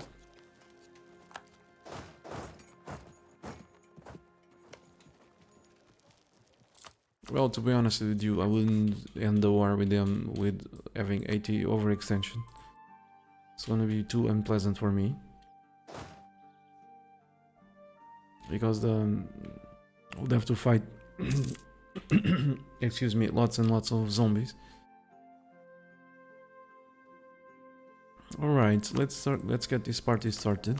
Speaker 1: Well, to be honest with you, I wouldn't end the war with them with having 80 overextension. It's gonna be too unpleasant for me. Because I would have to fight, excuse me, lots and lots of zombies. Alright, let's get this party started.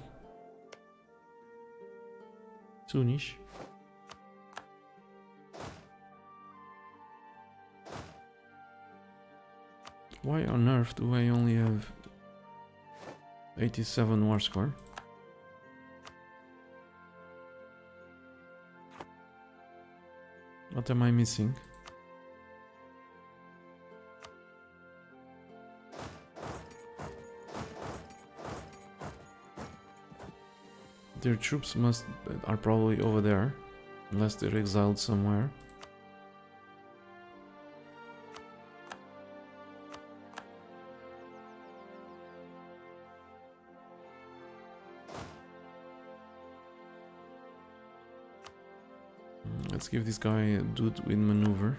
Speaker 1: Soonish. Why on earth do I only have 87 war score? What am I missing? Their troops are probably over there, unless they're exiled somewhere. Let's give this guy a dude with maneuver.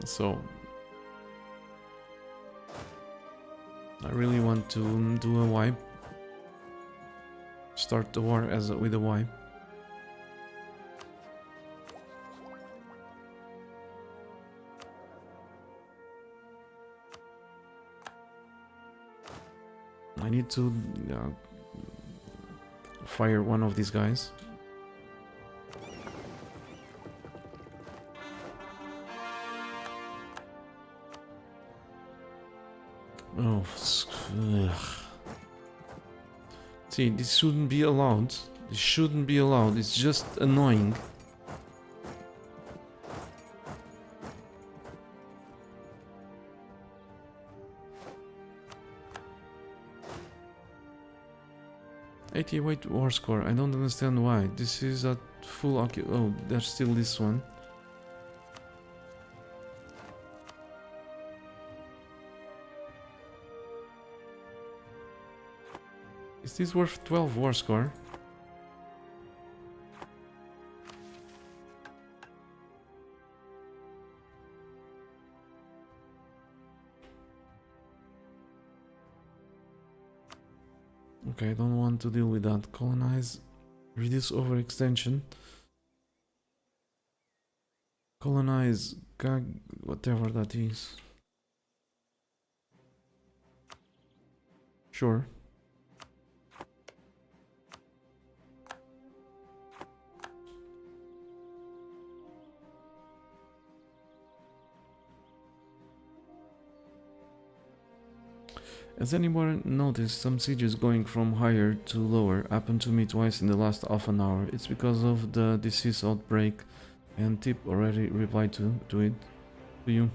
Speaker 1: So I really want to do a wipe. Start the war with a wipe. I need to fire one of these guys. Oh, ugh. See, this shouldn't be allowed. This shouldn't be allowed. It's just annoying. .88 war score. I don't understand why. This is at full oh, there's still this one. Is this worth 12 war score? Okay, I don't want to deal with that. Colonize, reduce overextension. Colonize, whatever that is. Sure. Has anyone noticed some sieges going from higher to lower? Happened to me twice in the last half an hour. It's because of the disease outbreak, and Tip already replied to you.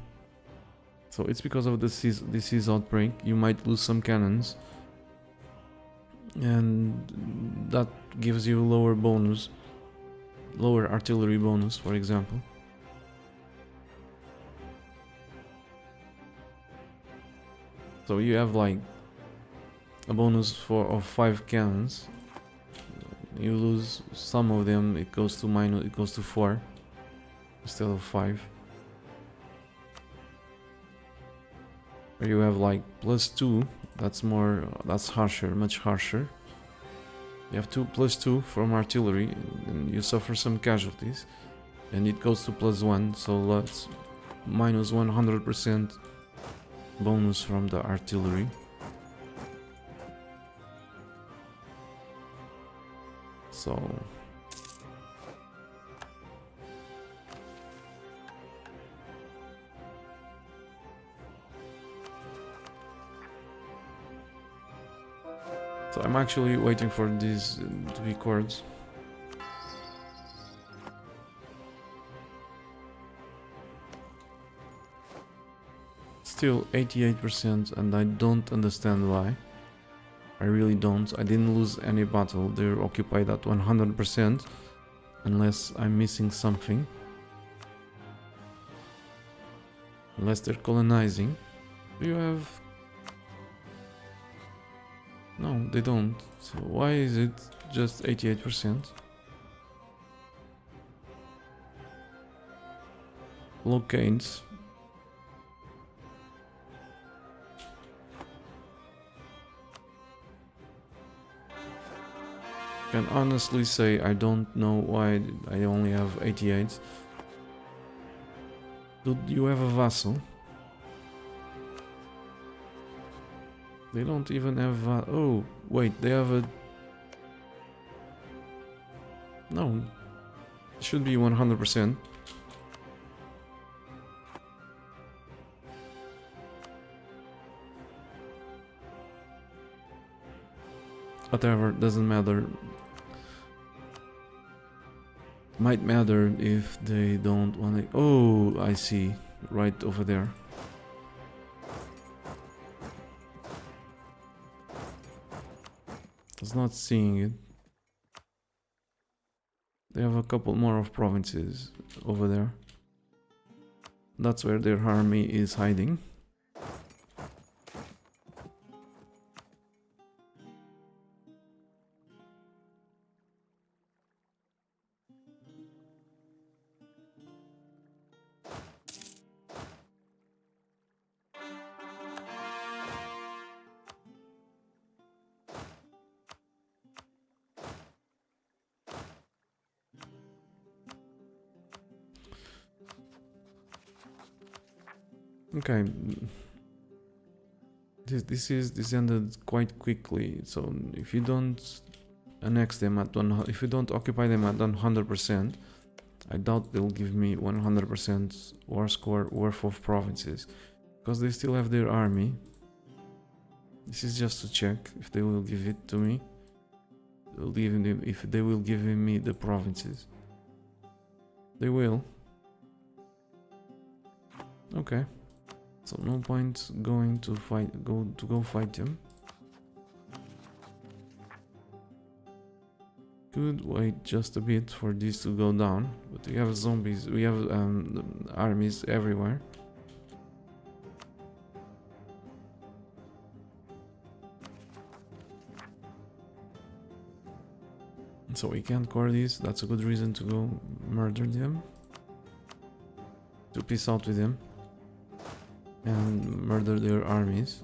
Speaker 1: So it's because of the disease outbreak. You might lose some cannons, and that gives you lower artillery bonus, for example. So you have like a bonus of 5 cannons. You lose some of them, it goes to 4 instead of 5. Or you have like +2, that's harsher, much harsher. You have +2 from artillery, and you suffer some casualties, and it goes to +1, so that's minus 100% bonus from the artillery. So I'm actually waiting for these to be chords. Still 88%, and I don't understand why. I really don't. I didn't lose any battle. They're occupied at 100%, unless I'm missing something. Unless they're colonizing. Do you have... No, they don't. So why is it just 88%? Blockades. Can honestly say I don't know why I only have 88. Do you have a vassal? They don't even have oh, wait, they have a... No. It should be 100%. Whatever, doesn't matter. Might matter if they don't want to... Oh, I see. Right over there. I was not seeing it. They have a couple more of provinces over there. That's where their army is hiding. Okay, this ended quite quickly. So if you don't annex them at if you don't occupy them at 100%, I doubt they'll give me 100% war score worth of provinces, because they still have their army. This is just to check if they will give it to me. If they will give me the provinces. They will. Okay. So no point going to go fight them. Could wait just a bit for this to go down, but we have zombies. We have armies everywhere. So we can't core these. That's a good reason to go murder them, to peace out with them and murder their armies.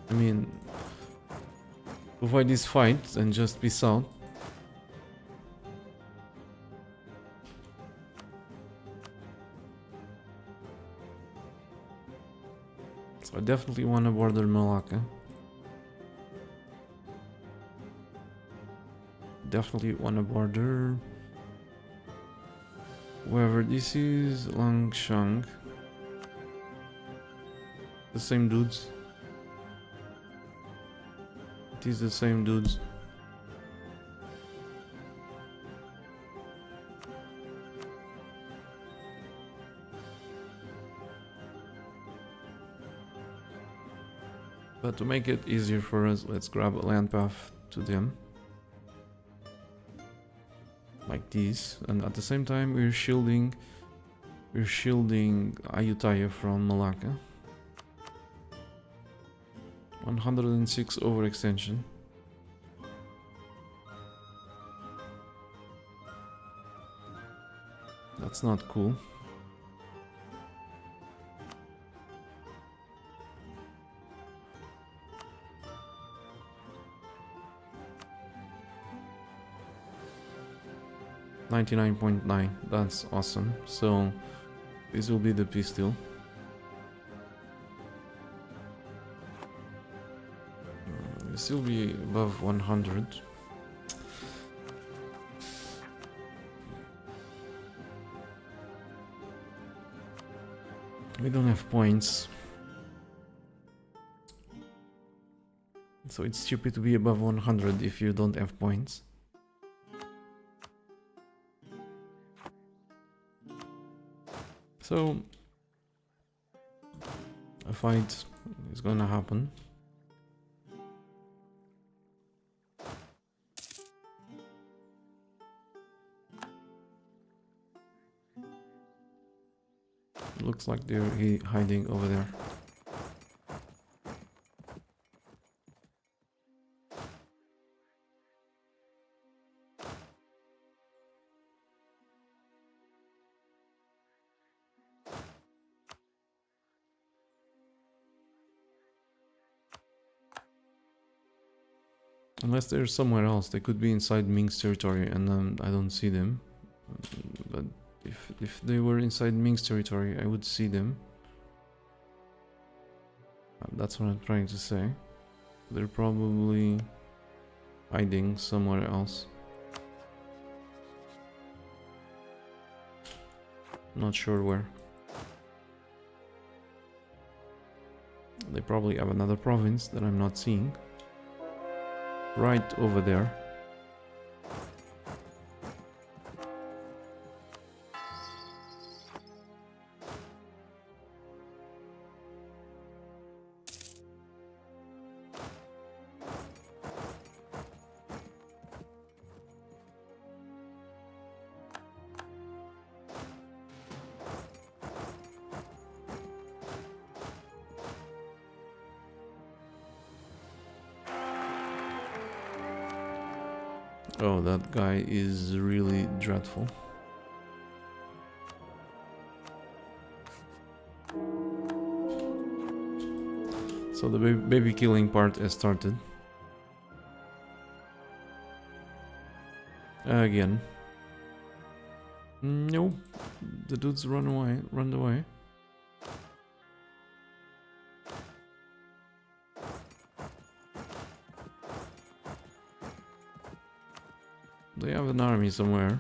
Speaker 1: I mean, avoid this fight and just peace out. So I definitely want to border Malacca. Definitely want to border wherever this is. Langshang. The same dudes. It is the same dudes. But to make it easier for us, let's grab a land path to them. Like this. And at the same time we're shielding Ayutthaya from Malacca. 106 overextension. That's not cool. $99.9. That's awesome. So this will be the peace deal. We'll still be above 100. We don't have points. So it's stupid to be above 100 if you don't have points. So a fight is gonna happen. Looks like they're hiding over there. Unless they're somewhere else, they could be inside Ming's territory and I don't see them. But if they were inside Ming's territory, I would see them. That's what I'm trying to say. They're probably hiding somewhere else. Not sure where. They probably have another province that I'm not seeing. Right over there. Oh, that guy is really dreadful. So the baby killing part has started. Again. No, the dudes run away. They have an army somewhere.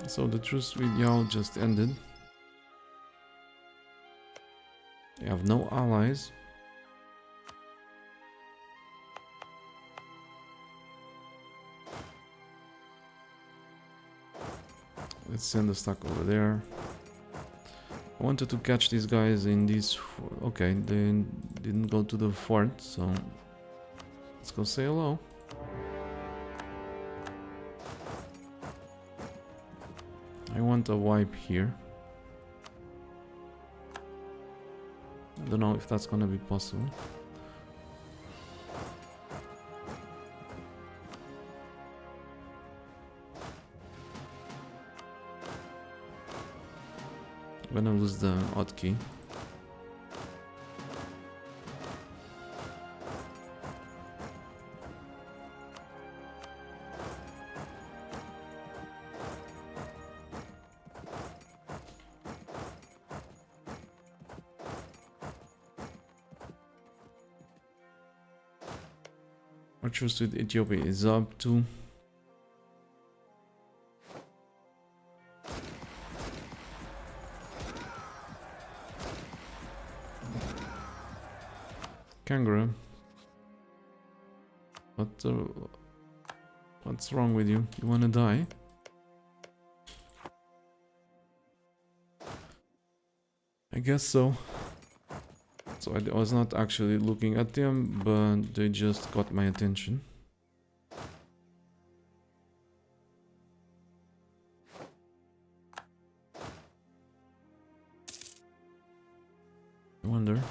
Speaker 1: So the truce with Yao just ended. They have no allies. Let's send the stack over there. I wanted to catch these guys in this. Okay, they didn't go to the fort, so let's go say hello. I want a wipe here. I don't know if that's gonna be possible. I'm gonna lose the hotkey. Our truce with Ethiopia is up to Kangaroo. What's wrong with you? You wanna die? I guess so. So I was not actually looking at them, but they just got my attention. I wonder.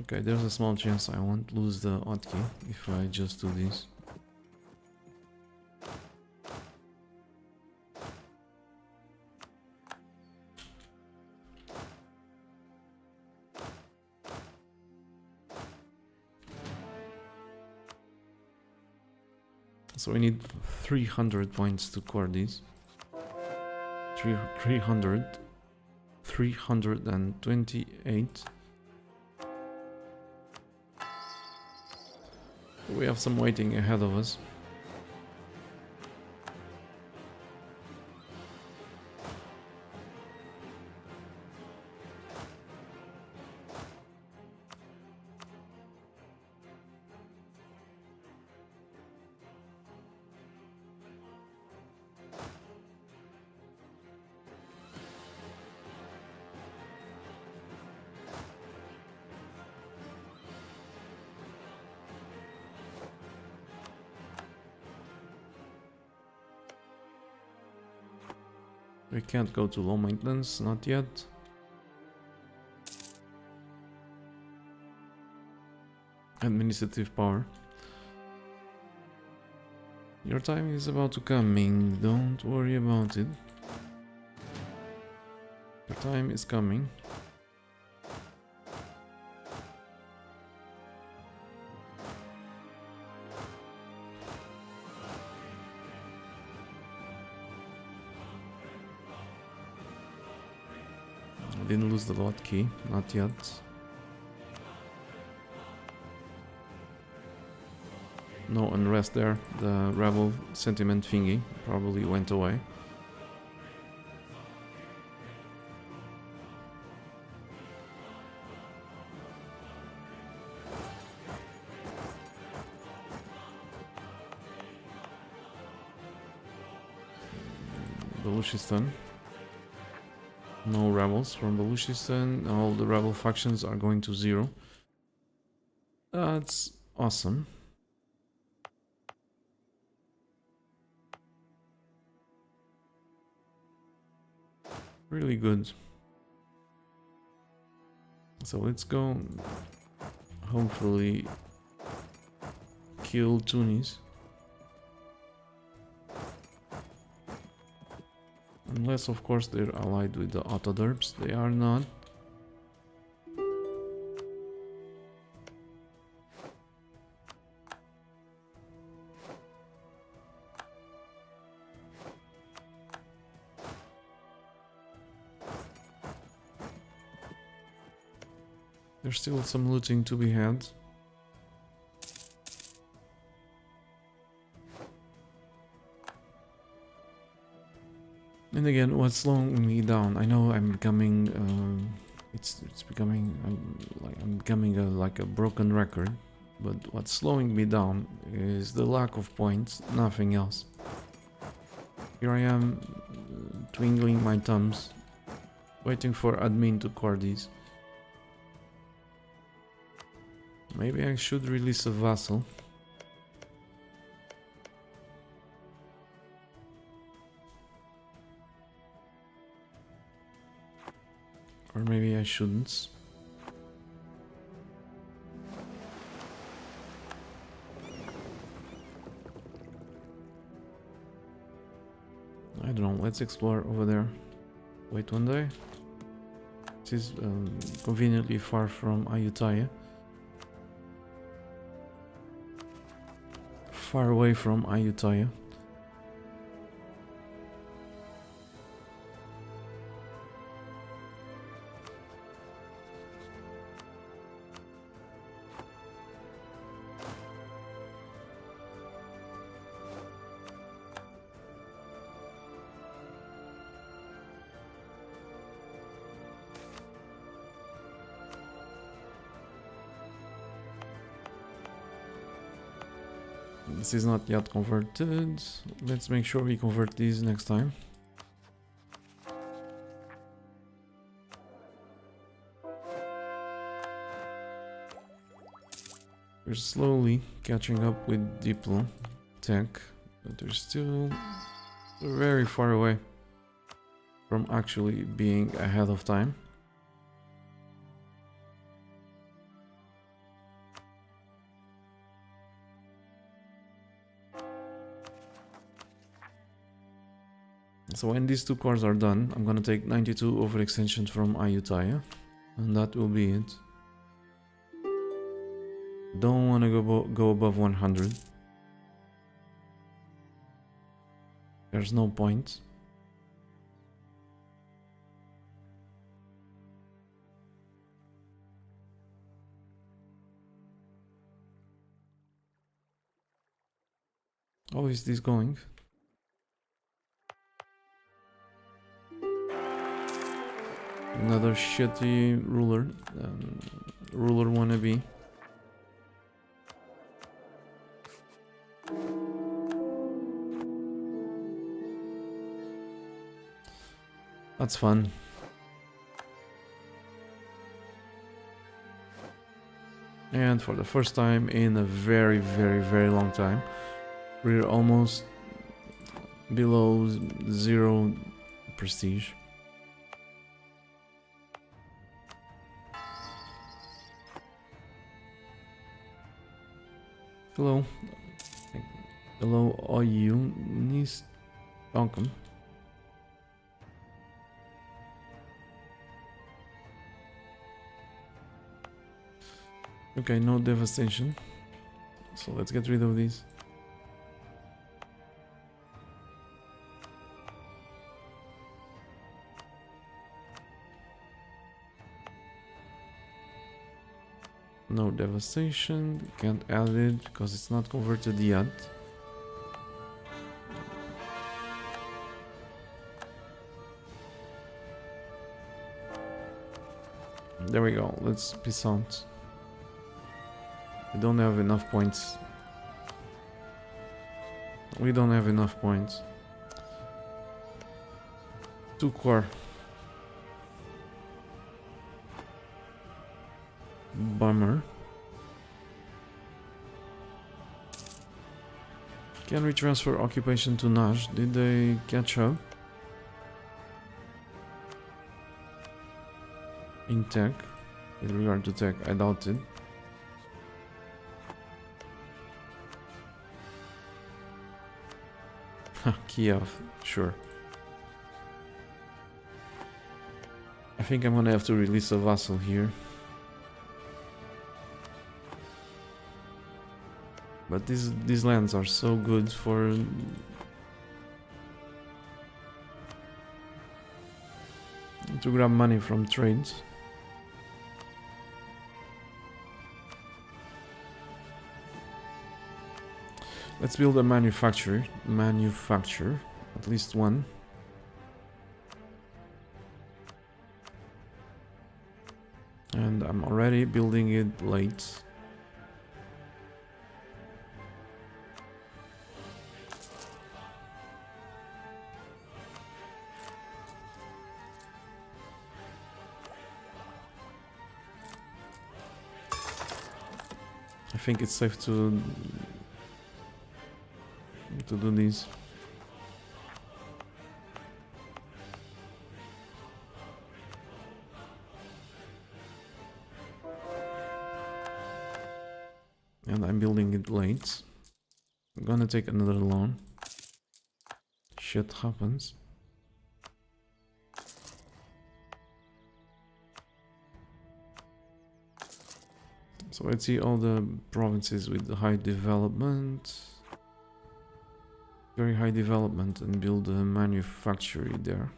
Speaker 1: Okay, there's a small chance I won't lose the hotkey if I just do this. So we need 300 points to core these. 300. 328. We have some waiting ahead of us. We can't go to low maintenance, not yet. Administrative power. Your time is about to coming, don't worry about it. Your time is coming. I didn't lose the lot key, not yet. No unrest there. The rebel sentiment thingy probably went away. Baluchistan. No rebels from Baluchistan. All the rebel factions are going to 0. That's awesome. Really good. So let's go hopefully kill Tunis. Unless of course they're allied with the Ataturks. They are not. There's still some looting to be had. And again, what's slowing me down? I know I'm becoming, it's becoming I'm becoming like a broken record. But what's slowing me down is the lack of points, nothing else. Here I am, twinkling my thumbs, waiting for admin to core these. Maybe I should release a vassal. Or maybe I shouldn't. I don't know, let's explore over there. Wait one day. This is conveniently far from Ayutthaya. Far away from Ayutthaya. This is not yet converted. Let's make sure we convert these next time. We're slowly catching up with Diplo tech, but they're still very far away from actually being ahead of time. So when these two cores are done, I'm gonna take 92 overextensions from Ayutthaya, and that will be it. Don't want to go above 100. There's no point. How is this going? Another shitty ruler. Ruler wannabe. That's fun. And for the first time in a very, very, very long time, we're almost below 0 prestige. Hello. Hello, OU. Welcome. Okay, no devastation. So let's get rid of these. No devastation. Can't add it because it's not converted yet. There we go. Let's peace out. We don't have enough points. We don't have enough points. 2 core. Bummer. Can we transfer occupation to Naj? Did they catch up? In tech? With regard to tech, I doubt it. Kiev, sure. I think I'm gonna have to release a vassal here. But these lands are so good for... to grab money from trades. Let's build a manufacturer, at least one. And I'm already building it late. I think it's safe to do these. And I'm building it late. I'm gonna take another loan. Shit happens. So let's see all the provinces with the high development. Very high development, and build a manufactory there.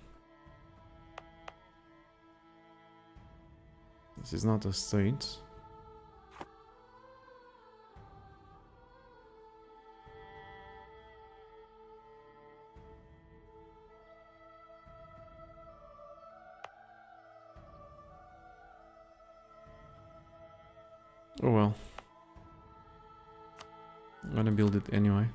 Speaker 1: This is not a state. Oh well. I'm gonna build it anyway.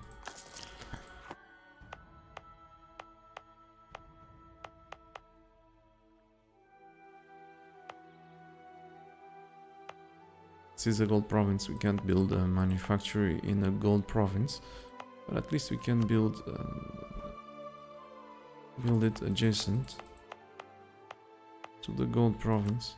Speaker 1: This is a gold province. We can't build a manufactory in a gold province, but at least we can build it adjacent to the gold province.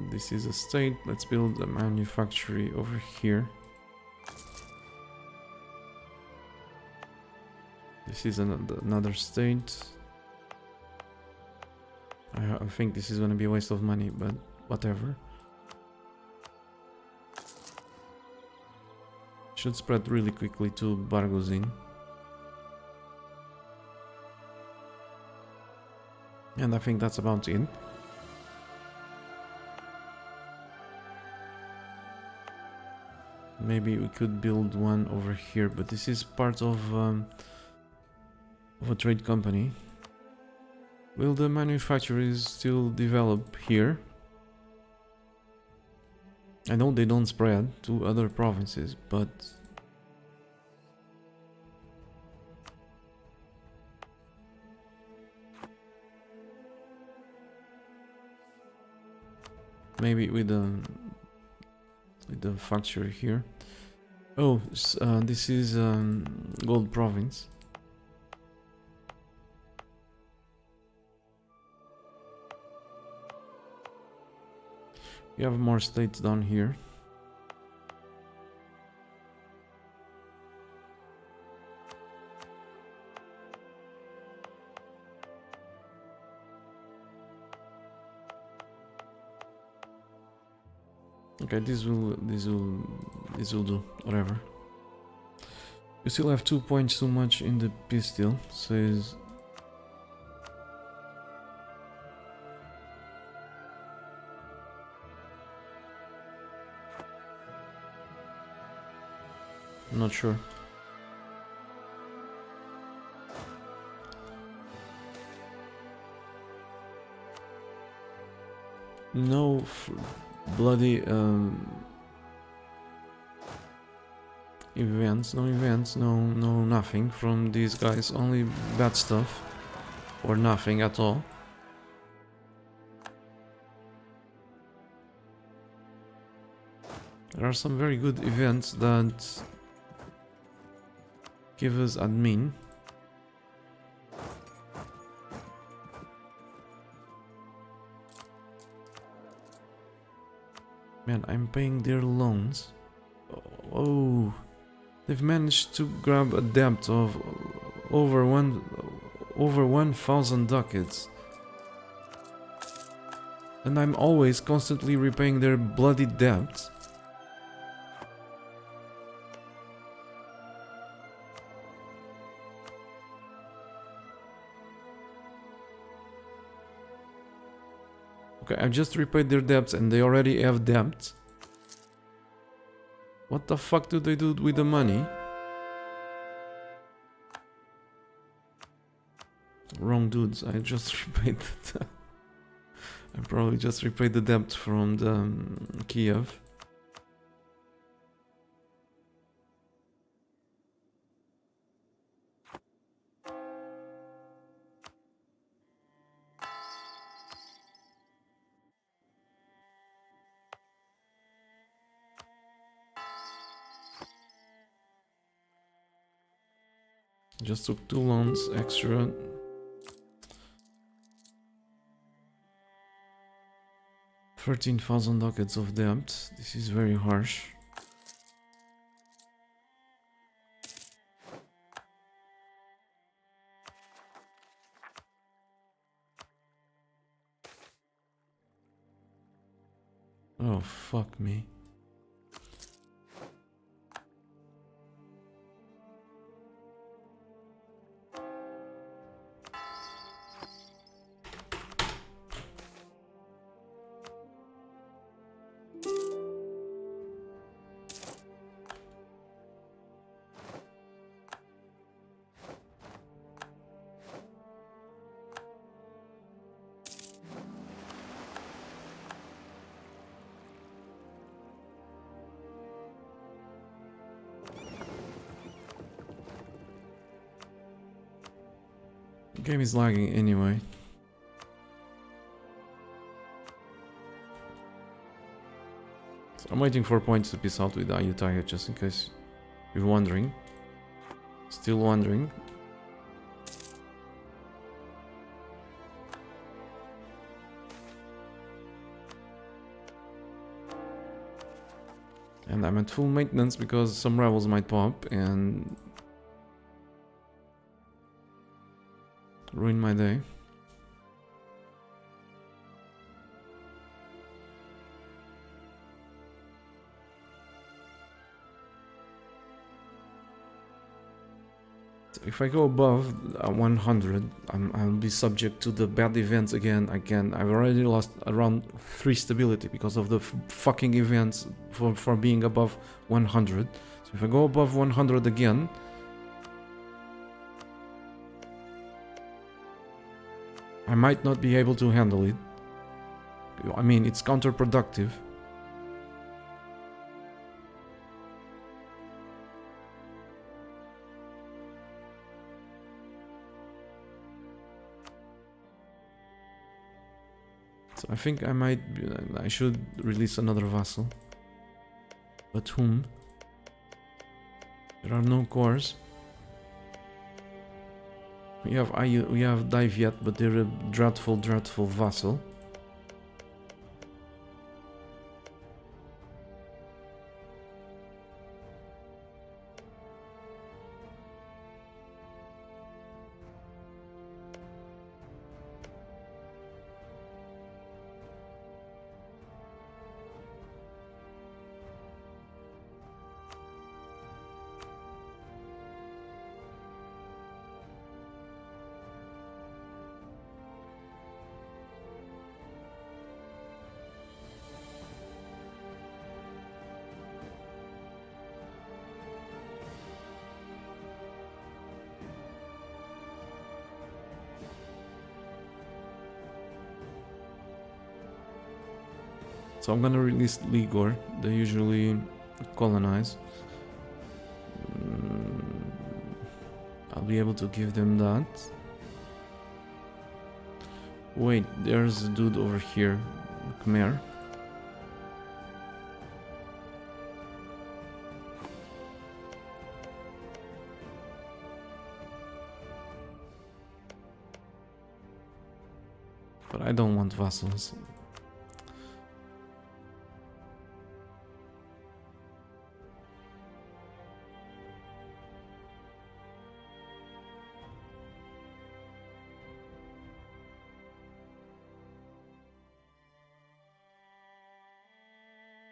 Speaker 1: This is a state. Let's build a manufactory over here. This is another state. I think this is going to be a waste of money, but whatever. Should spread really quickly to Bargozin. And I think that's about it. Maybe we could build one over here, but this is part of a trade company. Will the manufacturers still develop here? I know they don't spread to other provinces, but maybe with the factory here. Oh, this is Gold Province. We have more states down here. Okay, this will do, whatever. You still have 2 points too much in the peace deal, says. I'm not sure. No bloody events, no nothing from these guys, only bad stuff or nothing at all. There are some very good events that give us admin. Man, I'm paying their loans. Oh, they've managed to grab a debt of over 1,000 ducats. And I'm always constantly repaying their bloody debt. Okay, I've just repaid their debts and they already have debt. What the fuck do they do with the money? Wrong dudes, I just repaid the I probably just repaid the debt from the Kiev. Just took 2 loans extra. $13,000 ducats of debt. This is very harsh. Oh, fuck me. The game is lagging anyway. So I'm waiting for points to peace out with Ayutthaya just in case you're wondering. Still wondering. And I'm at full maintenance because some rebels might pop and ruin my day. So if I go above 100, I'll be subject to the bad events again. I've already lost around 3 stability because of the fucking events for being above 100. So if I go above 100 again, I might not be able to handle it. I mean, it's counterproductive. So I think I should release another vassal. But whom? There are no cores. We have Dive Yet, but they're a dreadful vassal. So I'm gonna release Ligor. They usually colonize. I'll be able to give them that. Wait, there's a dude over here, Khmer. But I don't want vassals.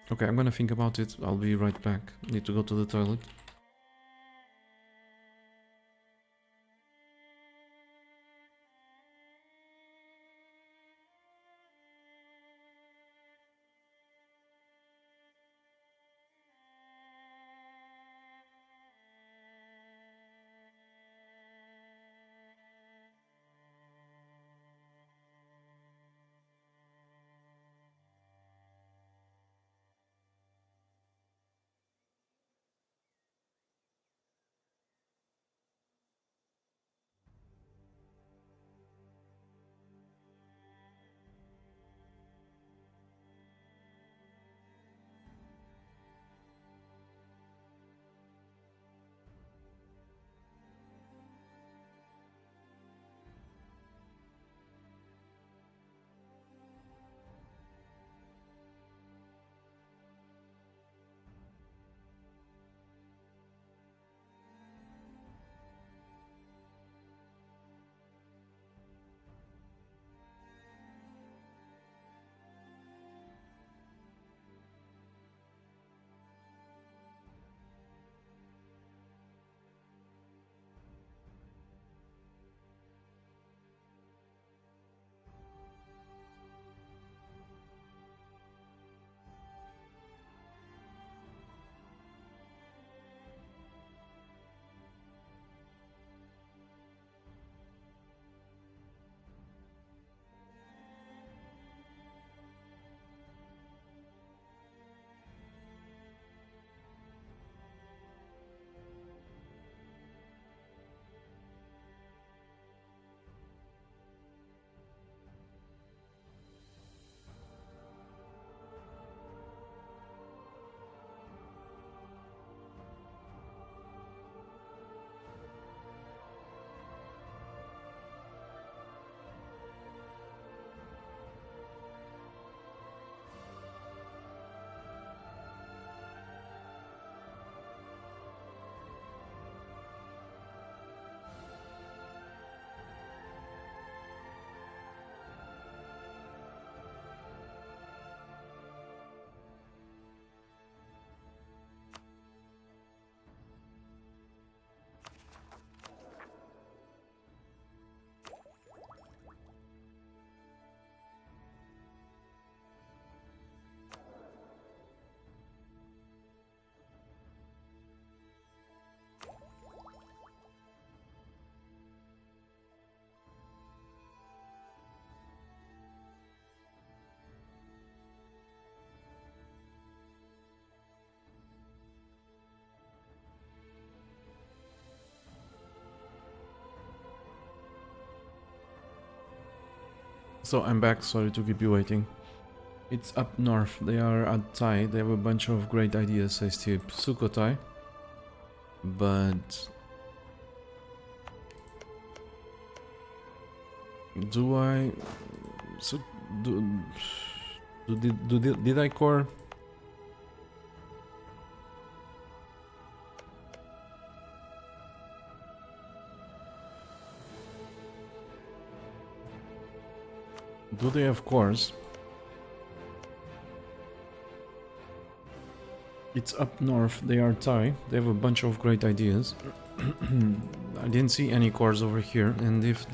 Speaker 1: Okay, I'm gonna think about it. I'll be right back. Need to go to the toilet. So I'm back, sorry to keep you waiting. It's up north, they are at Thai, they have a bunch of great ideas, says Tip. Sukhothai. But... do I... So... Did I core? Do they have cores? It's up north, they are Thai, they have a bunch of great ideas. I didn't see any cores over here, and if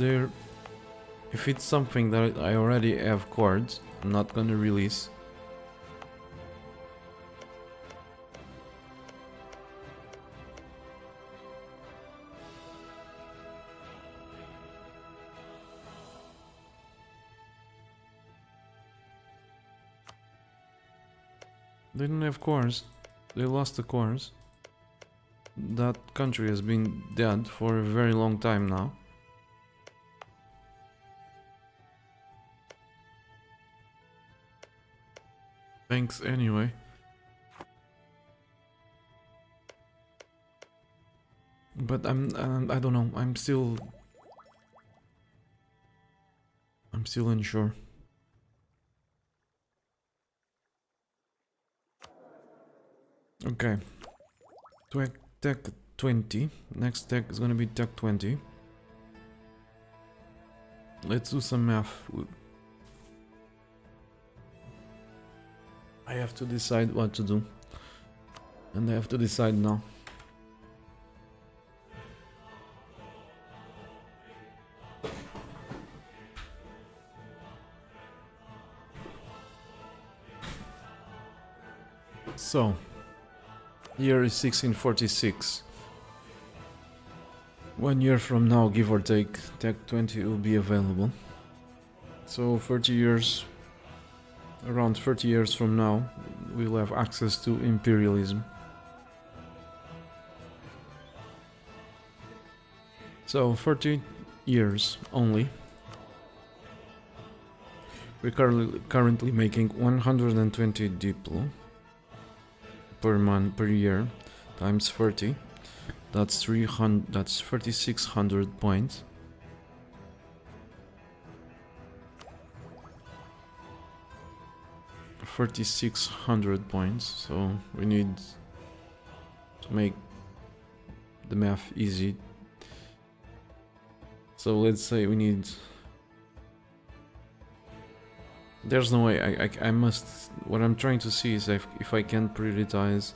Speaker 1: it's something that I already have chords, I'm not gonna release. They don't have cores. They lost the cores. That country has been dead for a very long time now. Thanks anyway. But I don't know, I'm still unsure. Okay. Tech 20. Next tech is gonna be tech 20. Let's do some math. I have to decide what to do. And I have to decide now. So, year is 1646. 1 year from now, give or take, Tech 20 will be available. So 30 years, around 30 years from now, we'll have access to imperialism. So 30 years only. We're currently making 120 Diplo per month, per year, times 30. That's 3,600 points. $3,600 points. So we need to make the math easy. So let's say we need. There's no way I must. What I'm trying to see is if I can prioritize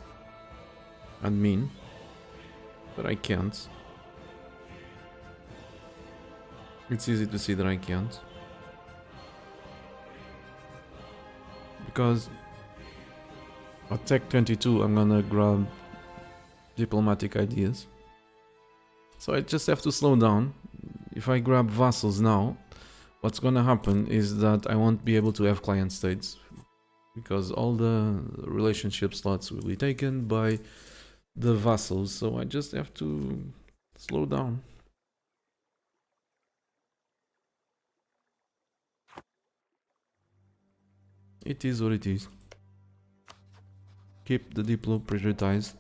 Speaker 1: admin, but I can't. It's easy to see that I can't, because at Tech 22 I'm gonna grab diplomatic ideas. So I just have to slow down. If I grab vassals now, what's gonna happen is that I won't be able to have client states, because all the relationship slots will be taken by the vassals. So I just have to slow down. It is what it is. Keep the Diplo prioritized.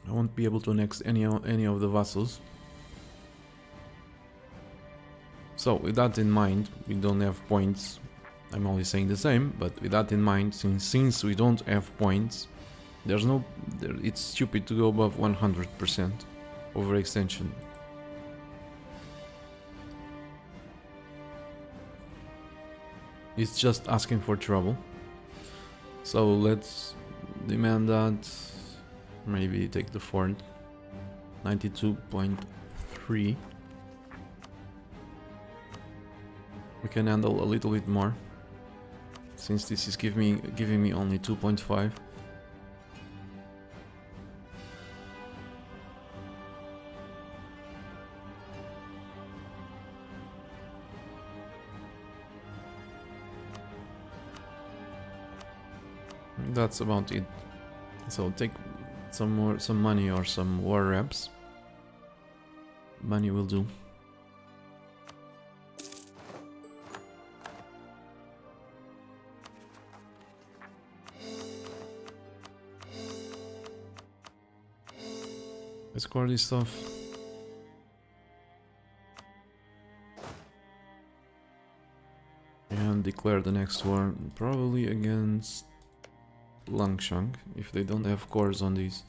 Speaker 1: I won't be able to annex any of the vassals. So with that in mind, we don't have points. I'm only saying the same, but with that in mind, since we don't have points, it's stupid to go above 100% overextension. It's just asking for trouble. So let's demand that. Maybe take the fort. 92.3. We can handle a little bit more. since this is giving me only 2.5. That's about it. So take some money or some war reps. Money will do. Let's score this stuff. And declare the next war, probably against Langshan, if they don't have cores on these.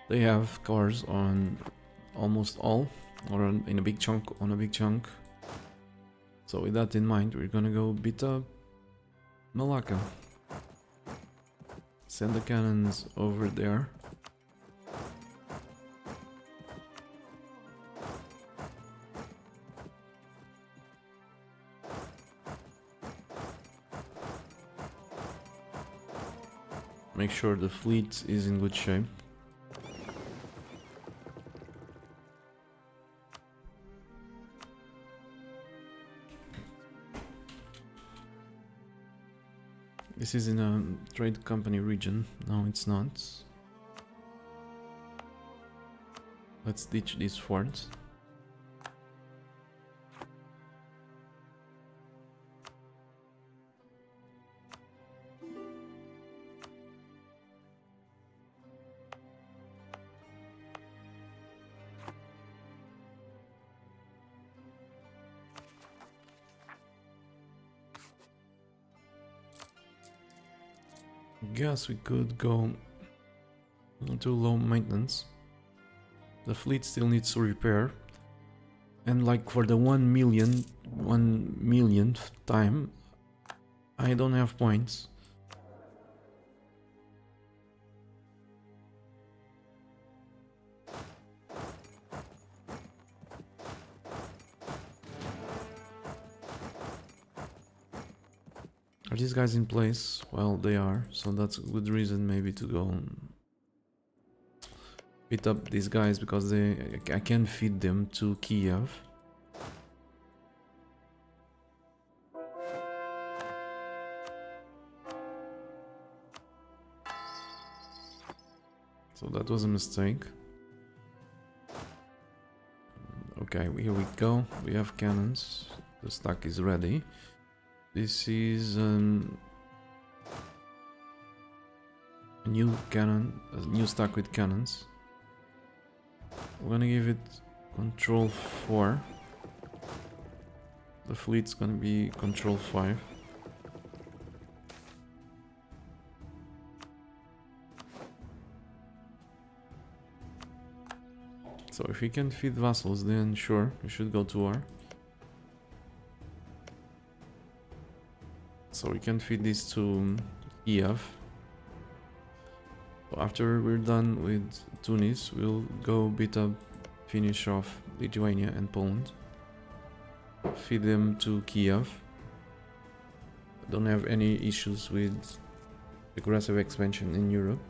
Speaker 1: They have cores on almost all, or in a big chunk, on a big chunk. So with that in mind, we're gonna go beat up Malacca. Send the cannons over there. Make sure the fleet is in good shape. This is in a trade company region. No, it's not. Let's ditch these forts. Guess we could go to low maintenance. The fleet still needs to repair, and like for the 1 millionth time, I don't have points. Are these guys in place? Well, they are, so that's a good reason maybe to go beat up these guys, because I can feed them to Kiev. So that was a mistake. Okay, here we go. We have cannons. The stack is ready. This is a new cannon, a new stack with cannons. We're gonna give it control 4. The fleet's gonna be control 5. So if we can feed vassals, then sure, we should go to war. So we can feed this to Kiev. So after we're done with Tunis, we'll go beat up, finish off Lithuania and Poland. Feed them to Kiev. Don't have any issues with aggressive expansion in Europe.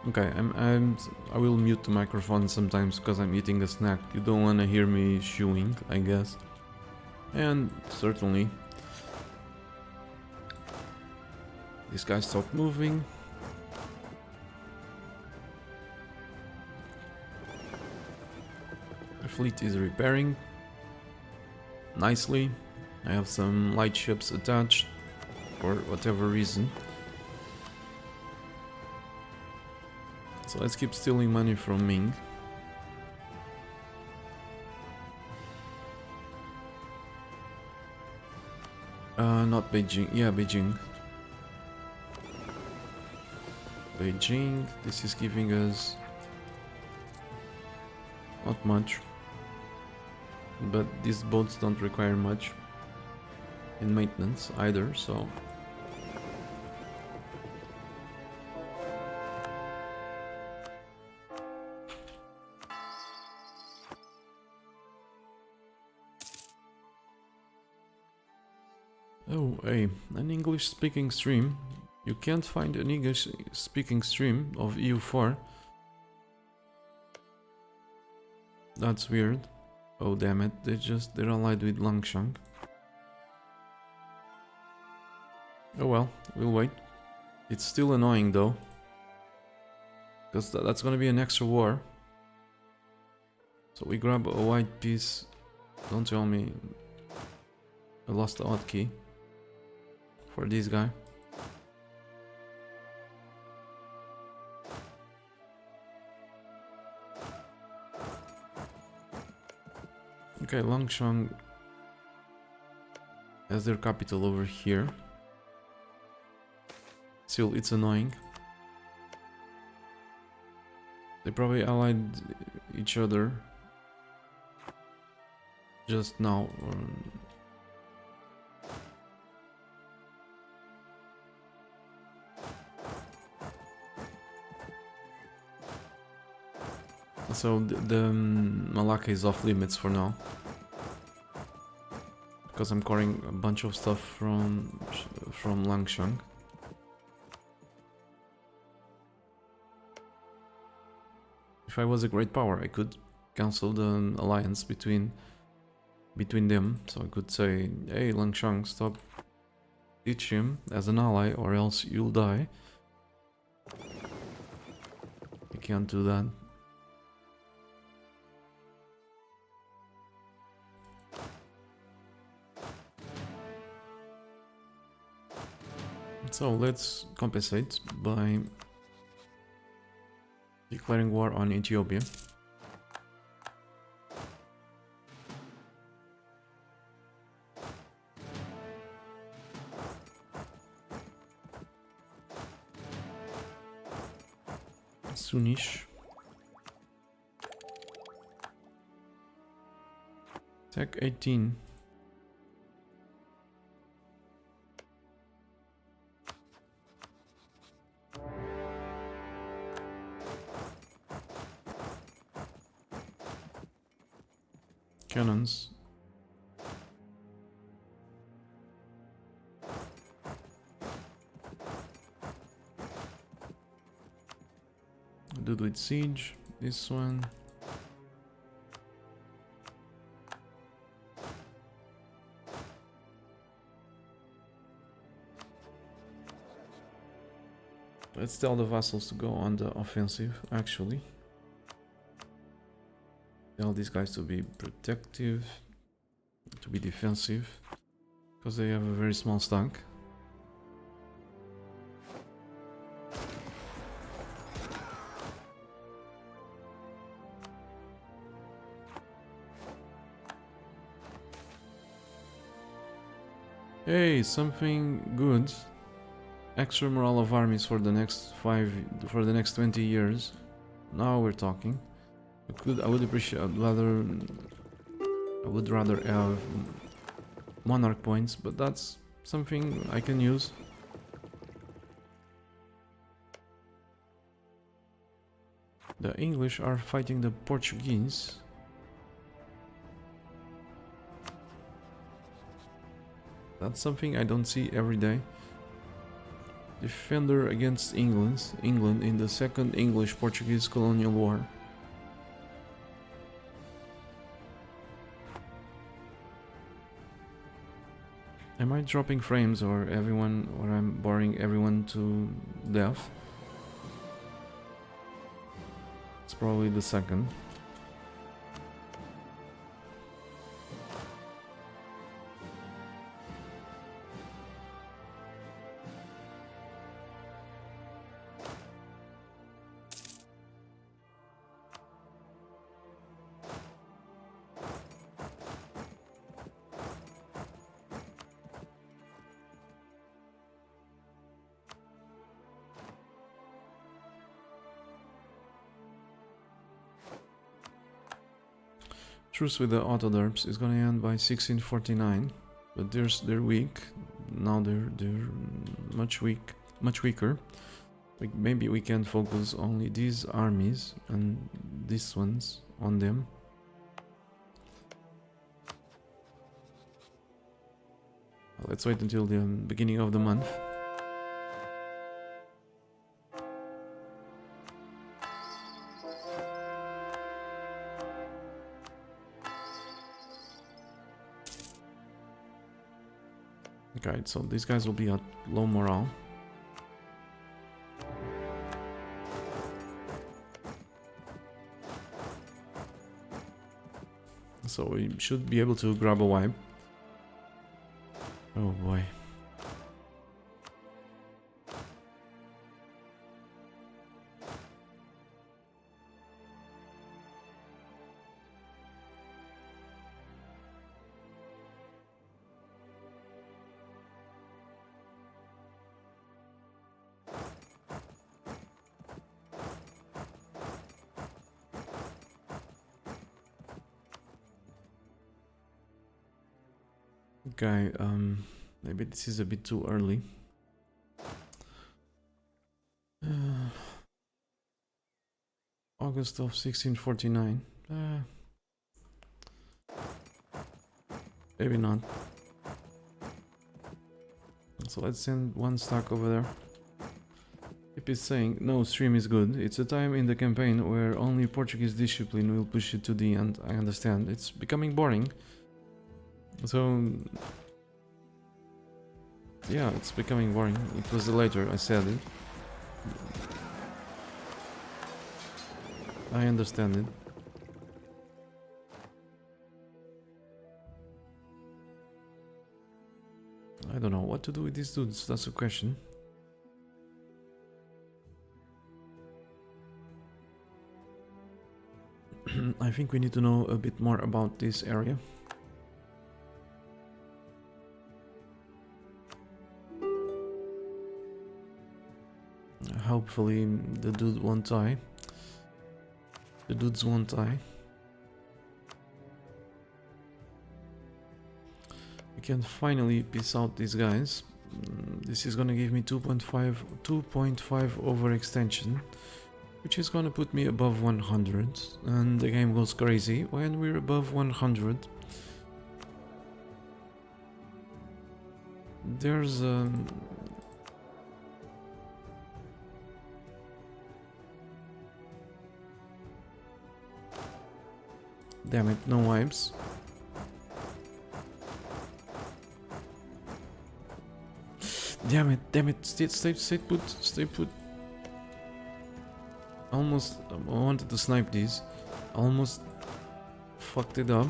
Speaker 1: Okay, I will mute the microphone sometimes because I'm eating a snack. You don't want to hear me chewing, I guess. And certainly, this guy stopped moving. The fleet is repairing nicely. I have some light ships attached for whatever reason. So let's keep stealing money from Ming. Not Beijing. Yeah, Beijing. Beijing. This is giving us not much. But these boats don't require much in maintenance either, so... Oh, hey, an English-speaking stream. You can't find an English-speaking stream of EU4. That's weird. Oh damn it, they're allied with Langshang. Oh well, we'll wait. It's still annoying though. Because that's gonna be an extra war. So we grab a white piece. Don't tell me I lost the hotkey for this guy. Okay, Langshang has their capital over here. Still, it's annoying. They probably allied each other just now. So the Malacca is off limits for now. Because I'm carrying a bunch of stuff from Langshang. If I was a great power, I could cancel the alliance between them. So I could say, hey Langshang, stop, ditch him as an ally or else you'll die. I can't do that. So let's compensate by declaring war on Ethiopia. Soonish. Tech 18. Cannons. Dude with siege. This one. Let's tell the vassals to go on the offensive, actually. Tell these guys to be protective, to be defensive, because they have a very small stack. Hey, something good. Extra morale of armies for the next 20 years. Now we're talking. I would appreciate I would rather have monarch points, but that's something I can use. The English are fighting the Portuguese. That's something I don't see every day. Defender against England in the Second English-Portuguese Colonial War. Am I dropping frames or I'm boring everyone to death? It's probably the second. Truce with the Autoderps is gonna end by 1649, but they're weak. Now they're much weaker. Maybe we can focus only these armies and these ones on them. Let's wait until the beginning of the month. Okay, so these guys will be at low morale. So we should be able to grab a wipe. Oh boy. Okay, maybe this is a bit too early. August of 1649. Maybe not. So let's send one stack over there. If it's saying no stream is good, it's a time in the campaign where only Portuguese discipline will push it to the end. I understand. It's becoming boring. So yeah, it's becoming boring. It was later, I said it. I understand it. I don't know what to do with these dudes, that's a question. I think we need to know a bit more about this area. Hopefully the dude won't die. The dudes won't die. We can finally piece out these guys. This is gonna give me 2.5 overextension, which is gonna put me above 100, and the game goes crazy when we're above 100. There's damn it, no wipes. Damn it, stay put. Almost, I wanted to snipe these. Almost fucked it up.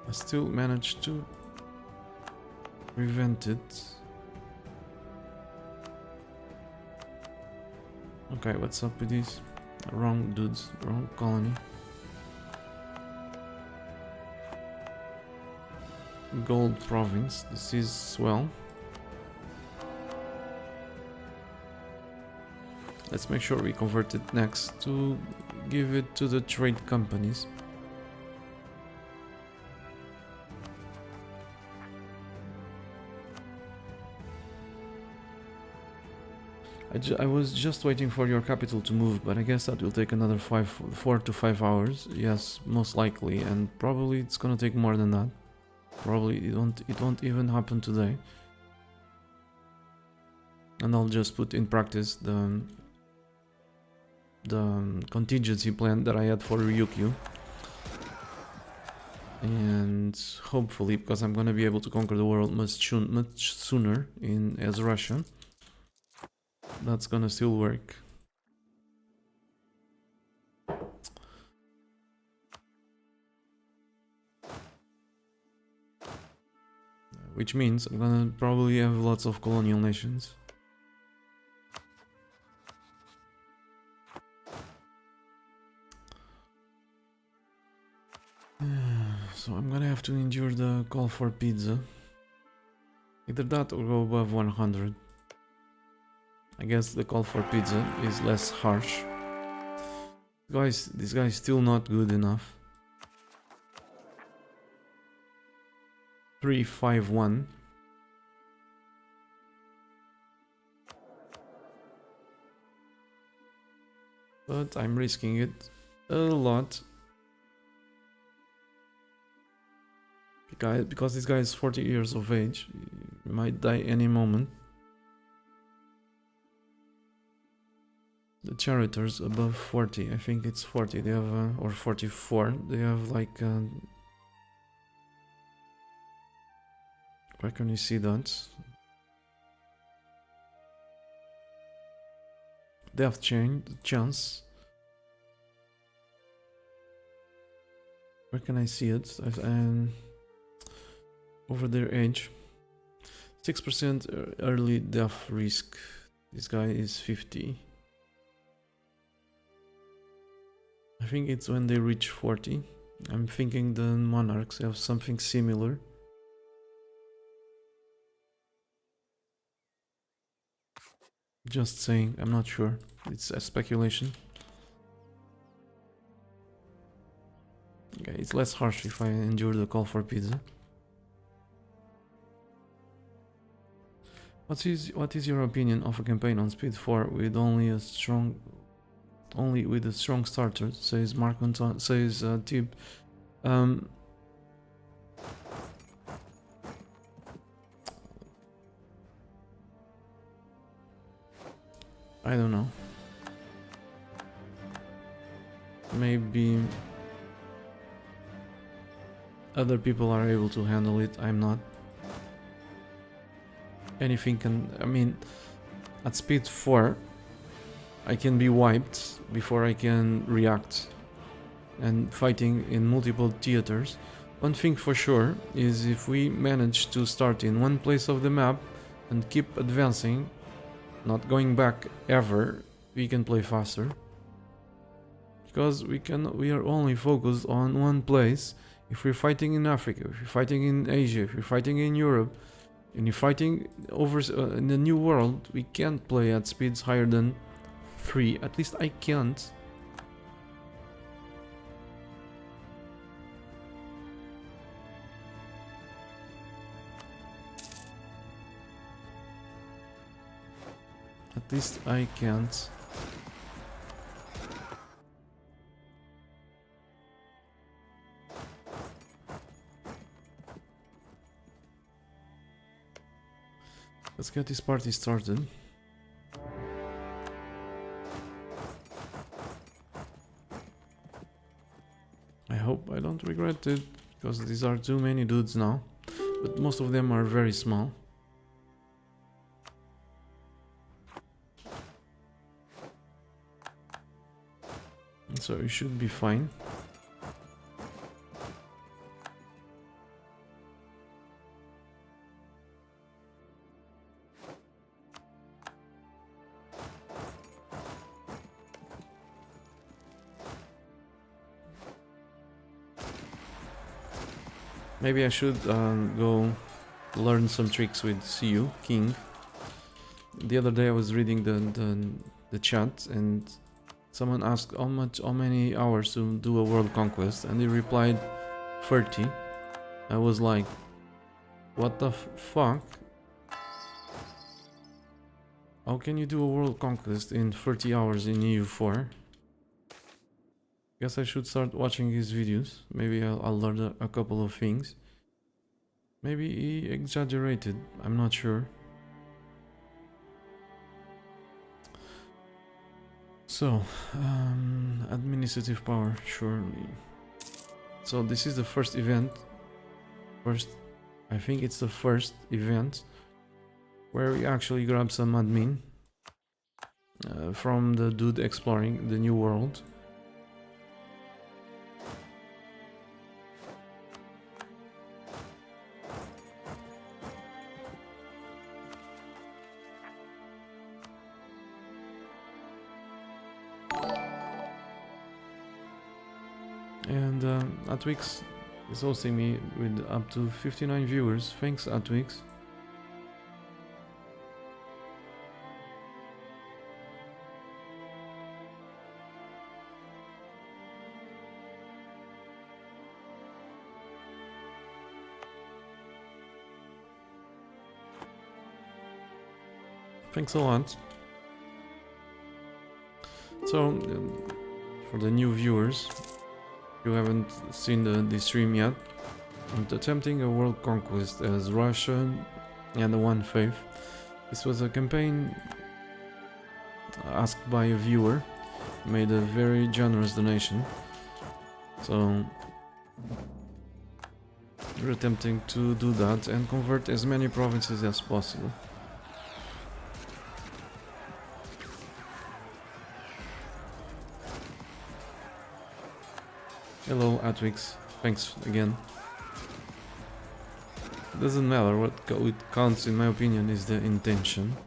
Speaker 1: I still managed to prevent it. Okay, what's up with these? Wrong dudes, wrong colony. Gold province, this is swell. Let's make sure we convert it next to give it to the trade companies. I was just waiting for your capital to move, but I guess that will take another 4 to 5 hours. Yes, most likely, and probably it's gonna take more than that. Probably it won't even happen today. And I'll just put in practice the contingency plan that I had for Ryukyu. And hopefully, because I'm gonna be able to conquer the world much sooner as Russia, that's gonna still work. Which means I'm gonna probably have lots of colonial nations. So I'm gonna have to endure the call for pizza. Either that or go above 100. I guess the call for pizza is less harsh. Guys, this guy is still not good enough. 351. But I'm risking it a lot. Because this guy is 40 years of age. He might die any moment. The charioteers above 40. I think it's 40. They have, or 44. They have like... where can you see that? Death chance. Where can I see it? Over their age. 6% early death risk. This guy is 50. I think it's when they reach 40. I'm thinking the monarchs have something similar. Just saying, I'm not sure. It's a speculation. Okay, it's less harsh if I endure the call for pizza. What is your opinion of a campaign on Speed 4 with only with a strong starter? Says Mark Anton, says Tib. I don't know. Maybe other people are able to handle it. I'm not. Anything can... I mean, at speed 4, I can be wiped before I can react. And fighting in multiple theaters. One thing for sure is if we manage to start in one place of the map and keep advancing, not going back ever, we can play faster. Because we are only focused on one place. If we're fighting in Africa, if you're fighting in Asia, if you're fighting in Europe, and you're fighting over in the new world, we can't play at speeds higher than 3. At least I can't. At least I can't. Let's get this party started. I hope I don't regret it, because these are too many dudes now. But most of them are very small. So you should be fine. Maybe I should go learn some tricks with CU, King. The other day I was reading the chat and someone asked how many hours to do a world conquest, and he replied 30. I was like, what the fuck? How can you do a world conquest in 30 hours in EU4? Guess I should start watching his videos. Maybe I'll learn a couple of things. Maybe he exaggerated, I'm not sure. So, administrative power, surely. So this is the first event. I think it's the first event where we actually grab some admin from the dude exploring the new world. And Atwix is hosting me with up to 59 viewers. Thanks, Atwix. Thanks a lot. So, for the new viewers, you haven't seen the stream yet, I'm attempting a world conquest as Russia and the One Faith. This was a campaign asked by a viewer, made a very generous donation. So we're attempting to do that and convert as many provinces as possible. Hello Atwix, thanks again. Doesn't matter, what counts in my opinion is the intention.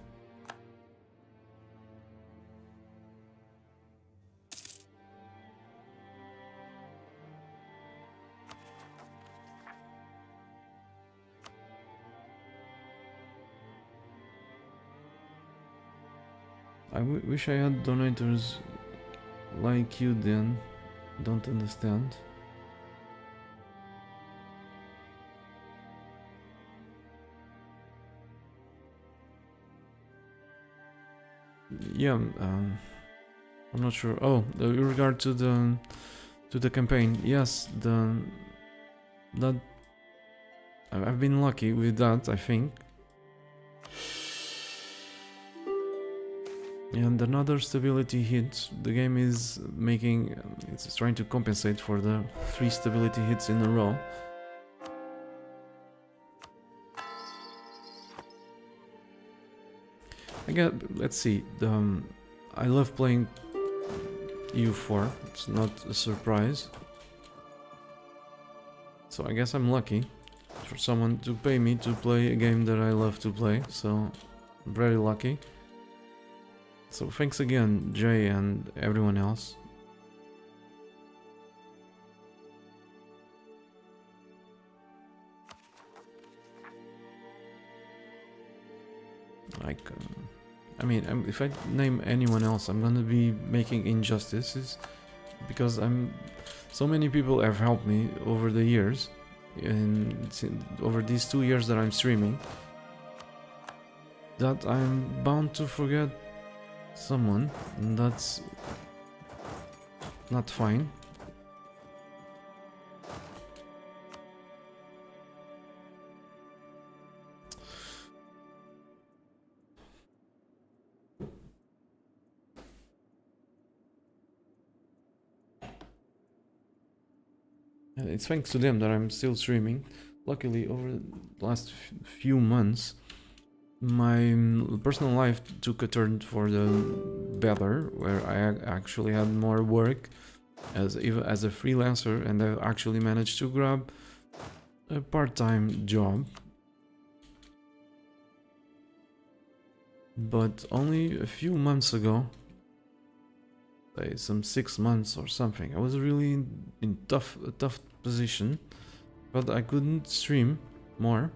Speaker 1: I wish I had donators like you then. Don't understand. Yeah, I'm not sure. Oh, in regard to the campaign, yes, that I've been lucky with that, I think. And another stability hit. The game is making, it's trying to compensate for the 3 stability hits in a row. Let's see. I love playing U4. It's not a surprise. So I guess I'm lucky for someone to pay me to play a game that I love to play. So I'm very lucky. So thanks again, Jay and everyone else. I mean, if I name anyone else, I'm gonna be making injustices, because so many people have helped me over the years, and over these 2 years that I'm streaming, that I'm bound to forget someone, and that's not fine. It's thanks to them that I'm still streaming. Luckily, over the last few months, my personal life took a turn for the better, where I actually had more work as a freelancer, and I actually managed to grab a part-time job. But only a few months ago, say some 6 months or something, I was really in a tough position, but I couldn't stream more.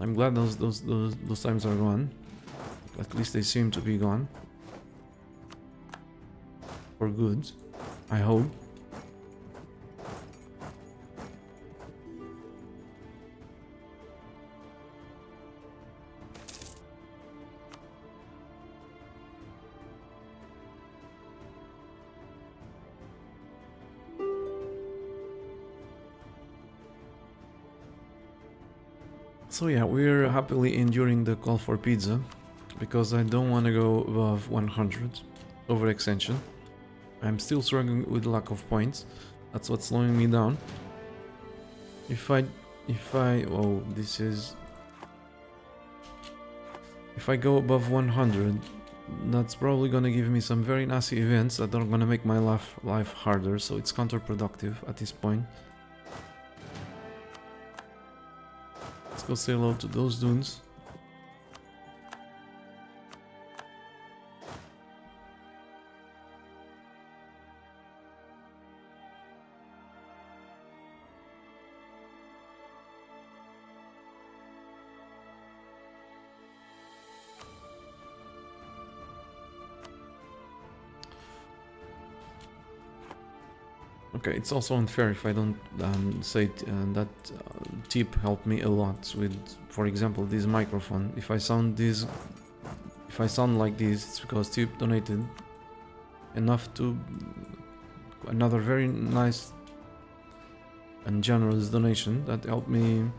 Speaker 1: I'm glad those times are gone. At least they seem to be gone. For good, I hope. So yeah, we're happily enduring the call for pizza, because I don't want to go above 100 overextension. I'm still struggling with lack of points. That's what's slowing me down. If I go above 100, that's probably gonna give me some very nasty events that are gonna make my life harder, so it's counterproductive at this point. Let's go say hello to those dunes. Okay, it's also unfair if I don't say that tip helped me a lot with, for example, this microphone. If I sound like this, it's because tip donated enough to another very nice and generous donation that helped me.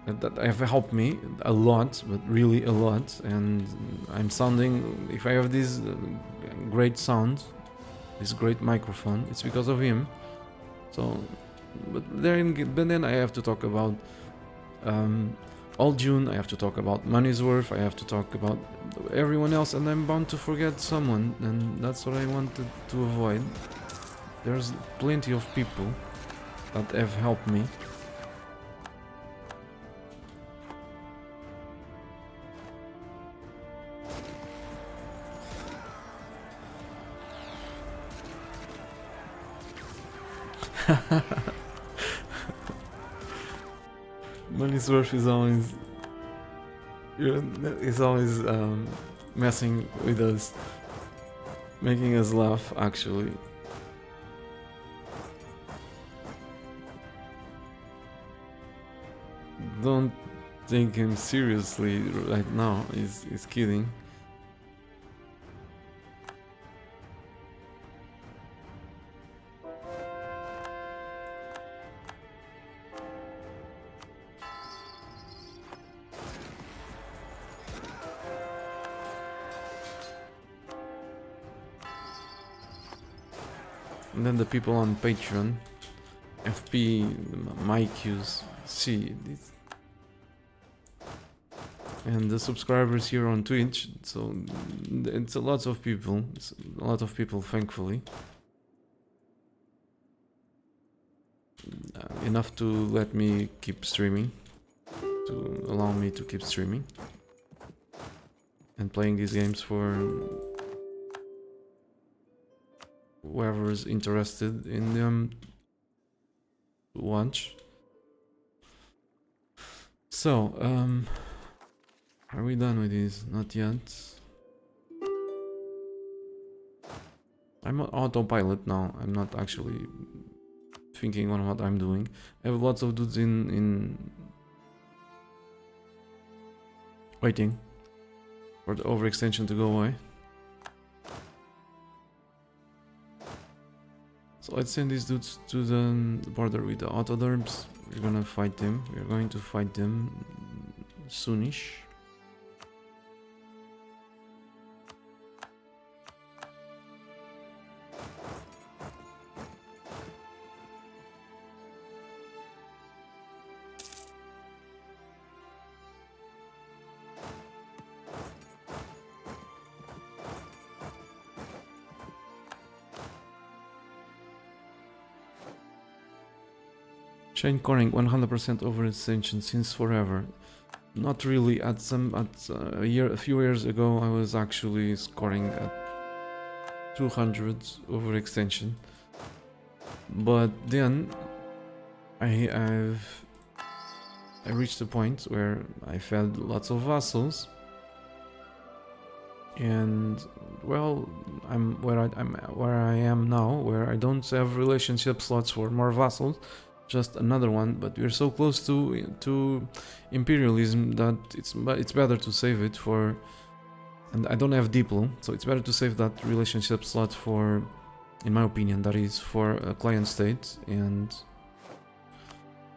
Speaker 1: That have helped me a lot, but really a lot. And I'm sounding. If I have this great sound, this great microphone, it's because of him. So, but then I have to talk about all June. I have to talk about Money's Worth. I have to talk about everyone else, and I'm bound to forget someone. And that's what I wanted to avoid. There's plenty of people that have helped me. Money's Worth is always messing with us, making us laugh. Actually, don't take him seriously right now. He's kidding. And then the people on Patreon, FP, MyQs, see this. And the subscribers here on Twitch, so it's a lot of people, thankfully. Enough to let me keep streaming, to allow me to keep streaming and playing these games for whoever is interested in them to watch. So, are we done with this? Not yet. I'm on autopilot now. I'm not actually thinking on what I'm doing. I have lots of dudes in waiting for the overextension to go away. So let's send these dudes to the border with the autoderms. We're gonna fight them. We're going to fight them soonish. Shane Coring, 100% overextension since forever. Not really. A few years ago, I was actually scoring at 200 overextension, but then I reached a point where I fed lots of vassals, and well, I'm where I am now, where I don't have relationship slots for more vassals. Just another one, but we're so close to imperialism that it's better to save it for, and I don't have Diplo, so it's better to save that relationship slot for, in my opinion, that is for a client state. And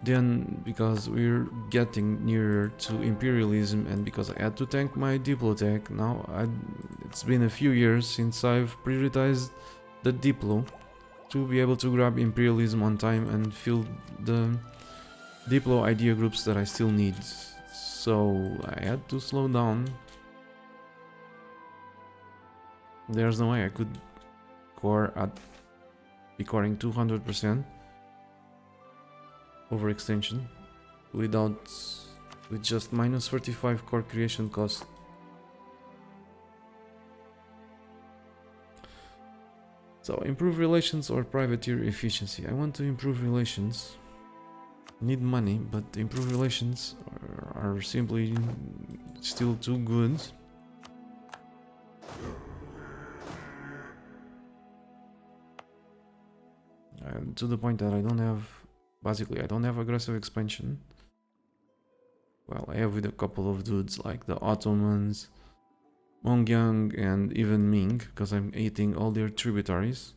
Speaker 1: then because we're getting nearer to imperialism, and because I had to tank my Diplo tech, now it's been a few years since I've prioritized the Diplo to be able to grab imperialism on time and fill the Diplo idea groups that I still need. So I had to slow down. There's no way I could be coring 200% overextension with just minus 35 core creation cost. So, improve relations or privateer efficiency. I want to improve relations. Need money, but improve relations are simply still too good. to the point that I don't have, basically, I don't have aggressive expansion. Well, I have with a couple of dudes like the Ottomans, Mongyang, and even Ming, because I'm eating all their tributaries.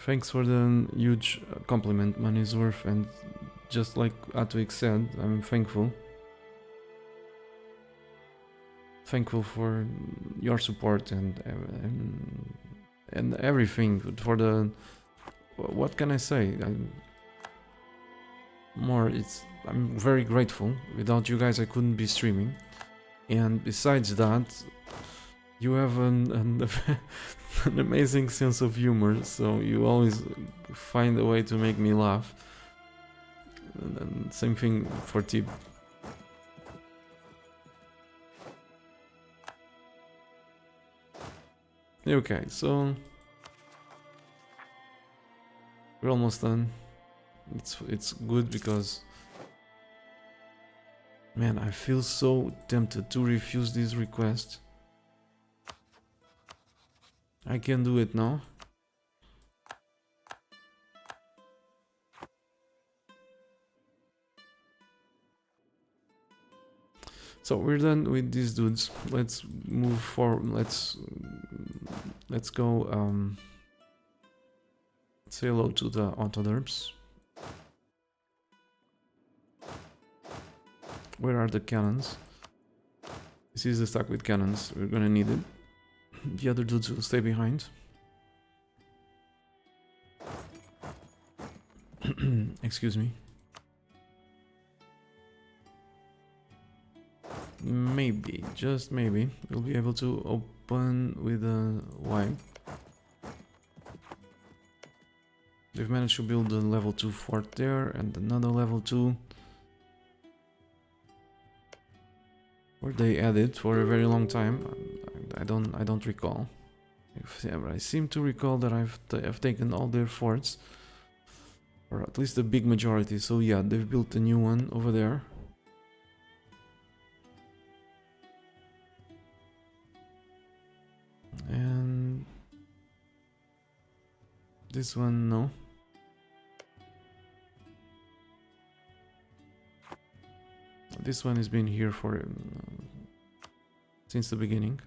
Speaker 1: Thanks for the huge compliment, money's worth, and just like Atwig said, I'm thankful. Thankful for your support and everything, for the, what can I say? I'm very grateful. Without you guys I couldn't be streaming. And besides that, you have an amazing sense of humor, so you always find a way to make me laugh. And same thing for Tib. Okay, so we're almost done. It's good because, man, I feel so tempted to refuse this request. I can do it now. So we're done with these dudes. Let's move forward. Let's go say hello to the autoderms. Where are the cannons? This is the stack with cannons. We're gonna need it. The other dudes will stay behind. Excuse me. Maybe, just maybe, we'll be able to open with a wipe. They've managed to build a level 2 fort there and another level 2. Where they added for a very long time. I don't recall. I seem to recall that I've taken all their forts, or at least the big majority. So yeah, they've built a new one over there. And this one, no. This one has been here for since the beginning.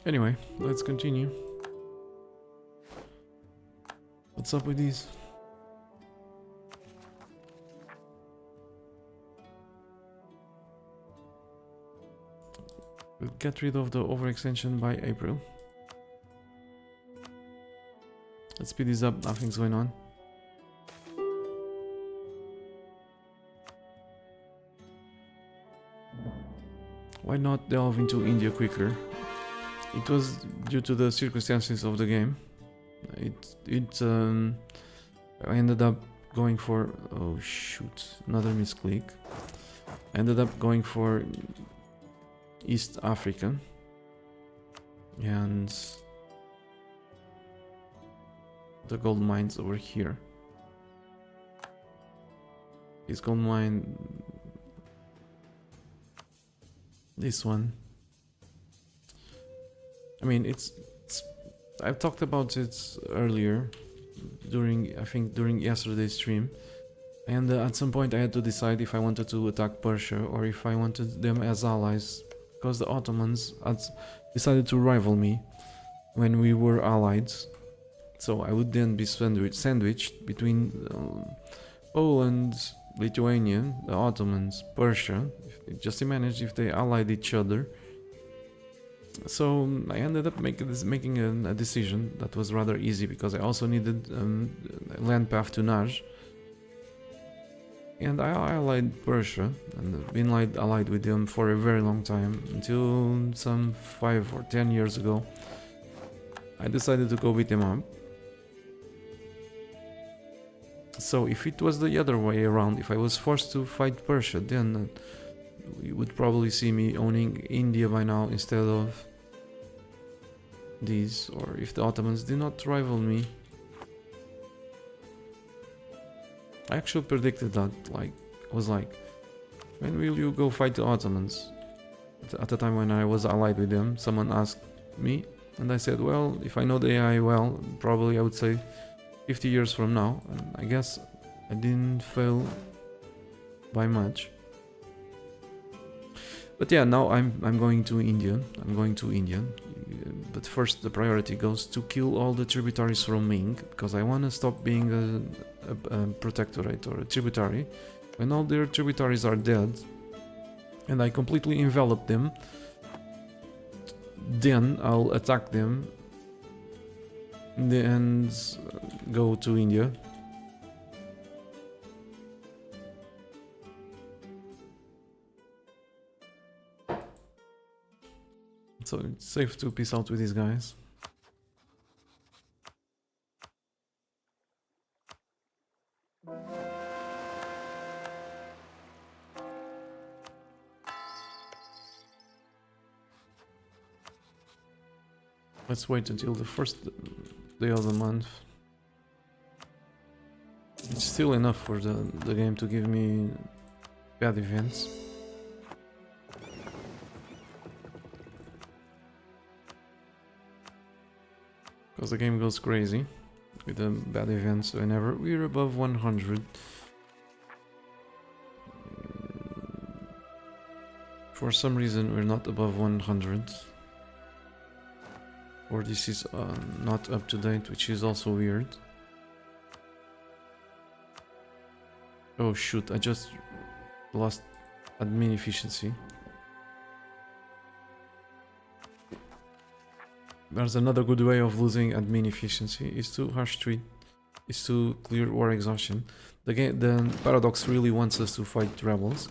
Speaker 1: Anyway, let's continue. What's up with these? We'll get rid of the overextension by April. Let's speed this up, nothing's going on. Why not delve into India quicker? It was due to the circumstances of the game. I ended up going for, oh shoot, another misclick. I ended up going for East Africa, and the gold mines over here. This gold mine, this one. I mean, it's I've talked about it earlier I think during yesterday's stream, and at some point I had to decide if I wanted to attack Persia or if I wanted them as allies, because the Ottomans had decided to rival me when we were allied. So I would then be sandwiched between Poland, Lithuania, the Ottomans, Persia. Just imagine if they allied each other. So I ended up making a decision that was rather easy, because I also needed a land path to Naj. And I allied Persia, and been allied with them for a very long time, until some 5 or 10 years ago. I decided to go beat them up. So if it was the other way around, if I was forced to fight Persia, then you would probably see me owning India by now instead of these. Or if the Ottomans did not rival me. I actually predicted that, like, I was like, when will you go fight the Ottomans? At the time when I was allied with them, someone asked me, and I said, well, if I know the AI well, probably I would say 50 years from now. And I guess I didn't fail by much. But yeah, now I'm going to India. But first the priority goes to kill all the tributaries from Ming, because I want to stop being a protectorate or a tributary. When all their tributaries are dead and I completely envelop them, then I'll attack them and go to India. So it's safe to peace out with these guys. Let's wait until the first day of the month. It's still enough for the game to give me bad events. Because the game goes crazy with the bad events whenever we're above 100. For some reason we're not above 100. Or this is not up to date, which is also weird. Oh shoot, I just lost admin efficiency. There's another good way of losing admin efficiency, is to harsh treat, is to clear war exhaustion. The Paradox really wants us to fight rebels.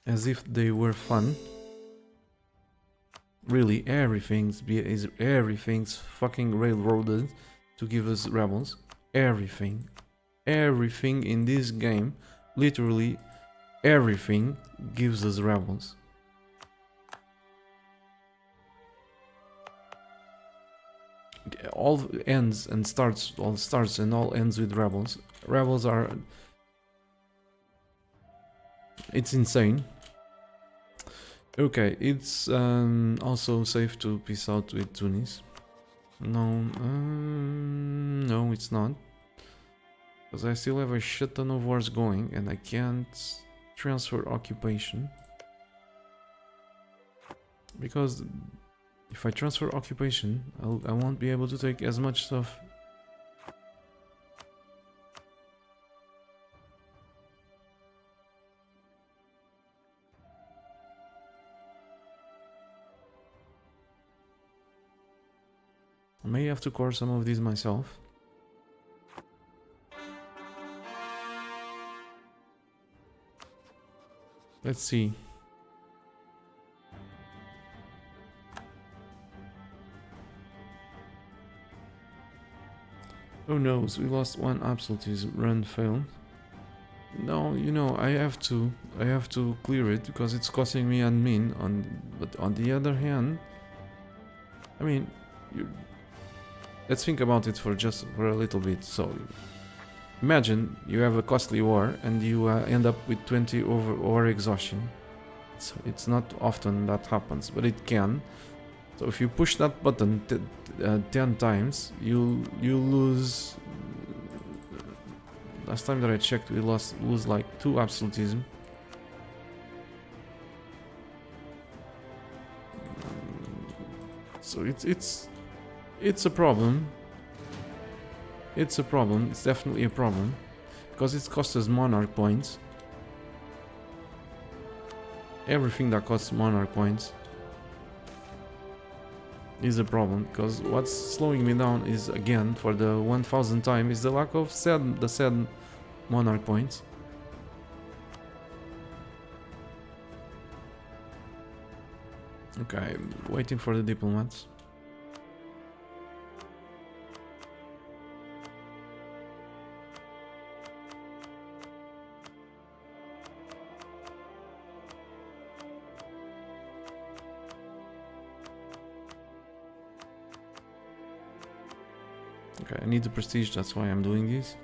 Speaker 1: As if they were fun. Really, everything's fucking railroaded to give us rebels. Everything. Everything in this game, literally everything gives us rebels. All ends and starts, all starts and all ends with rebels. Rebels are... It's insane. Okay, it's also safe to peace out with Tunis. No, no, it's not. Because I still have a shit ton of wars going and I can't transfer occupation. Because if I transfer occupation, I won't be able to take as much stuff. I may have to core some of these myself. Let's see. Who knows? We lost one absolutism. Run failed. No, you know, I have to clear it because it's costing me admin. But on the other hand, I mean, let's think about it for a little bit. So, imagine you have a costly war and you end up with 20 over exhaustion. It's not often that happens, but it can. So if you push that button 10 times, you lose. Last time that I checked, we lose like 2 absolutism. So it's a problem. It's a problem. It's definitely a problem because it costs us monarch points. Everything that costs monarch points is a problem, because what's slowing me down is, again, for the 1000th time, is the lack of the said monarch points. Okay, I'm waiting for the diplomats. Okay, I need the prestige, that's why I'm doing this.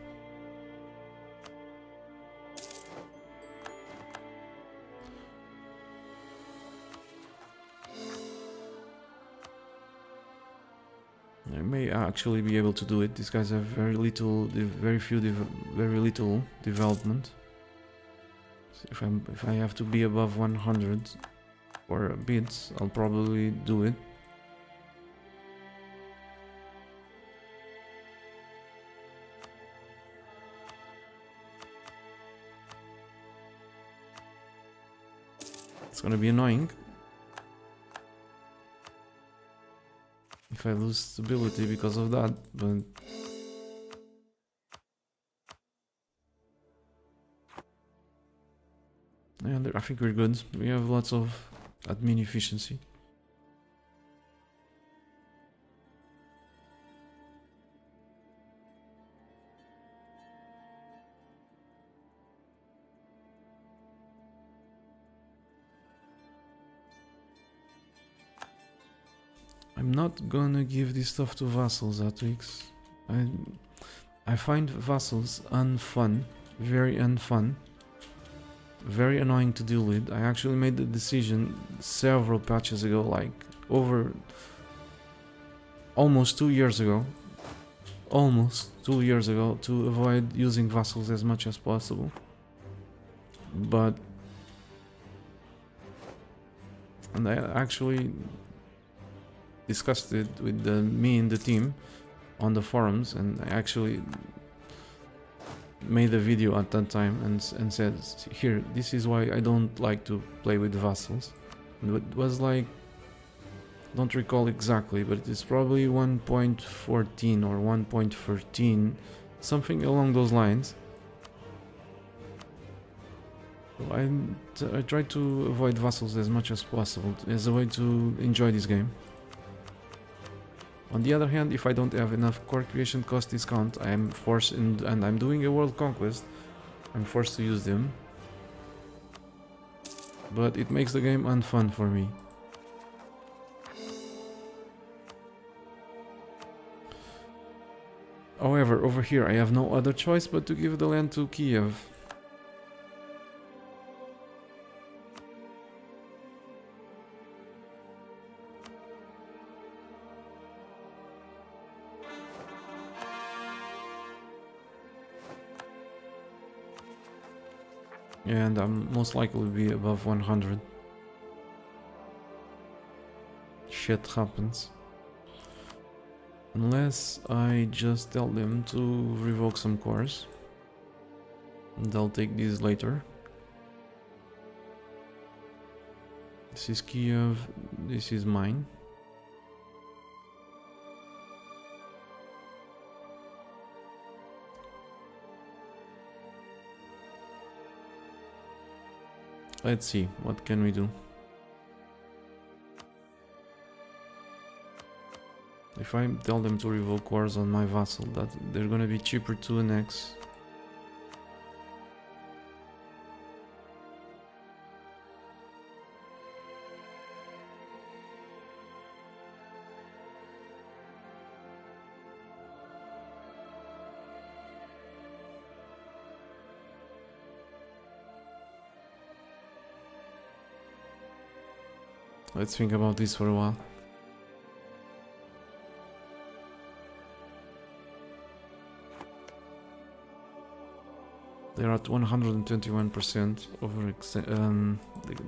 Speaker 1: I may actually be able to do it. These guys have very little development. So if I have to be above 100 for a bit, I'll probably do it. It's gonna be annoying if I lose stability because of that, but yeah, I think we're good. We have lots of admin efficiency. I'm not gonna give this stuff to vassals at weeks. I find vassals unfun, very unfun, very annoying to deal with. I actually made the decision several patches ago, like over almost 2 years ago, to avoid using vassals as much as possible. But and I actually discussed it with me and the team on the forums, and I actually made a video at that time and said, here, this is why I don't like to play with vassals. And it was like, don't recall exactly, but it's probably 1.14 or 1.13, something along those lines. I try to avoid vassals as much as possible as a way to enjoy this game. On the other hand, if I don't have enough core creation cost discount, I am forced, and I'm doing a world conquest, I'm forced to use them. But it makes the game unfun for me. However, over here I have no other choice but to give the land to Kiev. And I'm most likely to be above 100. Shit happens. Unless I just tell them to revoke some cores. They'll take these later. This is Kiev, this is mine. Let's see, what can we do? If I tell them to revoke wars on my vassal, that they're gonna be cheaper to annex. Let's think about this for a while. They're at 121% over.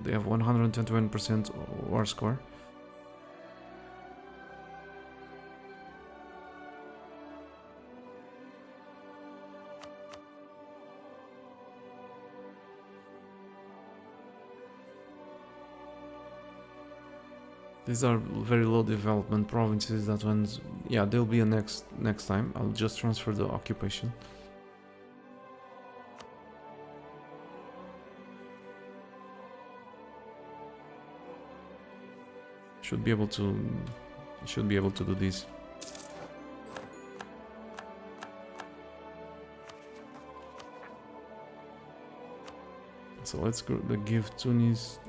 Speaker 1: They have 121% war score. These are very low development provinces. That one's, yeah, they'll be a next time. I'll just transfer the occupation. Should be able to do this. So let's go give Tunis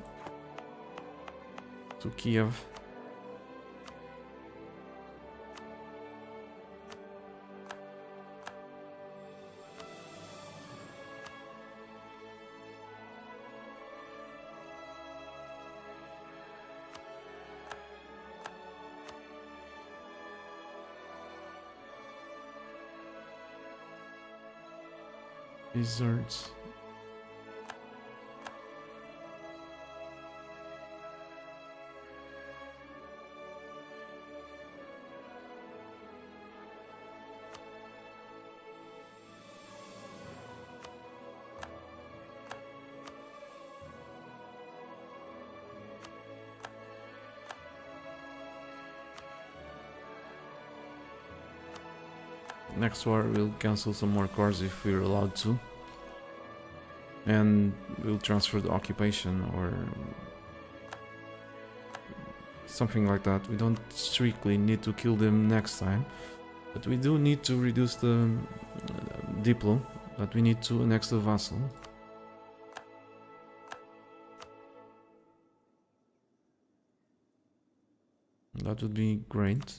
Speaker 1: to Kiev. Desserts. Next war we'll cancel some more cores if we're allowed to. And we'll transfer the occupation or something like that. We don't strictly need to kill them next time, but we do need to reduce the diplo that we need to annex the vassal. That would be great.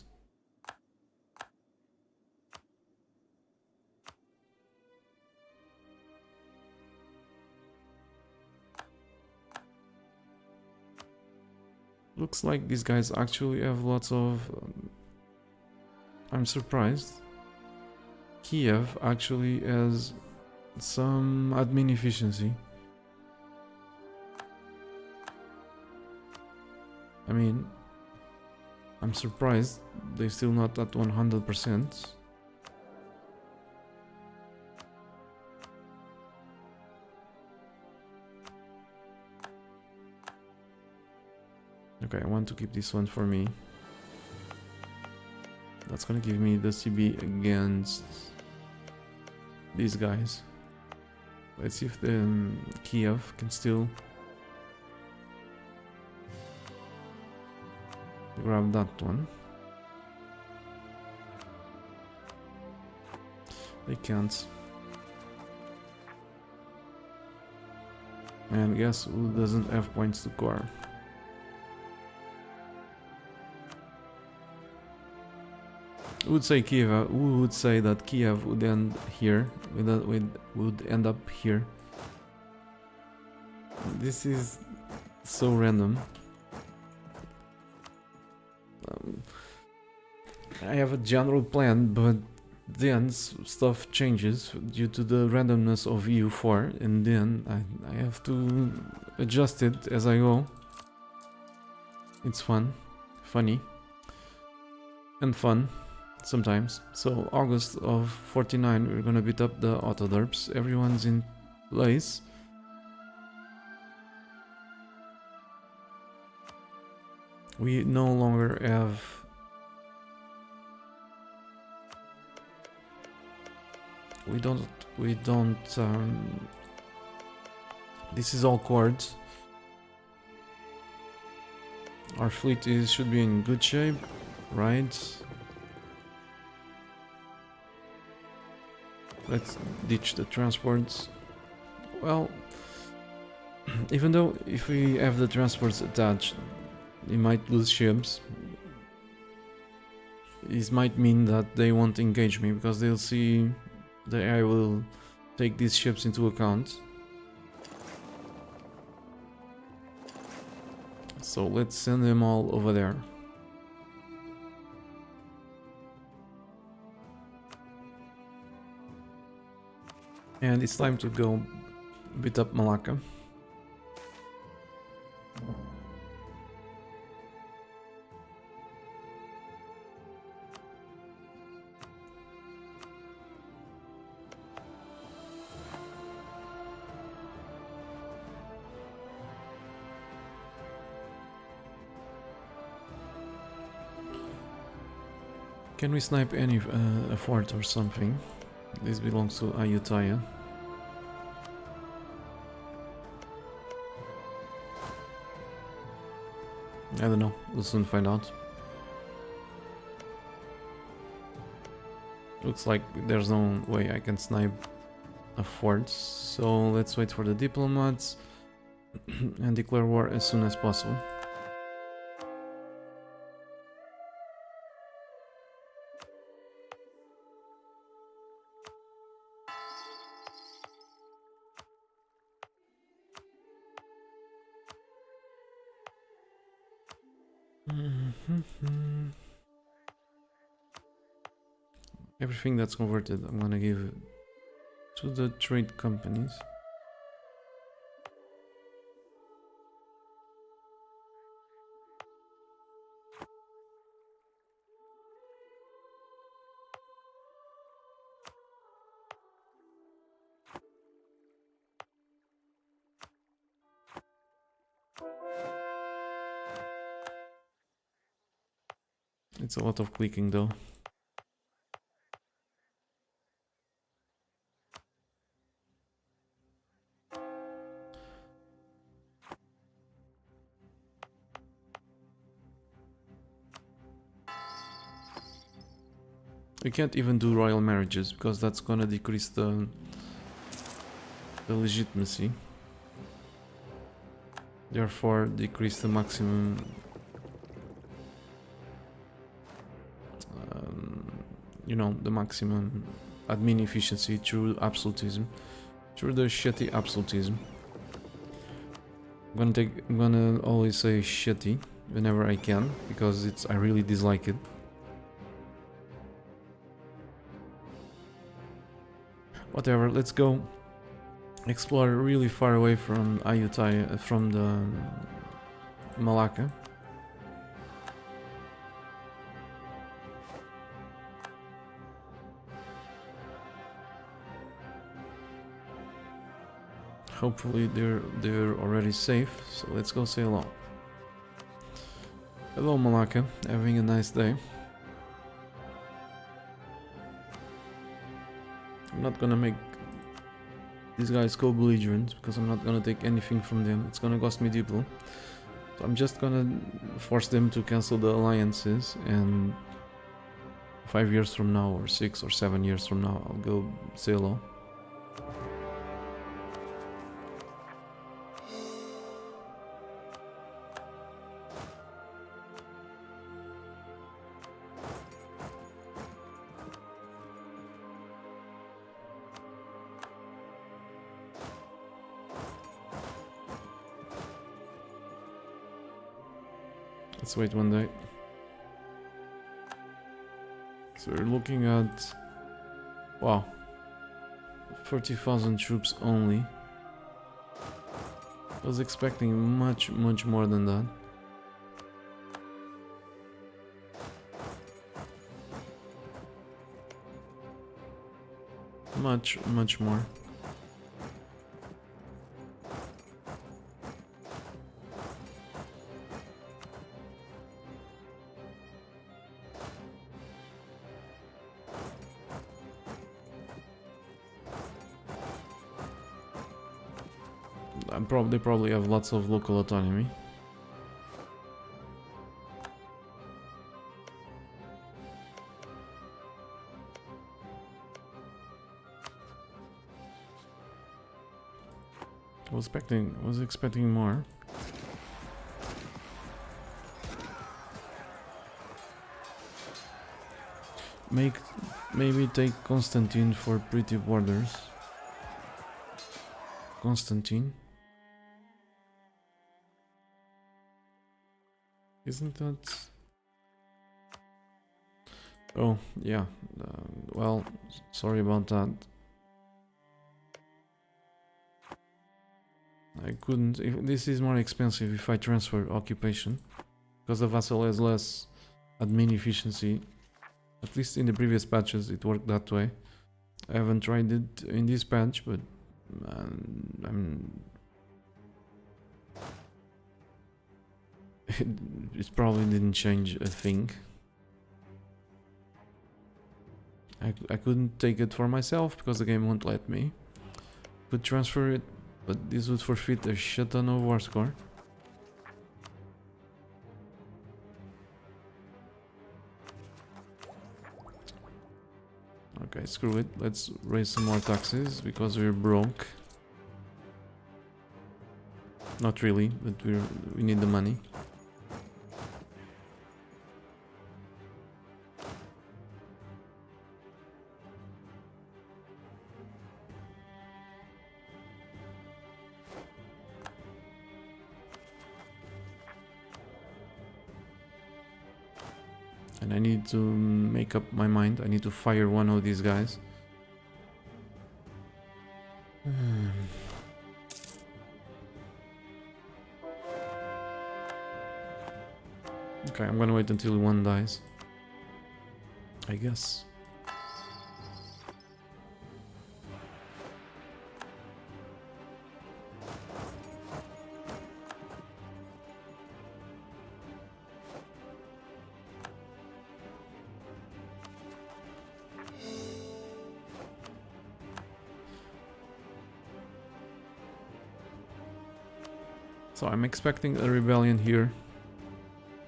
Speaker 1: Looks like these guys actually have lots of... I'm surprised. Kiev actually has some admin efficiency. I mean, I'm surprised they're still not at 100%. Okay, I want to keep this one for me. That's gonna give me the CB against these guys. Let's see if the Kiev can still grab that one. They can't. And guess who doesn't have points to core? Who would say Kiev? Who would say that Kiev would end here? Would end up here? This is so random. I have a general plan, but then stuff changes due to the randomness of EU4, and then I have to adjust it as I go. It's funny, and fun. Sometimes. So August of 49 we're gonna beat up the autoderps. Everyone's in place. We no longer have we don't this is all chords. Our fleet should be in good shape, right? Let's ditch the transports. Well, even though if we have the transports attached, we might lose ships. This might mean that they won't engage me because they'll see that I will take these ships into account. So let's send them all over there. And it's time to go beat up Malacca. Can we snipe any a fort or something? This belongs to Ayutthaya. I don't know, we'll soon find out. Looks like there's no way I can snipe a fort, so let's wait for the diplomats and declare war as soon as possible. Everything that's converted I'm gonna give to the trade companies. It's a lot of clicking though. We can't even do royal marriages because that's gonna decrease the legitimacy. Therefore, decrease the maximum you know, the maximum admin efficiency through absolutism, through the shitty absolutism. I'm gonna always say shitty whenever I can because I really dislike it. Whatever, let's go explore really far away from Ayutthaya, from the Malacca. Hopefully they're already safe, so let's go say hello. Hello Malacca, having a nice day. I'm not gonna make these guys co-belligerent because I'm not gonna take anything from them. It's gonna cost me deeply. So I'm just gonna force them to cancel the alliances, and 5 years from now, or 6 or 7 years from now, I'll go say hello. Let's wait one day. So we're looking at, wow, 30,000 troops only. I was expecting much more than that. Much more. They probably have lots of local autonomy. I was expecting more. Maybe take Constantine for pretty borders. Constantine. Isn't that... Oh, yeah. Well, sorry about that. I couldn't... This is more expensive if I transfer occupation. Because the vassal has less admin efficiency. At least in the previous patches it worked that way. I haven't tried it in this patch, but... It probably didn't change a thing. I couldn't take it for myself because the game won't let me. Could transfer it, but this would forfeit a shit ton of war score. Okay, screw it. Let's raise some more taxes because we're broke. Not really, but we need the money. And I need to make up my mind. I need to fire one of these guys. Okay, I'm gonna wait until one dies, I guess. So I'm expecting a rebellion here.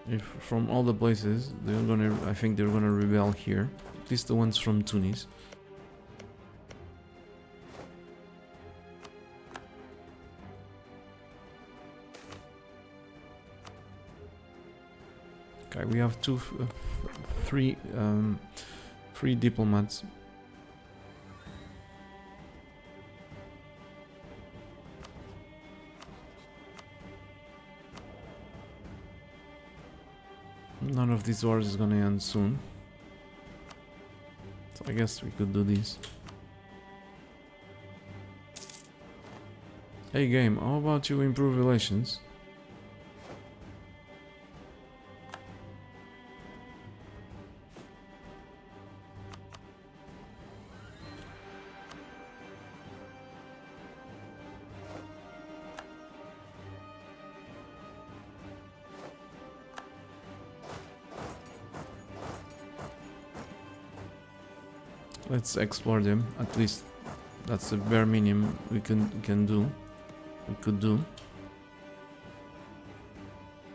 Speaker 1: If from all the places, I think they're gonna rebel here. At least the ones from Tunis. Okay, we have three diplomats. None of these wars is gonna end soon. So I guess we could do this. Hey game, how about you improve relations? Let's explore them. At least that's the bare minimum we could do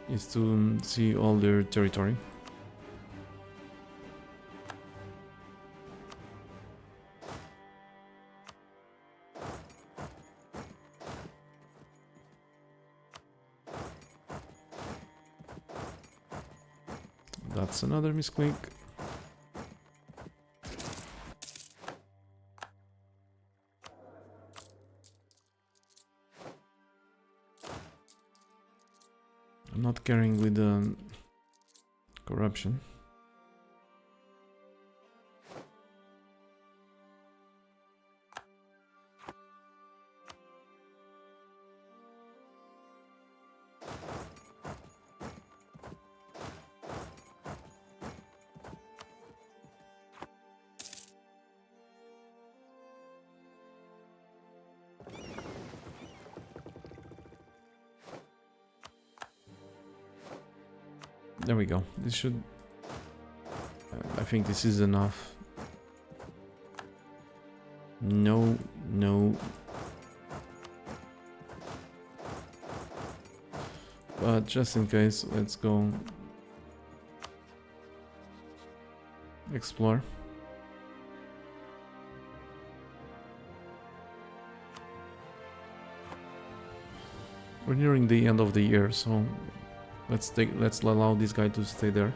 Speaker 1: is to see all their territory. That's another misclick. I'm not caring with the corruption. There we go. This should... I think this is enough. No, no. But just in case, let's go explore. We're nearing the end of the year, so let's allow this guy to stay there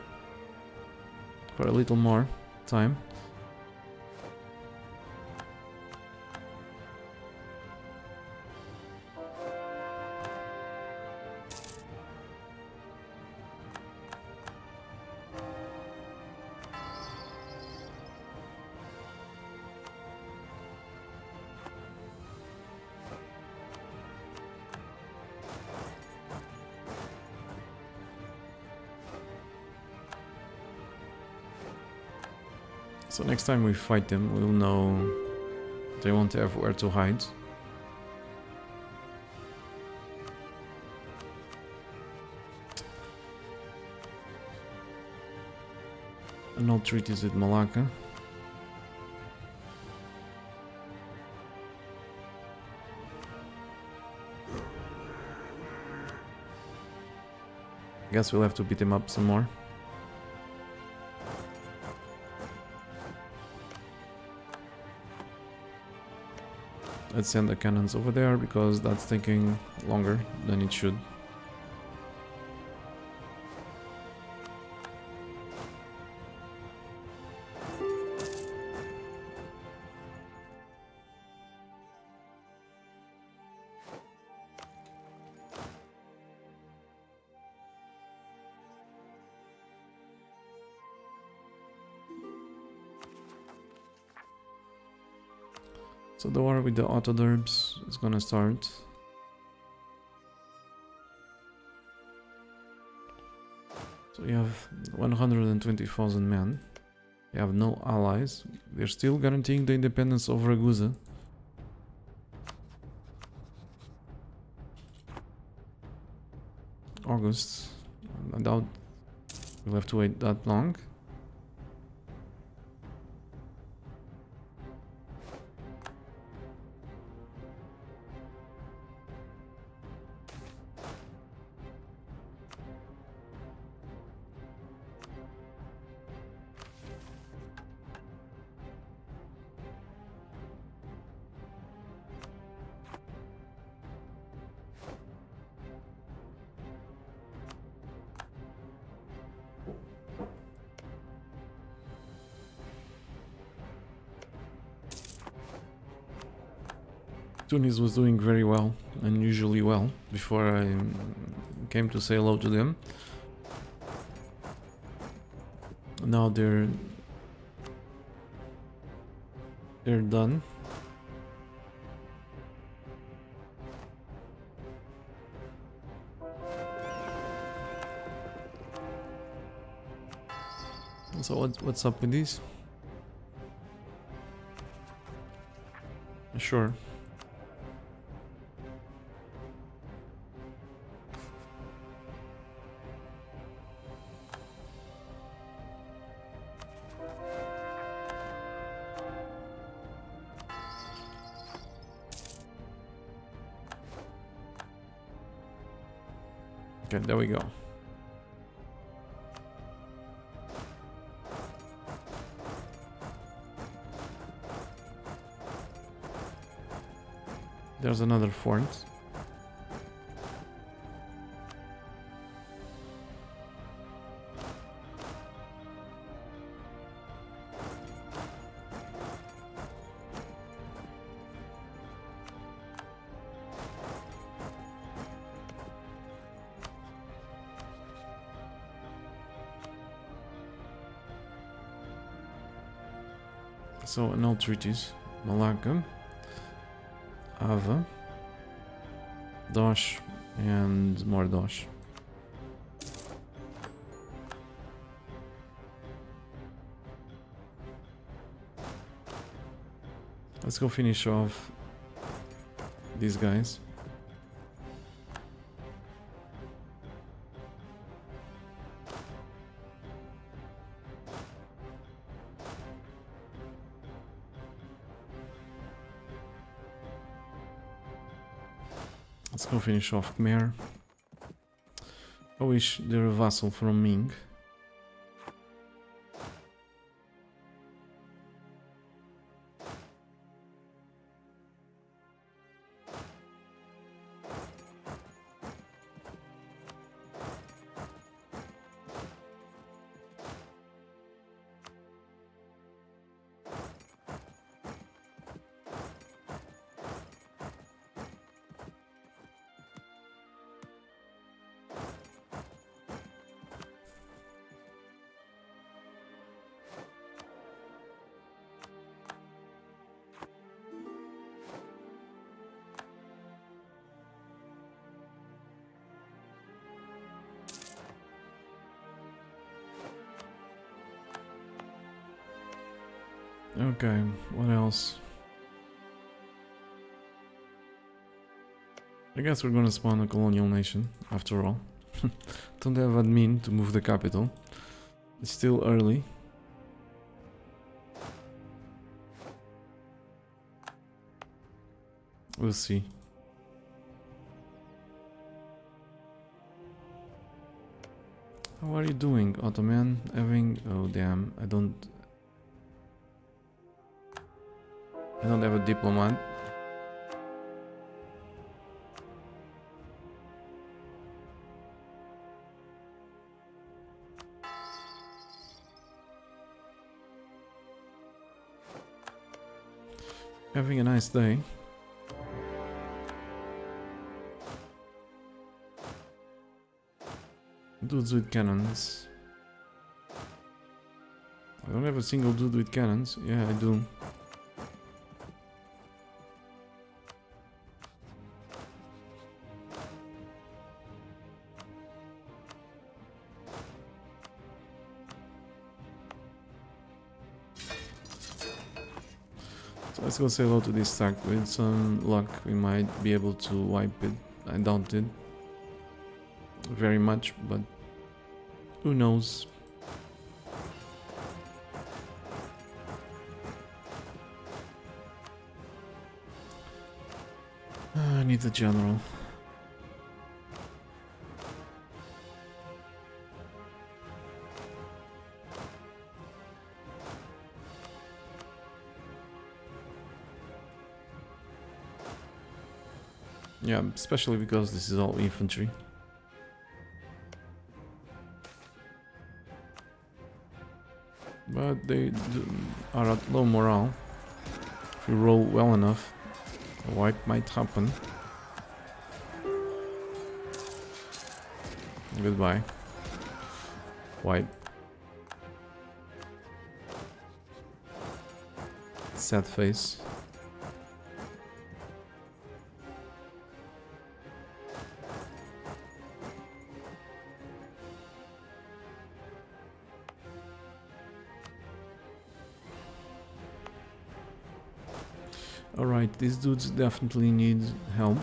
Speaker 1: for a little more time. So next time we fight them, we'll know they won't have where to hide. And no treaties with Malacca. Guess we'll have to beat him up some more. Let's send the cannons over there because that's taking longer than it should. So the war with the Autoderbs is gonna start. So We have 120,000 men. They have no allies. They're still guaranteeing the independence of Ragusa. August. I doubt we'll have to wait that long. Tunis was doing very well, unusually well, before I came to say hello to them. Now they're done. So what's up with these? Sure. Okay, there we go. There's another fort. So, no treaties. Malacca, Ava, Dosh, and more Dosh. Let's go finish off these guys. Let's go finish off Khmer. I wish they're a vassal from Ming. Okay, what else? I guess we're gonna spawn a colonial nation, after all. Don't have admin to move the capital. It's still early. We'll see. How are you doing, Ottoman? Having... oh damn, I don't have a diplomat. Having a nice day. Dudes with cannons. I don't have a single dude with cannons. Yeah, I do. So let's go say hello to this stack. With some luck, we might be able to wipe it. I doubt it very much, but who knows? I need the general. Yeah, especially because this is all infantry. But they are at low morale. If you roll well enough, a wipe might happen. Goodbye. Wipe. Sad face. Alright, these dudes definitely need help.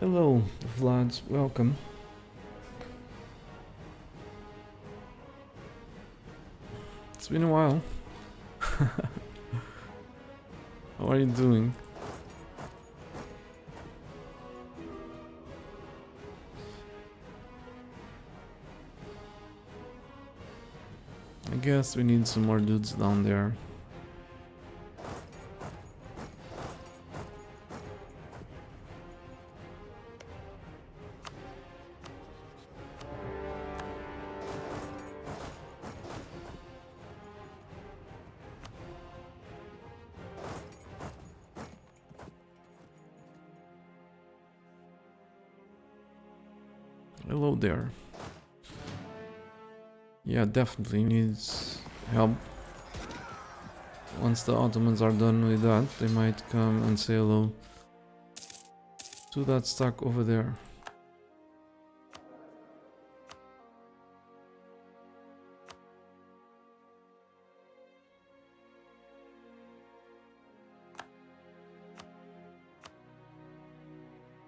Speaker 1: Hello, Vlad, welcome. It's been a while. How are you doing? I guess we need some more dudes down there. Hello there. Yeah, definitely needs help. Once the Ottomans are done with that, they might come and say hello to that stack over there.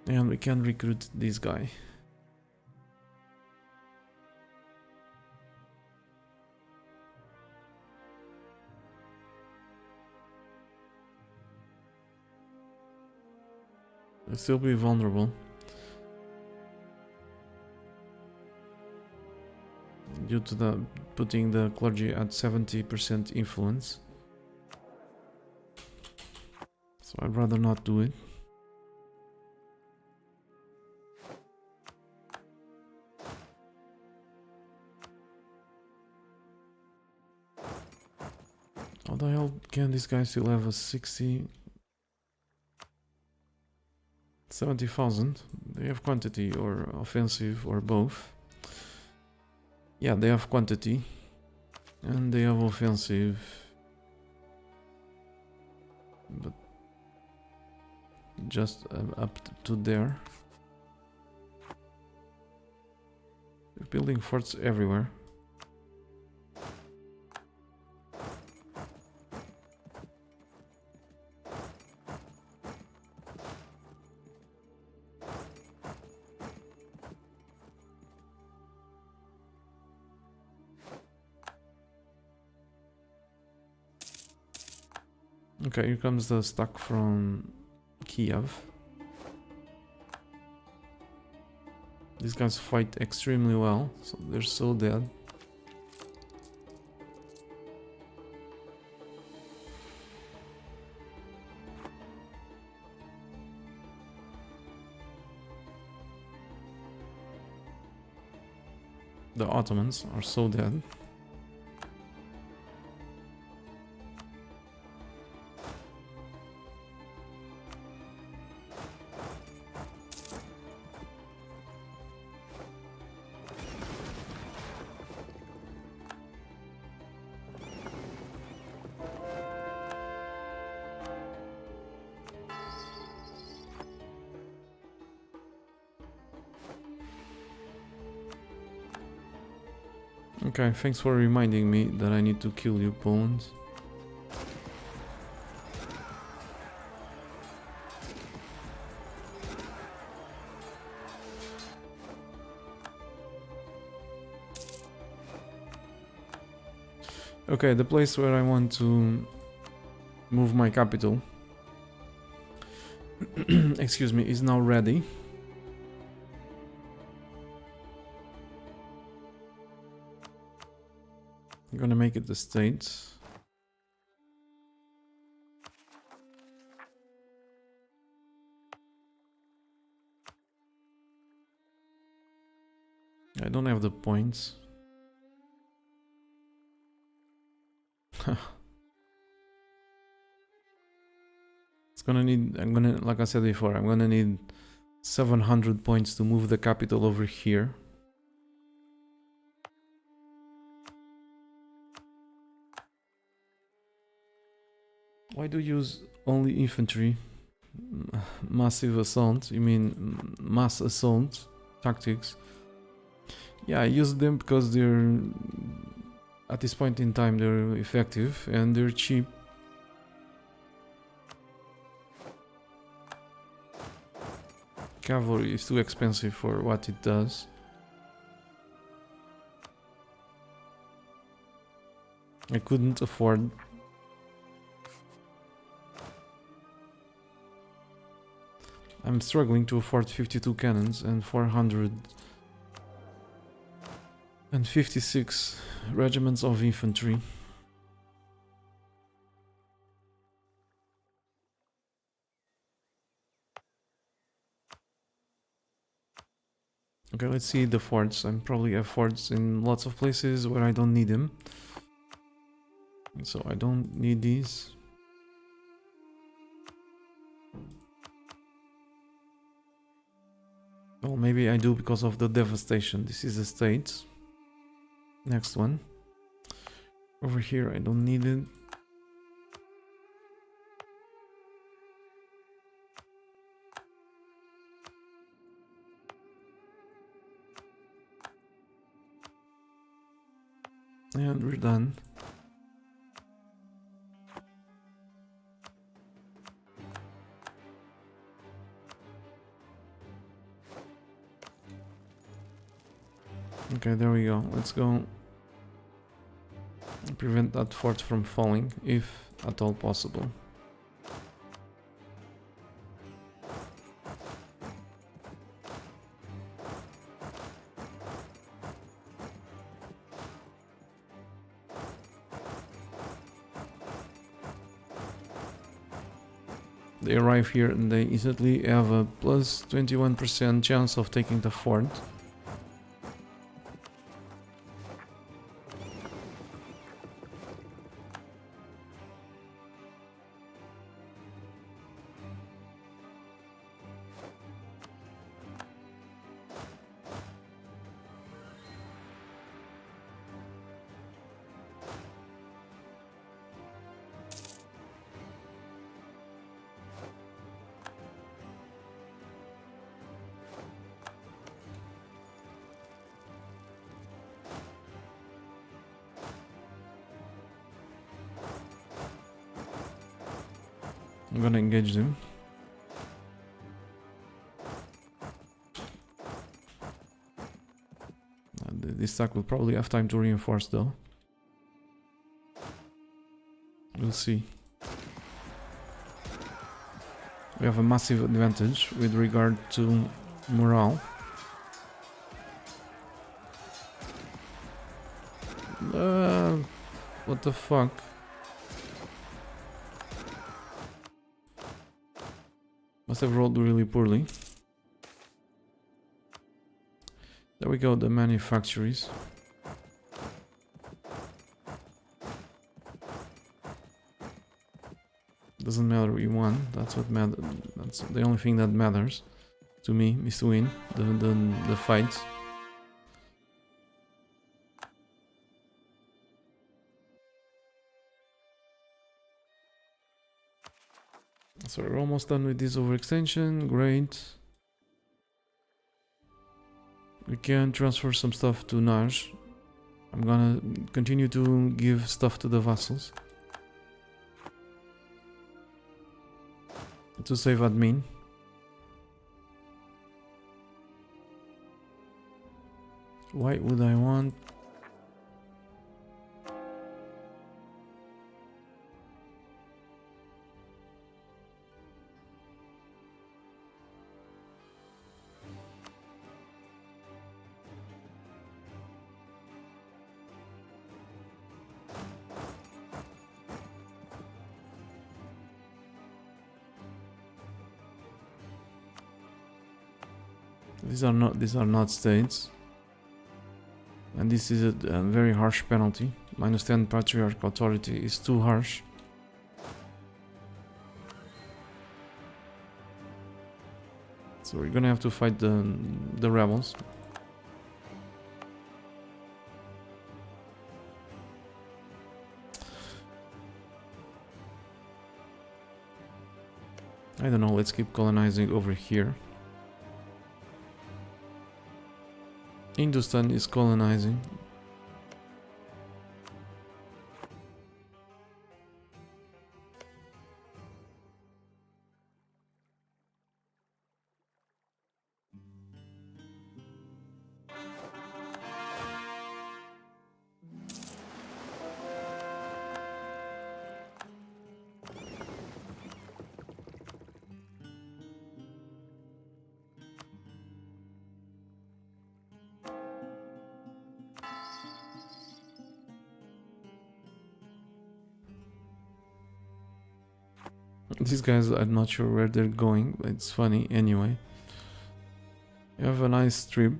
Speaker 1: And we can recruit this guy. They'll still be vulnerable. Due to the putting the clergy at 70% influence. So I'd rather not do it. How the hell can this guy still have a 70,000? They have quantity or offensive or both. Yeah, they have quantity and they have offensive, but just up to there. They're building forts everywhere. Okay, here comes the stack from Kiev. These guys fight extremely well, so they're so dead. The Ottomans are so dead. Okay, thanks for reminding me that I need to kill you, Poland. Okay, the place where I want to move my capital, excuse me, is now ready. I'm gonna make it the state. I don't have the points. It's gonna need, like I said before, I'm gonna need 700 points to move the capital over here. Why do you use only infantry? Massive assault? You mean mass assault tactics? Yeah, I use them because they're, at this point in time, they're effective and they're cheap. Cavalry is too expensive for what it does. I couldn't afford. I'm struggling to afford 52 cannons and 456 regiments of infantry. Okay, let's see the forts. I probably have forts in lots of places where I don't need them. So I don't need these. Well, maybe I do because of the devastation. This is a state. Next one. Over here I don't need it. And we're done. Okay, there we go. Let's go prevent that fort from falling, if at all possible. They arrive here and they instantly have a plus 21% chance of taking the fort. I'm gonna engage them. This sack will probably have time to reinforce though. We'll see. We have a massive advantage with regard to morale. What the fuck? Must have rolled really poorly. There we go, the manufactories. Doesn't matter, we won. That's what matters. That's the only thing that matters to me, is to win the fight. So we're almost done with this overextension. Great. We can transfer some stuff to Naj. I'm gonna continue to give stuff to the vassals to save admin. Why would I want? These are not states. And this is a very harsh penalty. -10 patriarch authority is too harsh. So we're gonna have to fight the rebels. I don't know, let's keep colonizing over here. Hindustan is colonizing. These guys, I'm not sure where they're going, but it's funny anyway. You have a nice strip.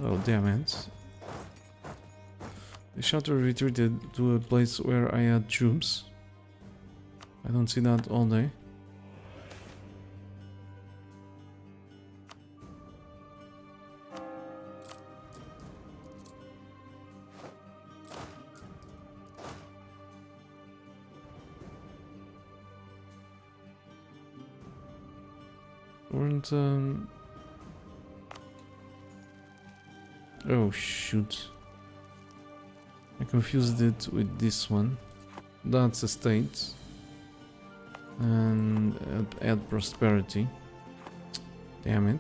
Speaker 1: Oh, damn it. The shelter retreated to a place where I had troops. I don't see that all day. Weren't, oh shoot. I confused it with this one. That's a state. And add prosperity. Damn it.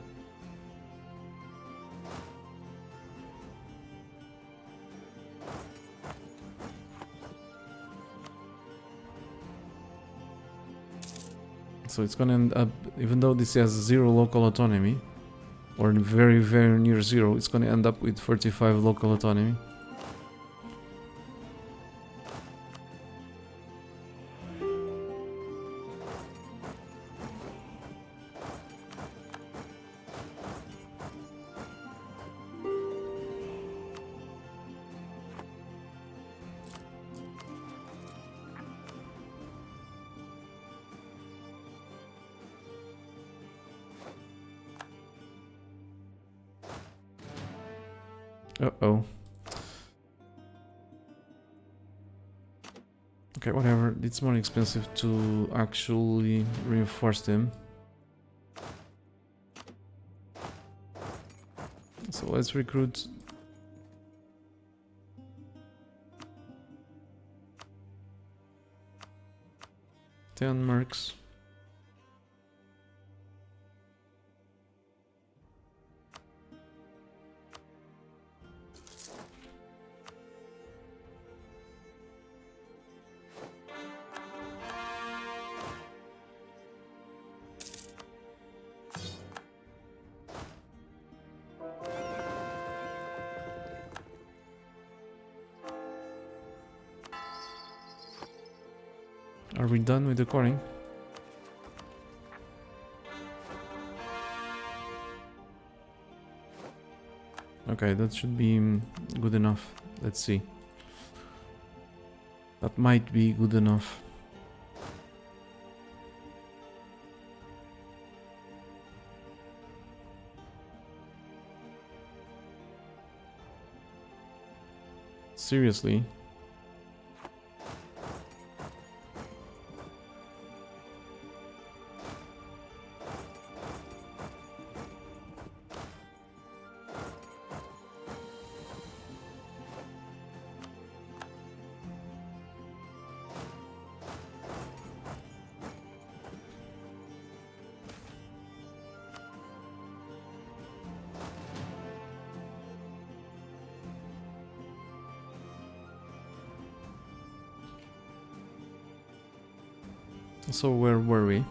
Speaker 1: So it's gonna end up, even though this has 0 local autonomy, or very, very near 0, it's gonna end up with 45 local autonomy. Uh-oh. Okay, whatever. It's more expensive to actually reinforce them. So let's recruit. Ten mercs. Are we done with the coring? Okay, that should be good enough. Let's see. That might be good enough. Seriously? So where were we?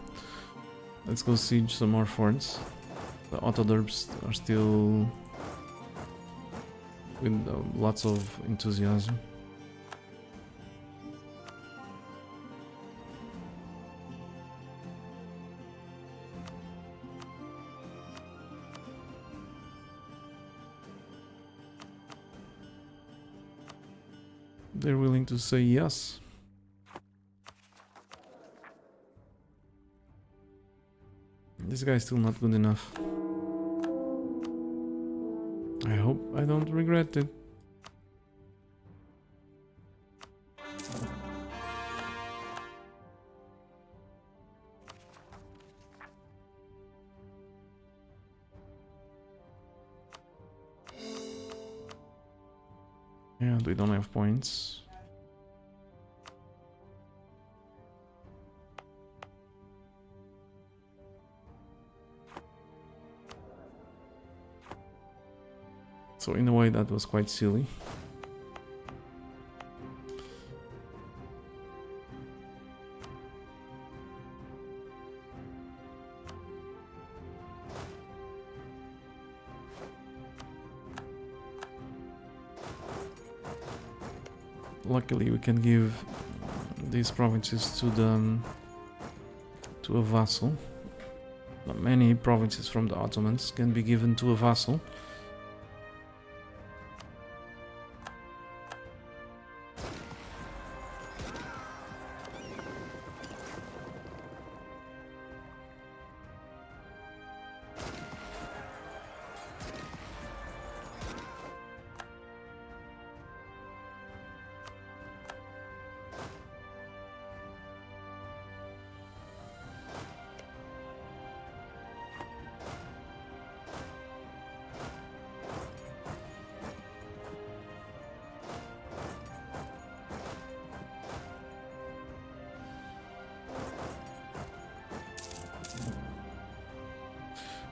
Speaker 1: Let's go siege some more forts. The Autoderbs are still with lots of enthusiasm. They're willing to say yes. This guy's still not good enough. I hope I don't regret it. Yeah, we don't have points. So in a way that was quite silly. Luckily we can give these provinces to a vassal. Not many provinces from the Ottomans can be given to a vassal.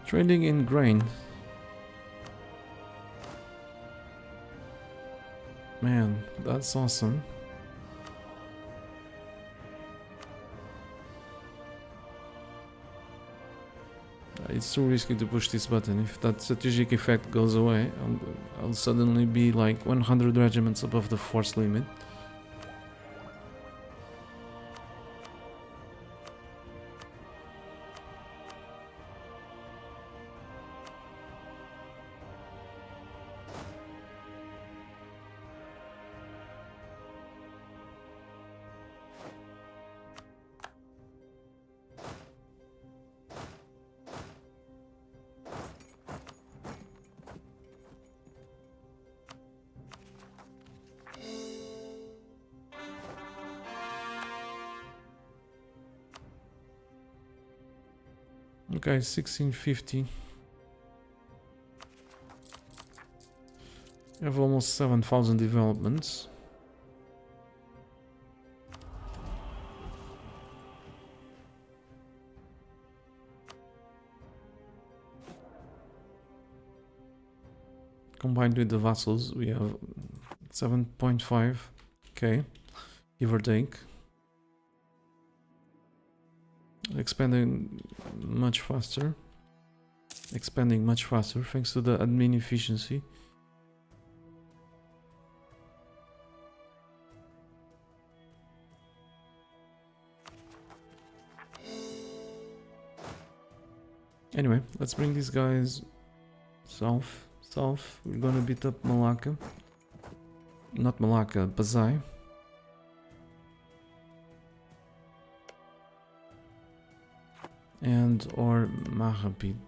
Speaker 1: Trading in grain. Man, that's awesome. It's too risky to push this button. If that strategic effect goes away, I'll suddenly be like 100 regiments above the force limit. Okay, 1650. We have almost 7,000 developments. Combined with the vassals, we have 7.5k, give or take. Expanding much faster thanks to the admin efficiency. Anyway, let's bring these guys south south. We're gonna beat up Malacca. Not Malacca, Bazai. And or Mahabit.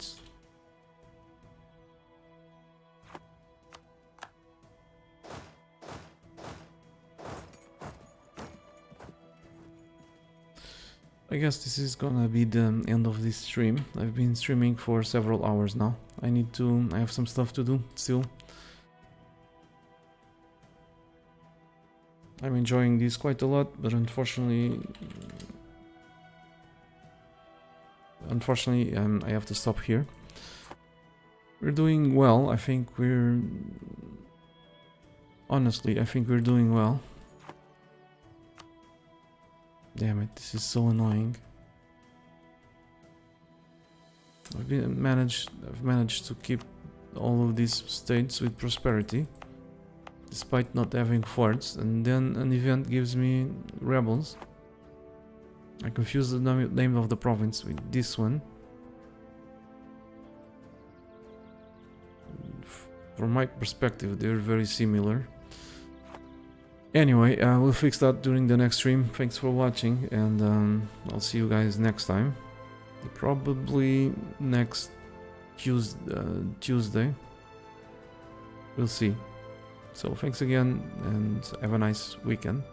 Speaker 1: I guess this is gonna be the end of this stream. I've been streaming for several hours now. I have some stuff to do still. I'm enjoying this quite a lot, but unfortunately, I have to stop here. We're doing well. Honestly, I think we're doing well. Damn it, this is so annoying. I've managed to keep all of these states with prosperity, despite not having forts, and then an event gives me rebels. I confuse the name of the province with this one. From my perspective, they're very similar. Anyway, we'll fix that during the next stream. Thanks for watching, and I'll see you guys next time. Probably next Tuesday. We'll see. So thanks again, and have a nice weekend.